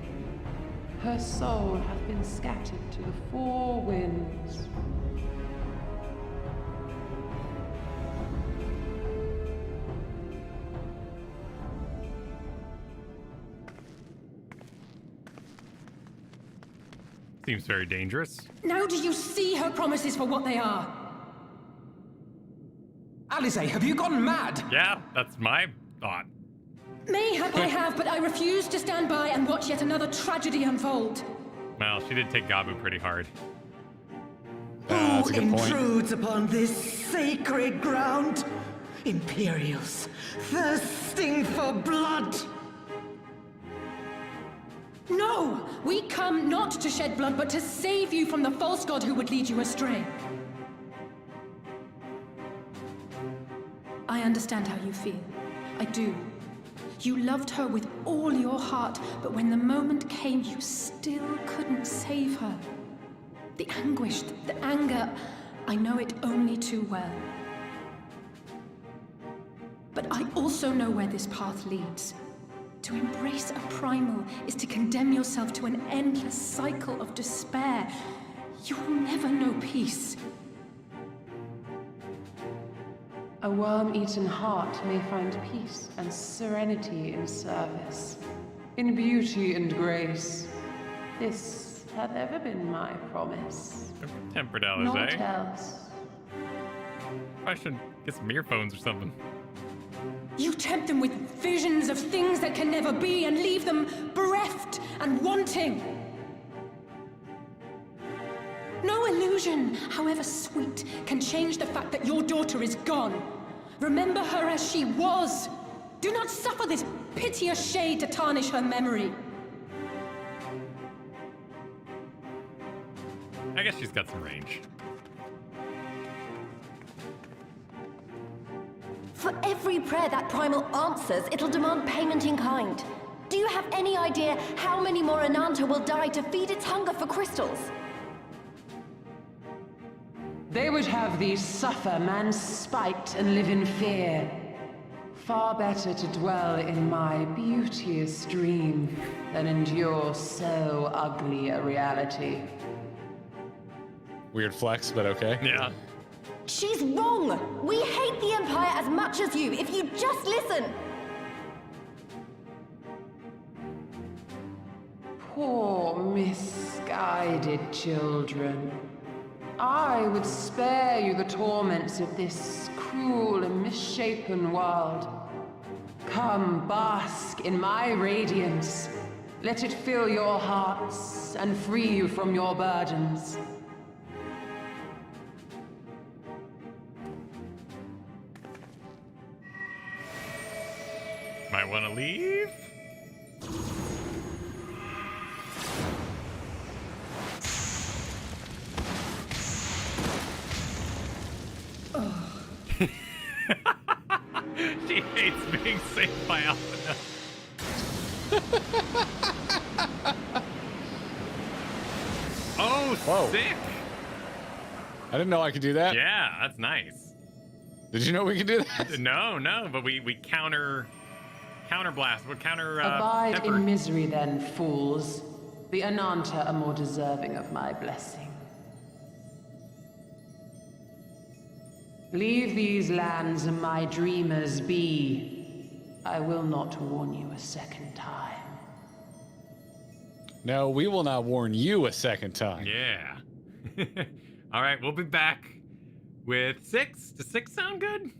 Her soul hath been scattered to the four winds.
Seems very dangerous.
Now do you see her promises for what they are?
Alisaie, have you gone mad?
Yeah, that's my thought.
Mayhap I have, but I refuse to stand by and watch yet another tragedy unfold.
Well, she did take Gabu pretty hard.
Who intrudes upon this sacred ground? Imperials, thirsting for blood.
No!
No! We come not to shed blood, but to save you from the false god who would lead you astray. I understand how you feel. I do. You loved her with all your heart, but when the moment came, you still couldn't save her. The anguish, the anger, I know it only too well. But I also know where this path leads. To embrace a primal is to condemn yourself to an endless cycle of despair. You will never know peace.
A worm-eaten heart may find peace and serenity in service, in beauty and grace. This hath ever been my promise.
$10,
Naught
eh?
else.
I should get some earphones or something.
You tempt them with visions of things that can never be and leave them bereft and wanting. No illusion, however sweet, can change the fact that your daughter is gone. Remember her as she was. Do not suffer this piteous shade to tarnish her memory.
I guess she's got some range.
For every prayer that primal answers, it'll demand payment in kind. Do you have any idea how many more Ananta will die to feed its hunger for crystals?
They would have thee suffer, man spiked, and live in fear. Far better to dwell in my beauteous dream than endure so ugly a reality.
Weird flex, but okay.
Yeah.
She's wrong! We hate the Empire as much as you, if you just listen!
Poor, misguided children. I would spare you the torments of this cruel and misshapen world. Come, bask in my radiance. Let it fill your hearts and free you from your burdens.
Might want to leave? She hates being saved by Alpha. Oh,
whoa.
Sick!
I didn't know I could do that.
Yeah, that's nice.
Did you know we could do that?
No, but we counter blast. We counter
Abide
pepper.
in misery then, fools. The Ananta are more deserving of my blessing. Leave these lands and my dreamers be. I will not warn you a second time.
No, we will not warn you a second time.
Yeah. All right, we'll be back with 6. Does 6 sound good?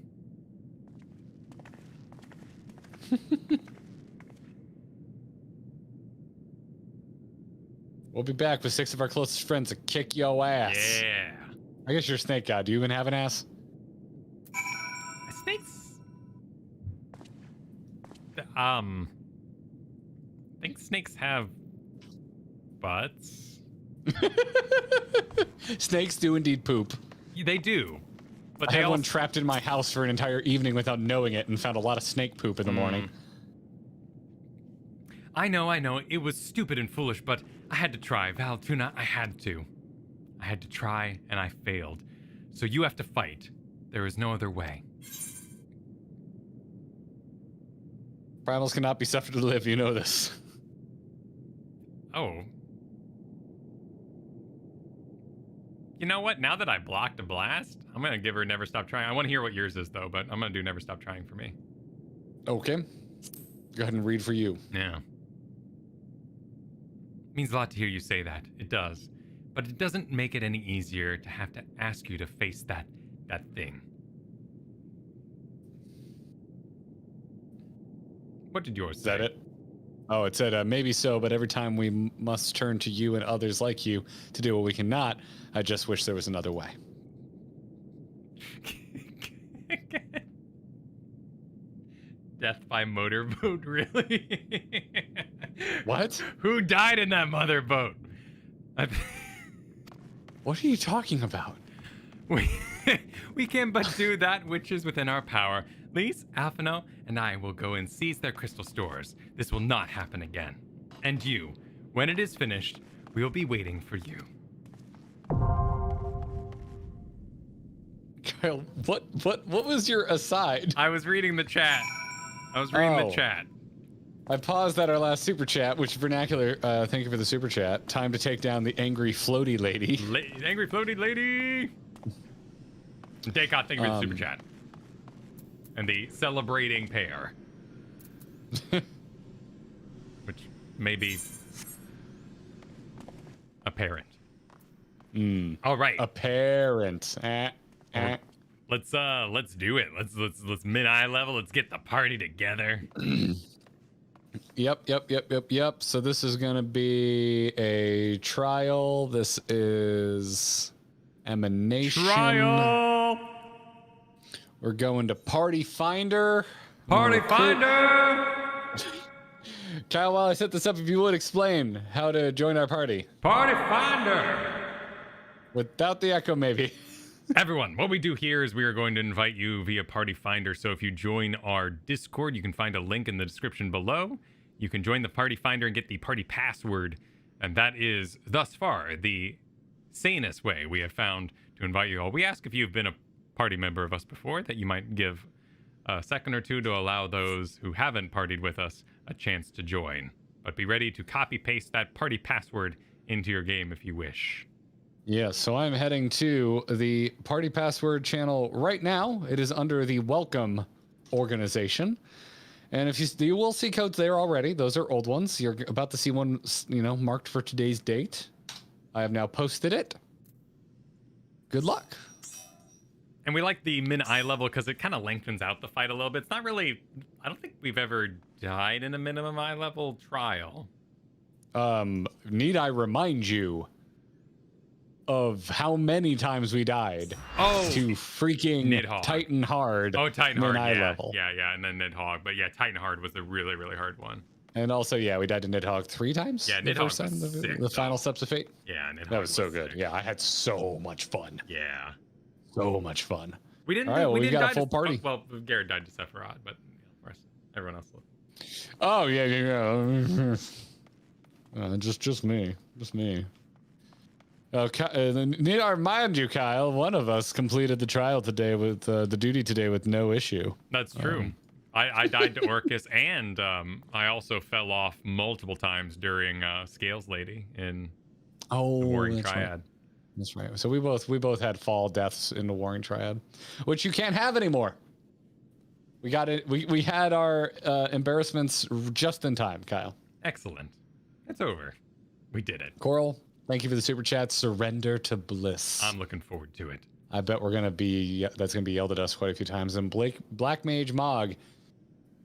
We'll be back with 6 of our closest friends to kick yo ass.
Yeah.
I guess you're a snake god. Do you even have an ass?
Snakes. I think snakes have butts.
Snakes do indeed poop.
They do. But
I
they
had
also...
one trapped in my house for an entire evening without knowing it and found a lot of snake poop in the morning.
I know. It was stupid and foolish, but I had to try. Val Tuna, I had to. I had to try, and I failed. So you have to fight. There is no other way.
Primals cannot be suffered to live, you know this.
Oh. You know what? Now that I blocked a blast, I'm going to give her Never Stop Trying. I want to hear what yours is, though, but I'm going to do Never Stop Trying for me.
Okay. Go ahead and read for you.
Yeah. Means a lot to hear you say that. It does. But it doesn't make it any easier to have to ask you to face that thing. What did yours say?
Is that it? Oh, it said, maybe so, but every time we must turn to you and others like you to do what we cannot, I just wish there was another way.
Death by motorboat, really?
What?
Who died in that mother boat?
What are you talking about?
We can but do that which is within our power. Lise, Alphino, and I will go and seize their crystal stores. This will not happen again. And you, when it is finished, we will be waiting for you.
Kyle, what was your aside?
I was reading the chat. The chat.
I paused at our last super chat, which vernacular. Thank you for the super chat. Time to take down the angry floaty lady.
Angry floaty lady. Daycott, thank you for the super chat. And the celebrating pair. Which may be apparent. All right.
Apparent.
Let's do it. Let's mid-eye level. Let's get the party together.
Yep. So this is gonna be a trial. This is emanation.
Trial.
We're going to Party Finder.
Party Finder.
Kyle, while I set this up, if you would explain how to join our party.
Party Finder.
Without the echo, maybe.
Everyone, what we do here is we are going to invite you via Party Finder. So if you join our Discord, you can find a link in the description below. You can join the Party Finder and get the party password. And that is, thus far, the sanest way we have found to invite you all. We ask if you've been a party member of us before, that you might give a second or two to allow those who haven't partied with us a chance to join. But be ready to copy-paste that party password into your game if you wish.
Yeah, so I'm heading to the Party Password channel right now. It is under the Welcome organization. And if you will see codes there already. Those are old ones. You're about to see one, marked for today's date. I have now posted it. Good luck.
And we like the min-eye level because it kind of lengthens out the fight a little bit. It's not really... I don't think we've ever died in a minimum eye level trial.
Need I remind you of how many times we died to freaking
Nidhogg.
Titan Hard.
Oh, Titan Hard,
level.
Yeah, and then Nidhogg. But yeah, Titan Hard was a really, really hard one.
And also, yeah, we died to Nidhogg 3 times.
Yeah,
the
Nidhogg
first time,
was sick,
the final steps of fate.
Yeah, Nidhogg
that was so good.
sick.
Yeah, I had so much fun.
Yeah.
So much fun.
We didn't.
All right,
we
we
didn't
got
die
a full party.
Well, Garrett died to Sephiroth, but everyone else lived.
Oh yeah. Just me. Need I remind you, Kyle? One of us completed the trial today with the duty today with no issue.
That's true. I died to Orcus, and I also fell off multiple times during Scales Lady in the Warring Triad.
Right. That's right. So we both had fall deaths in the Warring Triad, which you can't have anymore. We got it. We had our embarrassments just in time, Kyle.
Excellent. It's over. We did it.
Coeurl, thank you for the super chat. Surrender to bliss.
I'm looking forward to it.
I bet that's gonna be yelled at us quite a few times. And Black Mage Mog,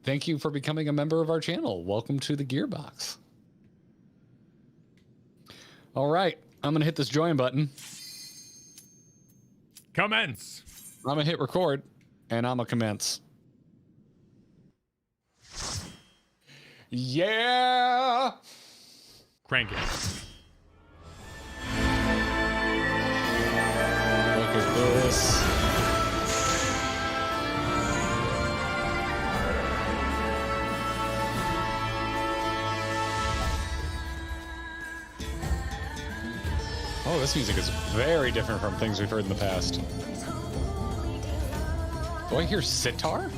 thank you for becoming a member of our channel. Welcome to the Gearbox. All right, I'm gonna hit this join button.
Commence.
I'm gonna hit record, and I'm gonna commence. Yeah.
Crank it.
Look at this. Oh, this music is very different from things we've heard in the past. Do I hear sitar?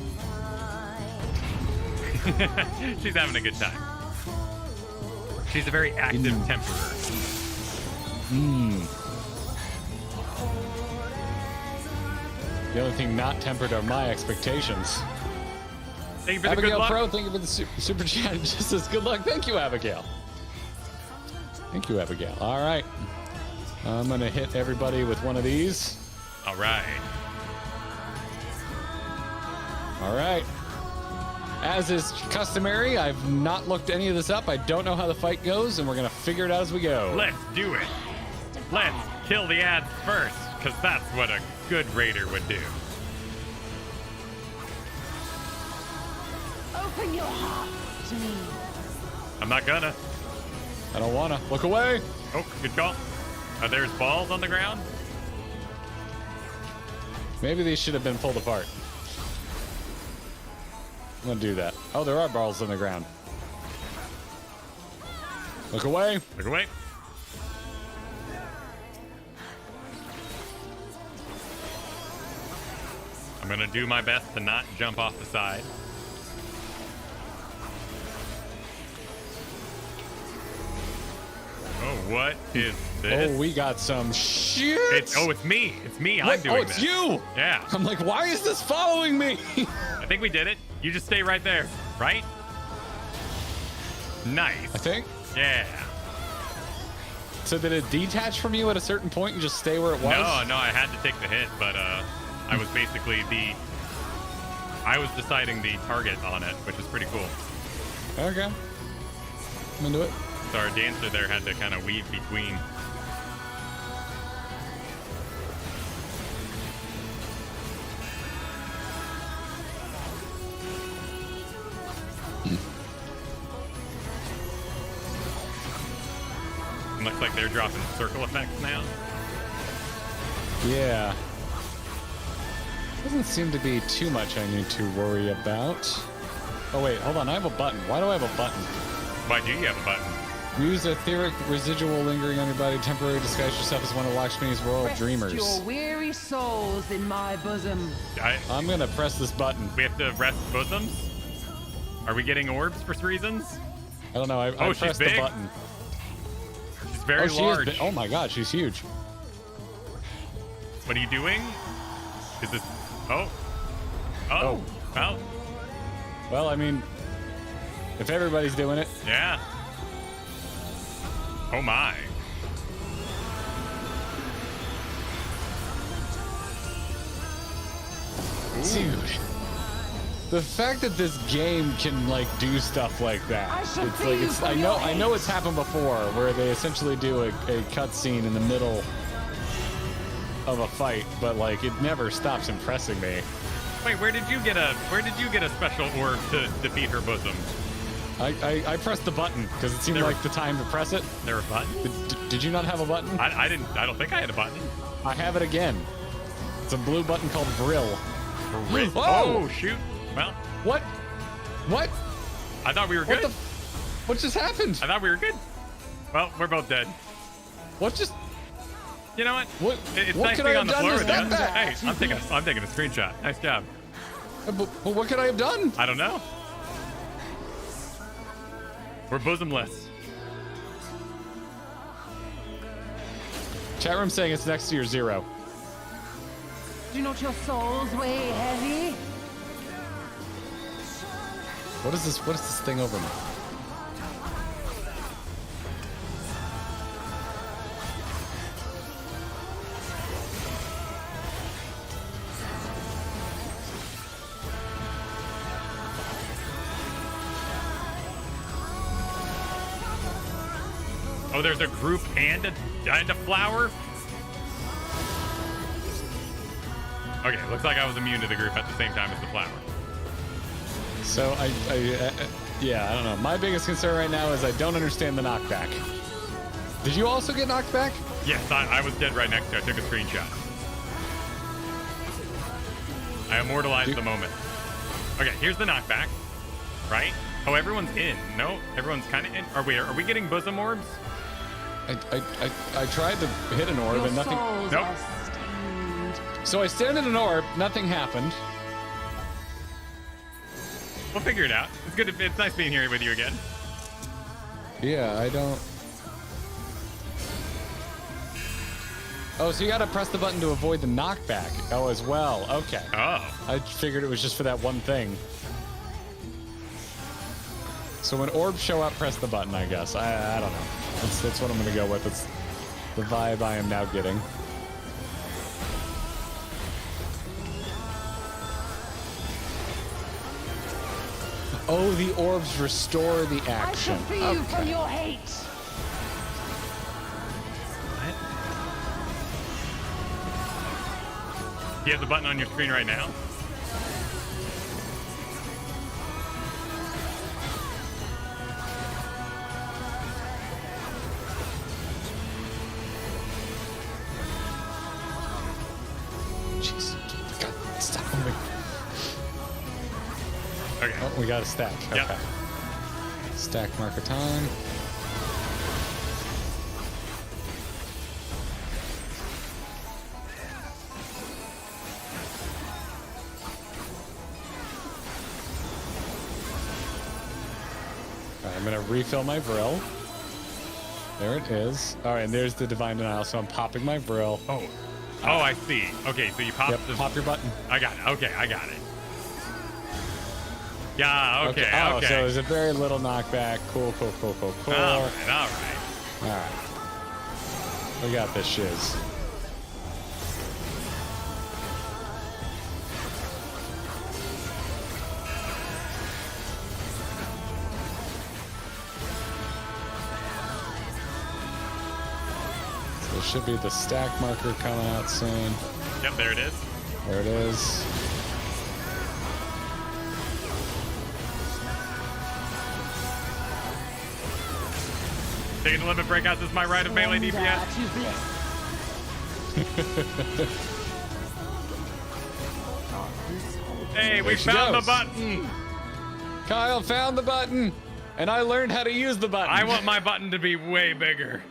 She's having a good time. She's a very active temperer.
The only thing not tempered are my expectations.
Thank you for the
Abigail
good luck.
Pro, thank you for the super chat. Just as good luck. Thank you, Abigail. Thank you, Abigail. All right. I'm going to hit everybody with one of these.
All right.
All right. As is customary, I've not looked any of this up. I don't know how the fight goes, and we're going to figure it out as we go.
Let's do it. Let's kill the ads first, because that's what a good raider would do.
Open your heart to me.
I'm not gonna.
I don't wanna. Look away.
Oh, good call. There's balls on the ground.
Maybe these should have been pulled apart. I'm gonna do that. Oh, there are balls on the ground. Look away.
Look away. I'm gonna do my best to not jump off the side. Oh, what is this?
Oh, we got some shit.
It's me. It's me.
What?
I'm doing
it's
this.
you.
Yeah.
I'm like, why is this following me?
I think we did it. You just stay right there, right? Nice.
I think.
Yeah.
So did it detach from you at a certain point and just stay where it was?
No, I had to take the hit, but I was basically I was deciding the target on it, which is pretty cool.
Okay. I'm into it.
So our dancer there had to kind of weave between. Looks like they're dropping circle effects now.
Yeah. Doesn't seem to be too much I need to worry about. Oh wait, hold on. I have a button. Why do I have a button?
Why do you have a button?
Use etheric residual lingering on your body. Temporarily disguise yourself as one of Lakshmi's royal dreamers.
Your weary souls in my bosom.
I'm gonna press this button.
We have to rest bosoms? Are we getting orbs for reasons?
I don't know. I pressed the button.
She's very large.
Oh my god, she's huge.
What are you doing? Is this... Oh.
Well, I mean, if everybody's doing it.
Yeah. Oh my.
Dude. The fact that this game can like do stuff like that. I know it's happened before where they essentially do a cutscene in the middle of a fight, but like it never stops impressing me.
Wait, where did you get a special orb to defeat her bosom?
I pressed the button because it seemed like the time to press it.
There a button?
Did you not have a button?
I don't think I had a button.
I have it again. It's a blue button called Vril.
Vril? Oh shoot. Well.
What?
I thought we were good.
What just happened?
I thought we were good. Well, we're both dead.
What just...
You know what? It's
what
nice
could
being
I
on
have
the
done
floor
to
with you.
that?
Hey, I'm taking a screenshot. Nice job.
But what could I have done?
I don't know. We're bosomless.
Chat room saying it's next to your 0.
Do not your souls weigh heavy?
What is this thing over me?
Oh, there's a group and a flower? Okay, looks like I was immune to the group at the same time as the flower.
So yeah, I don't know. My biggest concern right now is I don't understand the knockback. Did you also get knocked back?
Yes, I was dead right next to it. I took a screenshot. I immortalized the moment. Okay, here's the knockback. Right? Oh, everyone's in. No, everyone's kind of in. Are we getting bosom orbs?
I tried to hit an orb and nothing.
Nope.
So I stared at an orb, nothing happened.
We'll figure it out. It's good. It's nice being here with you again.
Yeah, I don't. Oh, so you gotta press the button to avoid the knockback. Oh, as well. Okay.
Oh.
I figured it was just for that one thing. So when orbs show up, press the button, I guess. I don't know. That's what I'm gonna go with. It's the vibe I am now getting. Oh, the orbs restore the action.
I shall free you from your hate.
What? You have the button on your screen right now? Okay.
Oh, we got a stack.
Yep.
Okay. Stack marker time. I'm gonna refill my Vril. There it is. All right, and there's the Divine Denial, so I'm popping my Vril.
Oh, I see. Okay, so you pop
pop your button.
I got it. Okay, I got it. Yeah, okay,
Oh,
okay.
so there's a very little knockback. Cool.
All right.
All right. We got this shiz. So there should be the stack marker coming out soon.
Yep, there it is.
There it is.
Taking the limit breakouts is my right of melee DPS. Hey, we found the button.
Kyle found the button, and I learned how to use the button.
I want my button to be way bigger.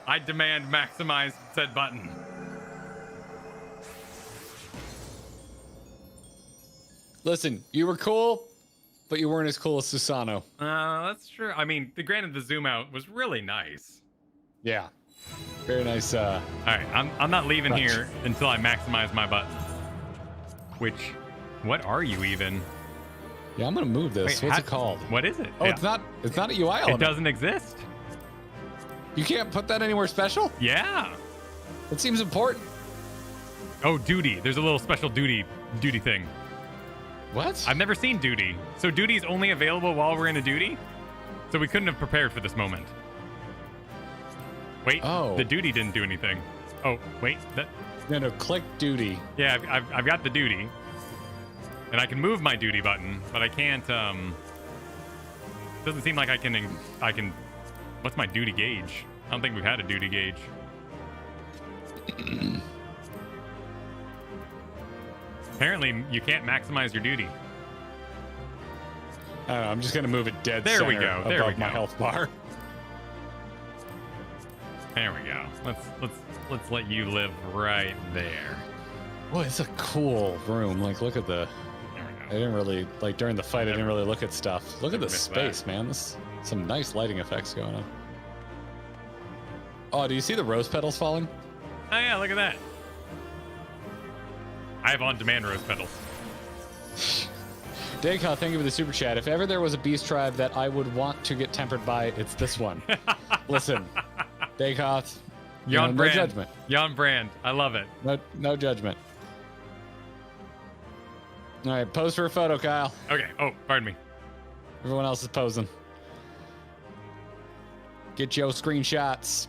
I demand maximize said button.
Listen, you were cool, but you weren't as cool as Susano.
That's true. I mean, granted, the zoom out was really nice.
Yeah. Very nice.
All right, I'm not leaving here until I maximize my button. Which, what are you even?
Yeah, I'm gonna move this.
Wait,
What's it called?
What is it?
Oh, it's not a UI element.
It doesn't exist.
You can't put that anywhere special?
Yeah.
It seems important.
Oh, duty. There's a little special duty thing.
What?
I've never seen duty. So duty's only available while we're in a duty? So we couldn't have prepared for this moment. Wait, the duty didn't do anything. Oh, wait, that...
No, click duty.
Yeah, I've got the duty. And I can move my duty button, but I can't, doesn't seem like I can... What's my duty gauge? I don't think we've had a duty gauge. Apparently, you can't maximize your duty.
I don't know, I'm just gonna move it dead
there
center
we go. There
above
we go.
my health bar.
There we go. Let's let you live right there.
Boy, it's a cool room. Like, look at the... I didn't really, like, during the fight, I didn't really look at stuff. Look at the space, man. This some nice lighting effects going on. Oh, do you see the rose petals falling?
Oh yeah, look at that. I have on-demand rose petals.
Dayka, thank you for the super chat. If ever there was a beast tribe that I would want to get tempered by, it's this one. Listen, Dayka, no judgment.
Yon brand. I love it.
No judgment. All right, pose for a photo, Kyle.
Okay. Oh, pardon me.
Everyone else is posing. Get your screenshots.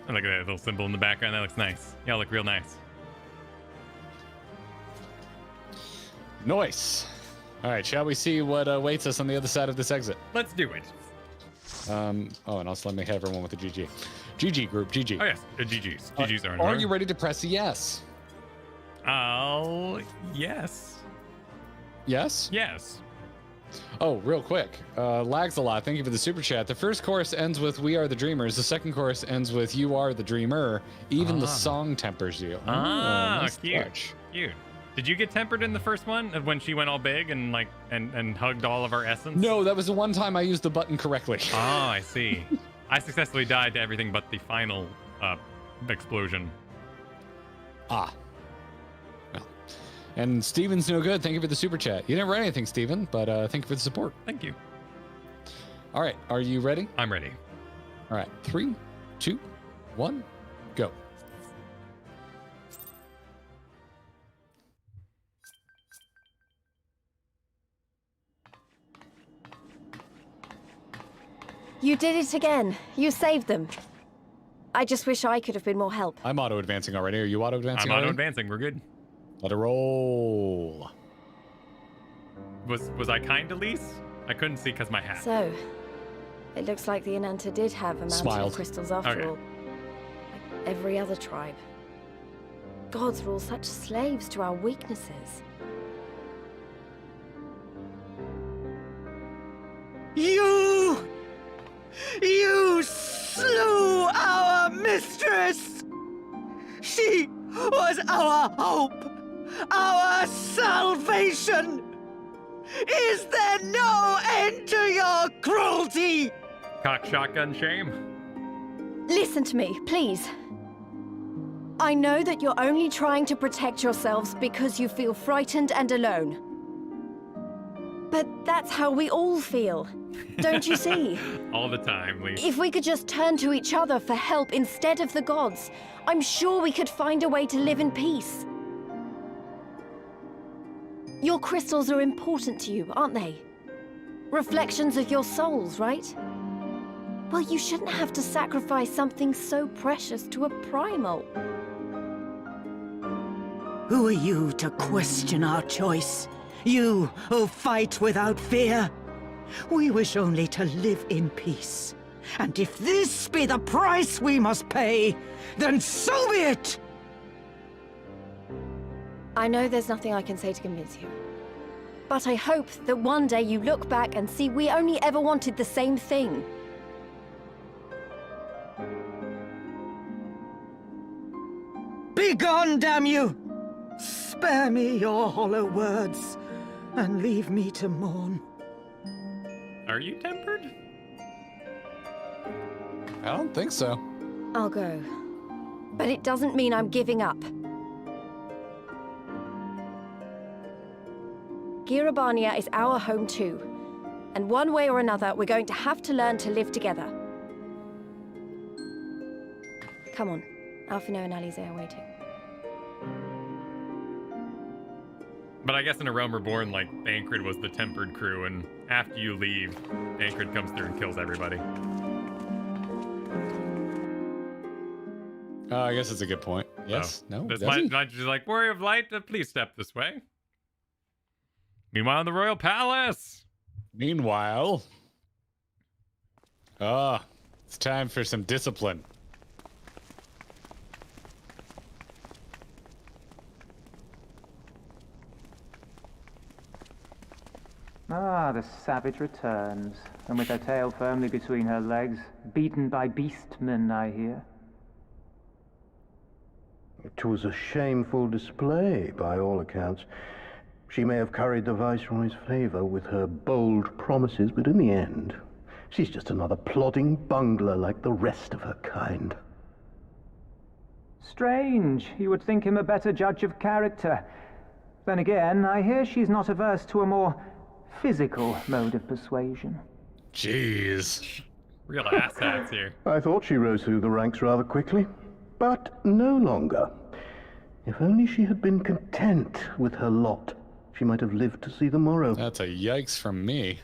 And look at that little symbol in the background. That looks nice. Y'all look real nice.
Nice. All right, shall we see what awaits us on the other side of this exit?
Let's do it.
Oh, and also let me have everyone with the GG. GG group, GG.
Oh, yes. GG's. GG's are in
Are
order.
you ready to press yes?
Oh, yes.
Yes?
Yes.
Oh, real quick. Lags a lot. Thank you for the super chat. The first chorus ends with "We are the dreamers." The second chorus ends with "You are the dreamer." Even the song tempers you. Nice
cute.
touch.
Cute. Did you get tempered in the first one when she went all big and like and hugged all of our essence?
No, that was the one time I used the button correctly.
Oh, I see. I successfully died to everything but the final explosion.
Ah. Well. And Steven's no good. Thank you for the super chat. You didn't write anything, Steven, but thank you for the support.
Thank you.
All right, are you ready?
I'm ready.
All right, 3, 2, 1, go.
You did it again. You saved them. I just wish I could have been more help.
I'm auto-advancing already. Are you auto-advancing
I'm
already?
auto-advancing. We're good.
Let it roll.
Was I kind to Lise? I couldn't see because my hat.
So, It looks like the Ananta did have a mountain of crystals after all. Like every other tribe. Gods were all such slaves to our weaknesses.
You slew our mistress! She was our hope, our salvation! Is there no end to your cruelty?
Cock shotgun shame.
Listen to me, please. I know that you're only trying to protect yourselves because you feel frightened and alone. But that's how we all feel. Don't you see?
All the time, Lee.
If we could just turn to each other for help instead of the gods, I'm sure we could find a way to live in peace. Your crystals are important to you, aren't they? Reflections of your souls, right? Well, you shouldn't have to sacrifice something so precious to a primal.
Who are you to question our choice? You who fight without fear? We wish only to live in peace. And if this be the price we must pay, then so be it!
I know there's nothing I can say to convince you. But I hope that one day you look back and see we only ever wanted the same thing.
Begone, damn you! Spare me your hollow words, and leave me to mourn.
Are you tempered?
I don't think so.
I'll go. But it doesn't mean I'm giving up. Girabania is our home too. And one way or another, we're going to have to learn to live together. Come on. Alphino and Alize are waiting.
But I guess in A Realm Reborn, like, Thancred was the tempered crew, and after you leave, Thancred comes through and kills everybody.
I guess it's a good point. Yes?
So,
No?
This
Does he?
might just like, Warrior of Light, please step this way. Meanwhile, in the Royal Palace.
Meanwhile. It's time for some discipline.
Ah, the savage returns, and with her tail firmly between her legs, beaten by beastmen, I hear.
It was a shameful display, by all accounts. She may have curried the Viceroy's favor with her bold promises, but in the end, she's just another plodding bungler like the rest of her kind.
Strange. You would think him a better judge of character. Then again, I hear she's not averse to a more physical mode of persuasion.
Jeez.
Real asshats here.
I thought she rose through the ranks rather quickly, but no longer. If only she had been content with her lot, she might have lived to see the morrow.
That's a yikes from me.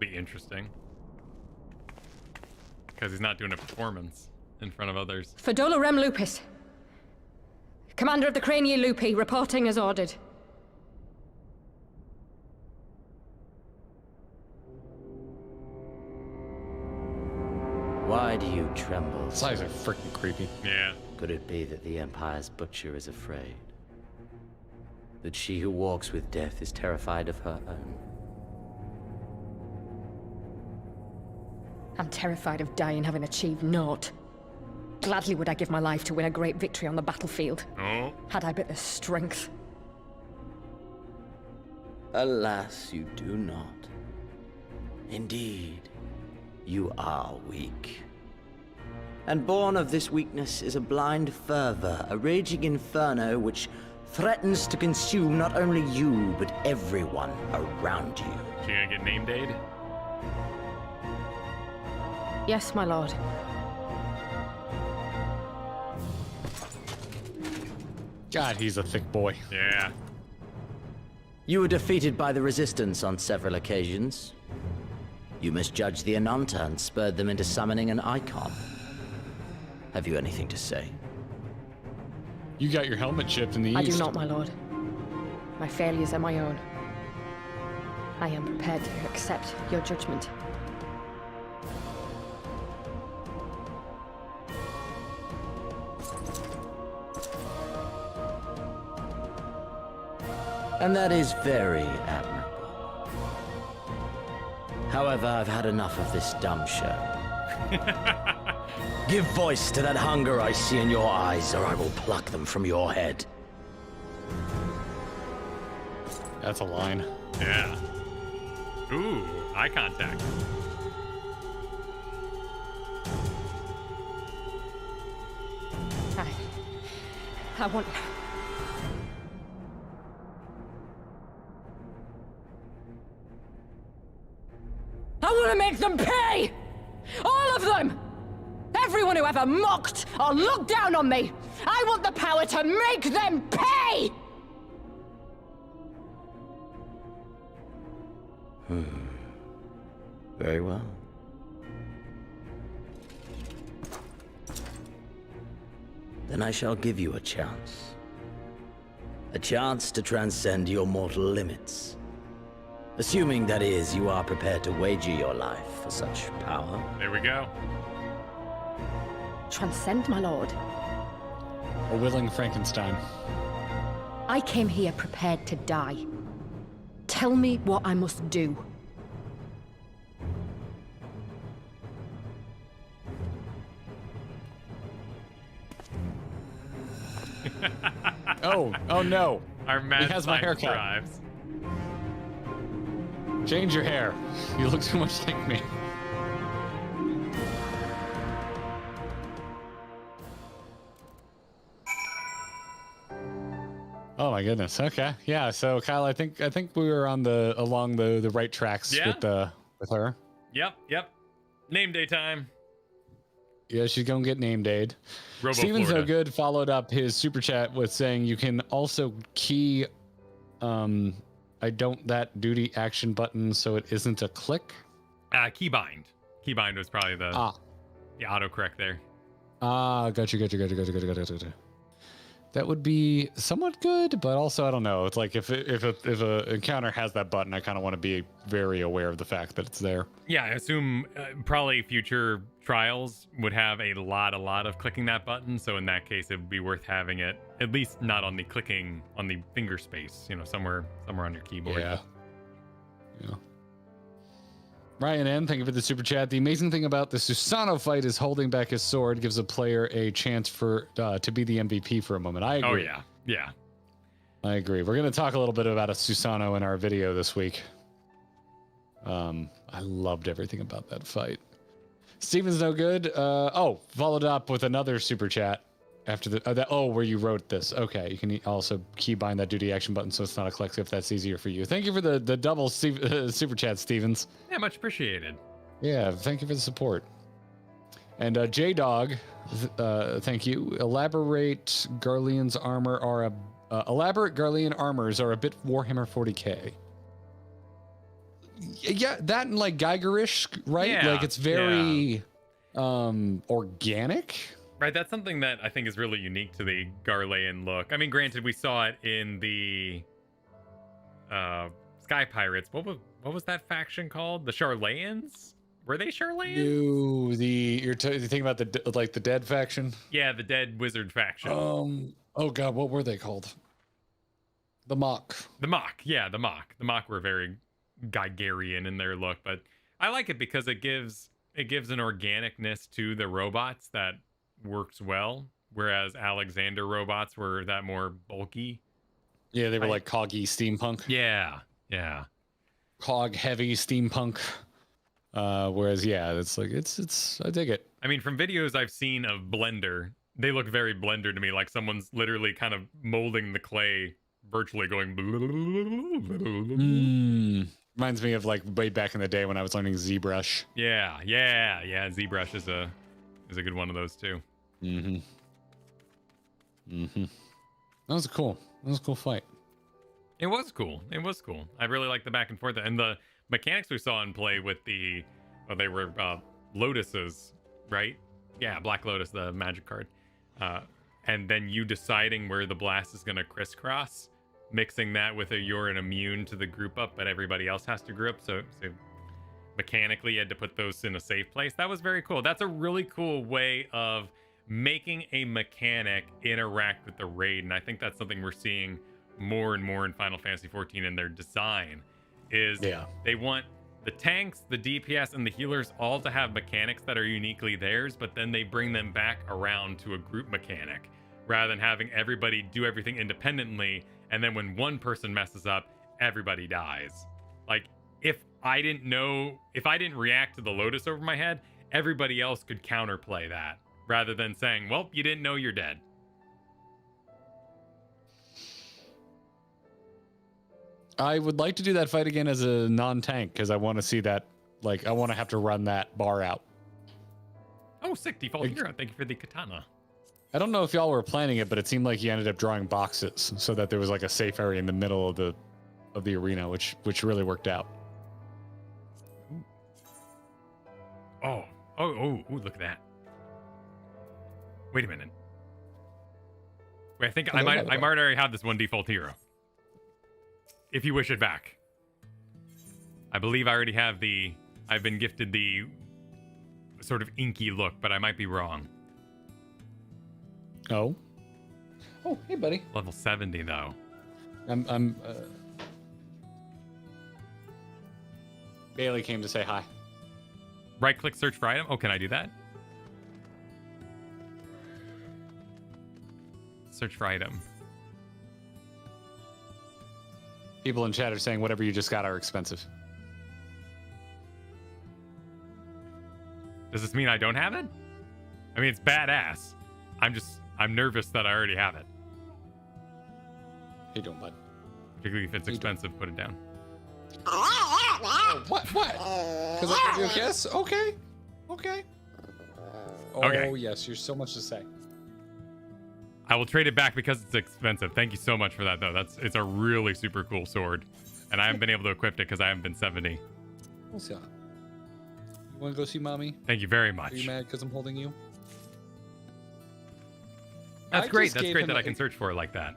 Be interesting. Because he's not doing a performance in front of others.
Fedola Rem Lupus. Commander of the Crania Lupi, reporting as ordered.
Why do you tremble?
These eyes are freaking creepy.
Yeah.
Could it be that the Empire's butcher is afraid? That she who walks with death is terrified of her own?
I'm terrified of dying having achieved naught. Gladly would I give my life to win a great victory on the battlefield.
Oh.
Had I but the strength.
Alas, you do not. Indeed, you are weak. And born of this weakness is a blind fervor, a raging inferno which threatens to consume not only you, but everyone around you.
She gonna get named aid?
Yes, my lord.
God, he's a thick boy.
Yeah.
You were defeated by the Resistance on several occasions. You misjudged the Ananta and spurred them into summoning an icon. Have you anything to say?
You got your helmet chipped in the
I
east.
do not, my lord. My failures are my own. I am prepared to accept your judgment.
And that is very admirable. However, I've had enough of this dumb show. Give voice to that hunger I see in your eyes, or I will pluck them from your head.
That's a line.
Yeah. Ooh, eye contact.
I want... I want to make them pay! All of them! Everyone who ever mocked or looked down on me! I want the power to make them pay!
Very well. Then I shall give you a chance. A chance to transcend your mortal limits. Assuming, that is, you are prepared to wager your life for such power.
There we go.
Transcend, my lord.
A willing Frankenstein.
I came here prepared to die. Tell me what I must do.
Oh no.
Our mad
he has my
science
haircut.
drives.
Change your hair. You look too much like me. Oh my goodness. Okay. Yeah. So Kyle, I think we were on along the right tracks with her.
Yep. Name day time.
Yeah, she's gonna get named aid.
Robo
Steven
Florida.
So Good followed up his super chat with saying you can also key I don't that duty action button so it isn't a click.
Keybind. Keybind was probably the autocorrect there.
Gotcha. That would be somewhat good, but also I don't know. It's like if a encounter has that button, I kind of want to be very aware of the fact that it's there.
Yeah, I assume probably future trials would have a lot of clicking that button. So in that case, it would be worth having it at least not on the clicking on the finger space. You know, somewhere on your keyboard.
Yeah. Ryan N, thank you for the super chat. The amazing thing about the Susano fight is holding back his sword gives a player a chance to be the MVP for a moment. I agree.
Oh yeah.
I agree. We're going to talk a little bit about a Susano in our video this week. I loved everything about that fight. Steven's no good. Followed up with another super chat after where you wrote this. Okay, you can also keybind that duty action button so it's not a click if that's easier for you. Thank you for the double super chat, Stevens.
Yeah, much appreciated.
Yeah, thank you for the support. And J-Dog, thank you. Elaborate Garlean's armor are elaborate Garlean armors are a bit Warhammer 40k. Yeah, that and like Geigerish, right?
Yeah,
like it's very organic.
Right, that's something that I think is really unique to the Garlean look. I mean, granted, we saw it in the Sky Pirates. What was that faction called? The Charlayans? Were they Charlayans?
No, you're thinking about the Dead faction?
Yeah, the Dead Wizard faction.
Oh god, what were they called? The Mock.
The Mock, yeah, the Mock. The Mock were very Geigerian in their look, but I like it because it gives an organicness to the robots that works well, whereas Alexander robots were that more bulky.
Yeah, they were like coggy steampunk.
Yeah.
Cog heavy steampunk. Whereas it's I dig it.
I mean, from videos I've seen of Blender, they look very Blender to me, like someone's literally kind of molding the clay, virtually going.
Reminds me of like way back in the day when I was learning ZBrush.
Yeah. ZBrush is a good one of those too.
That was cool. That was a cool fight.
It was cool. I really liked the back and forth and the mechanics we saw in play with they were lotuses, right? Yeah, Black Lotus, the magic card. And then you deciding where the blast is going to crisscross, mixing that with you're an immune to the group up, but everybody else has to group up. So mechanically, you had to put those in a safe place. That was very cool. That's a really cool way of making a mechanic interact with the raid. And I think that's something we're seeing more and more in Final Fantasy XIV in their design. They want the tanks, the DPS, and the healers all to have mechanics that are uniquely theirs, but then they bring them back around to a group mechanic rather than having everybody do everything independently. And then when one person messes up, everybody dies. Like, if I didn't react to the Lotus over my head, everybody else could counterplay that rather than saying, well, you didn't know, you're dead.
I would like to do that fight again as a non-tank because I want to see that. Like, I want to have to run that bar out.
Oh, sick default hero. Thank you for the katana.
I don't know if y'all were planning it, but it seemed like you ended up drawing boxes so that there was like a safe area in the middle of the arena, which really worked out.
Oh, look at that. Wait a minute. Wait, I think I might already have this one default hero. If you wish it back. I believe I already have I've been gifted the sort of inky look, but I might be wrong.
Oh, hey, buddy.
Level 70, though.
Bailey came to say hi.
Right-click, search for item. Oh, can I do that? Search for item.
People in chat are saying whatever you just got are expensive.
Does this mean I don't have it? I mean, it's badass. I'm nervous that I already have it.
Hey, don't, bud.
Particularly if it's expensive, put it down.
What? Because I give you a kiss? Okay. Oh, yes, you're so much to say.
I will trade it back because it's expensive. Thank you so much for that, though. It's a really super cool sword. And I haven't been able to equip it because I haven't been 70.
What's up? You want to go see mommy?
Thank you very much.
Are you mad because I'm holding you?
That's great. That's great that I can search for it like that.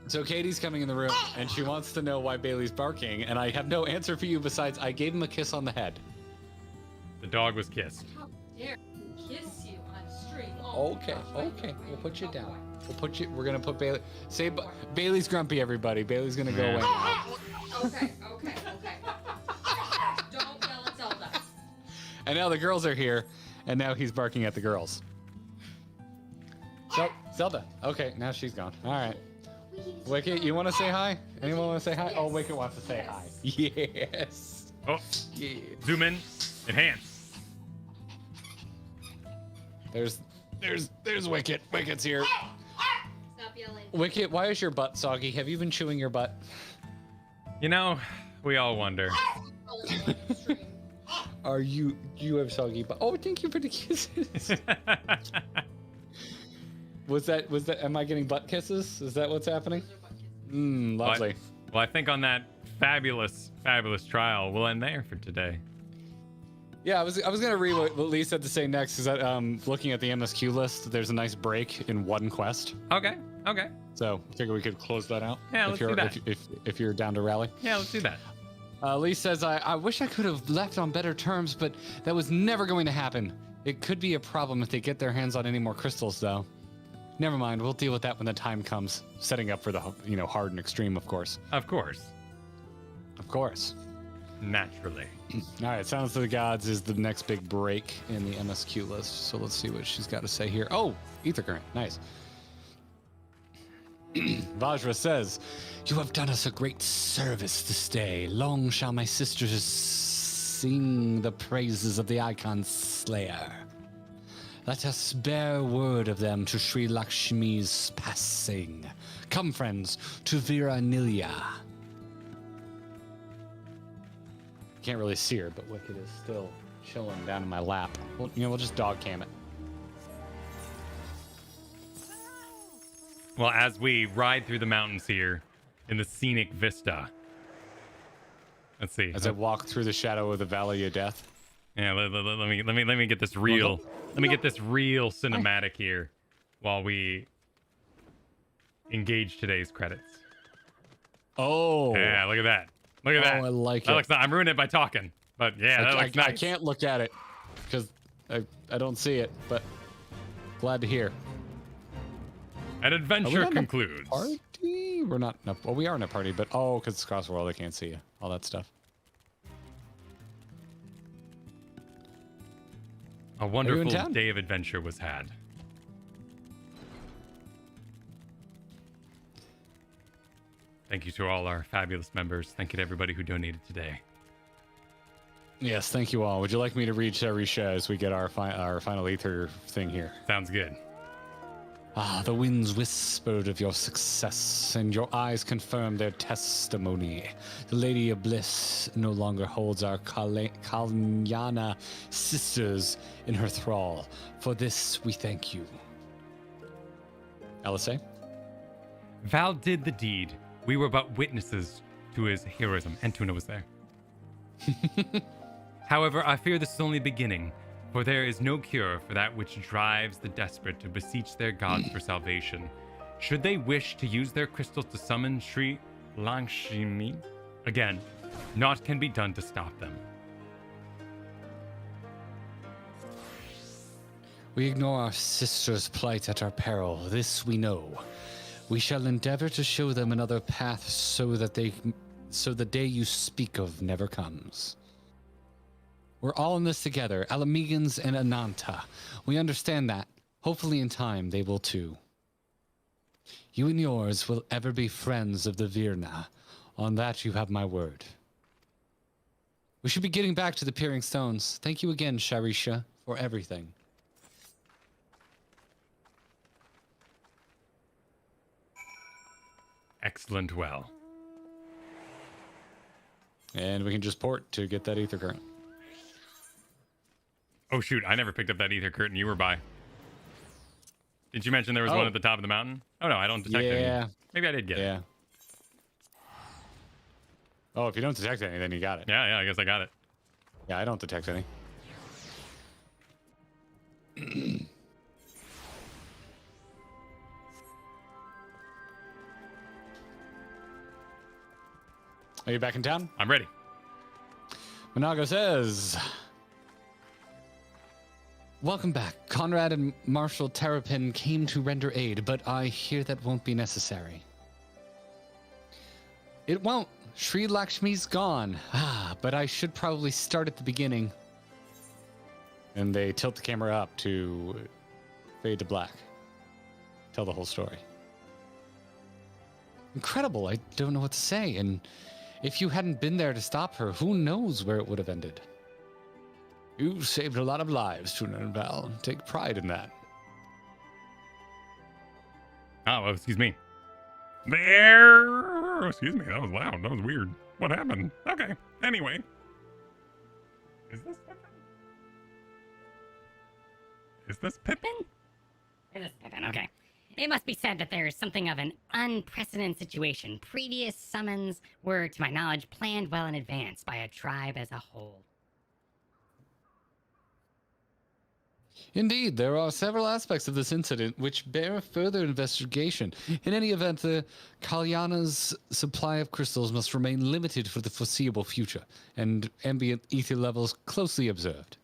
So Katie's coming in the room, and she wants to know why Bailey's barking, and I have no answer for you besides I gave him a kiss on the head.
The dog was kissed.
How dare you kiss you on stream?
Okay. We'll put you down. We're gonna put Bailey. Bailey's grumpy, everybody. Bailey's gonna go away now.
Okay. Don't yell at Zelda.
And now the girls are here, and now he's barking at the girls. So, Zelda. Okay, now she's gone. All right. Wicket, you want to say hi? Anyone want to say hi? Oh, Wicket wants to say hi. Yes.
Oh, yeah. Zoom in. Enhance.
There's Wicket. Wicket's here.
Stop yelling.
Wicket, why is your butt soggy? Have you been chewing your butt?
You know, we all wonder.
Are you have soggy butt? Oh, thank you for the kisses. Was that, am I getting butt kisses? Is that what's happening? Lovely.
Well, I think on that fabulous trial, we'll end there for today.
Yeah, I was gonna read what Lee said to say next, is that looking at the MSQ list, there's a nice break in one quest.
Okay.
So I figure we could close that out.
Yeah, let's do that.
If you're down to rally.
Yeah, let's do that.
Lee says, I wish I could have left on better terms, but that was never going to happen. It could be a problem if they get their hands on any more crystals, though. Never mind, we'll deal with that when the time comes. Setting up for the, hard and extreme, of course.
Of course. Naturally.
All right, Silence of the Gods is the next big break in the MSQ list. So let's see what she's got to say here. Oh, Ether Current. Nice. Vajra says, "You have done us a great service this day. Long shall my sisters sing the praises of the Icon Slayer. Let us bear word of them to Sri Lakshmi's passing. Come, friends, to Viranilia. Can't really see her, but Wicked is still chilling down in my lap. Well, we'll just dog cam it.
Well, as we ride through the mountains here in the scenic vista. Let's see.
As I walk through the shadow of the Valley of Death.
Yeah, let me get this real. Let me get this real cinematic here while we engage today's credits.
Oh.
Yeah, look at that. Look at that.
I like
that
it.
Looks, I'm ruining it by talking, but yeah, that looks nice.
I can't look at it because I don't see it, but glad to hear.
An adventure concludes.
Party? We're not. No, well, we are in a party, but because it's across the world, I can't see you. All that stuff.
A wonderful day of adventure was had. Thank you to all our fabulous members. Thank you to everybody who donated today.
Yes, thank you all. Would you like me to read Sharisha as we get our final ether thing here?
Sounds good.
The winds whispered of your success, and your eyes confirmed their testimony. The Lady of Bliss no longer holds our Kalyana sisters in her thrall. For this, we thank you. LSA?
Val did the deed. We were but witnesses to his heroism. And Tuna was there. However, I fear this is only beginning. For there is no cure for that which drives the desperate to beseech their gods for salvation. Should they wish to use their crystals to summon Sri Lakshmi, again, naught can be done to stop them.
We ignore our sister's plight at our peril. This we know. We shall endeavor to show them another path so that the day you speak of never comes. We're all in this together, Alamegans and Ananta. We understand that. Hopefully in time, they will too. You and yours will ever be friends of the Virna. On that, you have my word. We should be getting back to the Peering Stones. Thank you again, Sharisha, for everything.
Excellent well.
And we can just port to get that ether current.
Oh shoot, I never picked up that ether curtain you were by. Did you mention there was one at the top of the mountain? Oh no, I don't detect any. Maybe I did get it.
Oh, if you don't detect any, then you got it.
Yeah, I guess I got it.
Yeah, I don't detect any. Are you back in town?
I'm ready.
Monago says, welcome back. Conrad and Marshal Terrapin came to render aid, but I hear that won't be necessary. It won't. Sri Lakshmi's gone. But I should probably start at the beginning. And they tilt the camera up to fade to black. Tell the whole story. Incredible. I don't know what to say. And if you hadn't been there to stop her, who knows where it would have ended. You saved a lot of lives, Tuna and Val. Take pride in that.
Oh, excuse me. There! Excuse me, that was loud. That was weird. What happened? Okay, anyway. Is this Pippin? Is this Pippin?
It is Pippin, okay. It must be said that there is something of an unprecedented situation. Previous summons were, to my knowledge, planned well in advance by a tribe as a whole.
Indeed, there are several aspects of this incident which bear further investigation. In any event, the Kalyana's supply of crystals must remain limited for the foreseeable future, and ambient ether levels closely observed.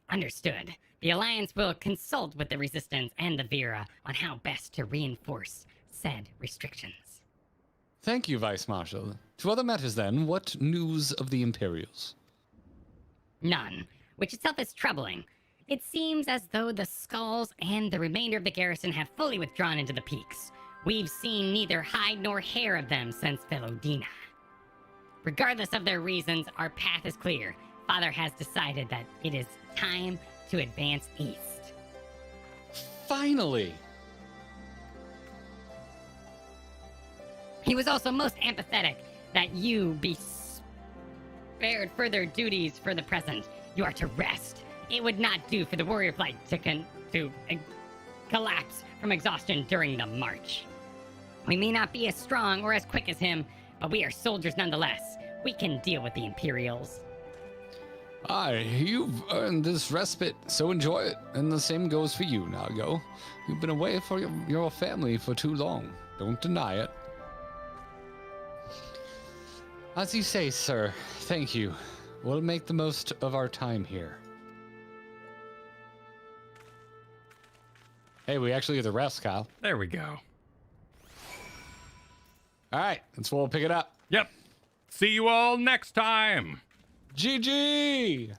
Understood. The Alliance will consult with the Resistance and the Vera on how best to reinforce said restrictions.
Thank you, Vice Marshal. To other matters then, what news of the Imperials?
None, which itself is troubling. It seems as though the Skulls and the remainder of the garrison have fully withdrawn into the peaks. We've seen neither hide nor hair of them since Velodina. Regardless of their reasons, our path is clear. Father has decided that it is time to advance east.
Finally!
He was also most empathetic that you be spared further duties for the present. You are to rest. It would not do for the warrior flight to collapse from exhaustion during the march. We may not be as strong or as quick as him, but we are soldiers nonetheless. We can deal with the Imperials.
Aye, you've earned this respite, so enjoy it. And the same goes for you, Nago. You've been away from your family for too long. Don't deny it. As you say, sir. Thank you. We'll make the most of our time here. Hey, we actually get the rest, Kyle.
There we go.
All right, that's where we'll pick it up.
Yep. See you all next time.
GG!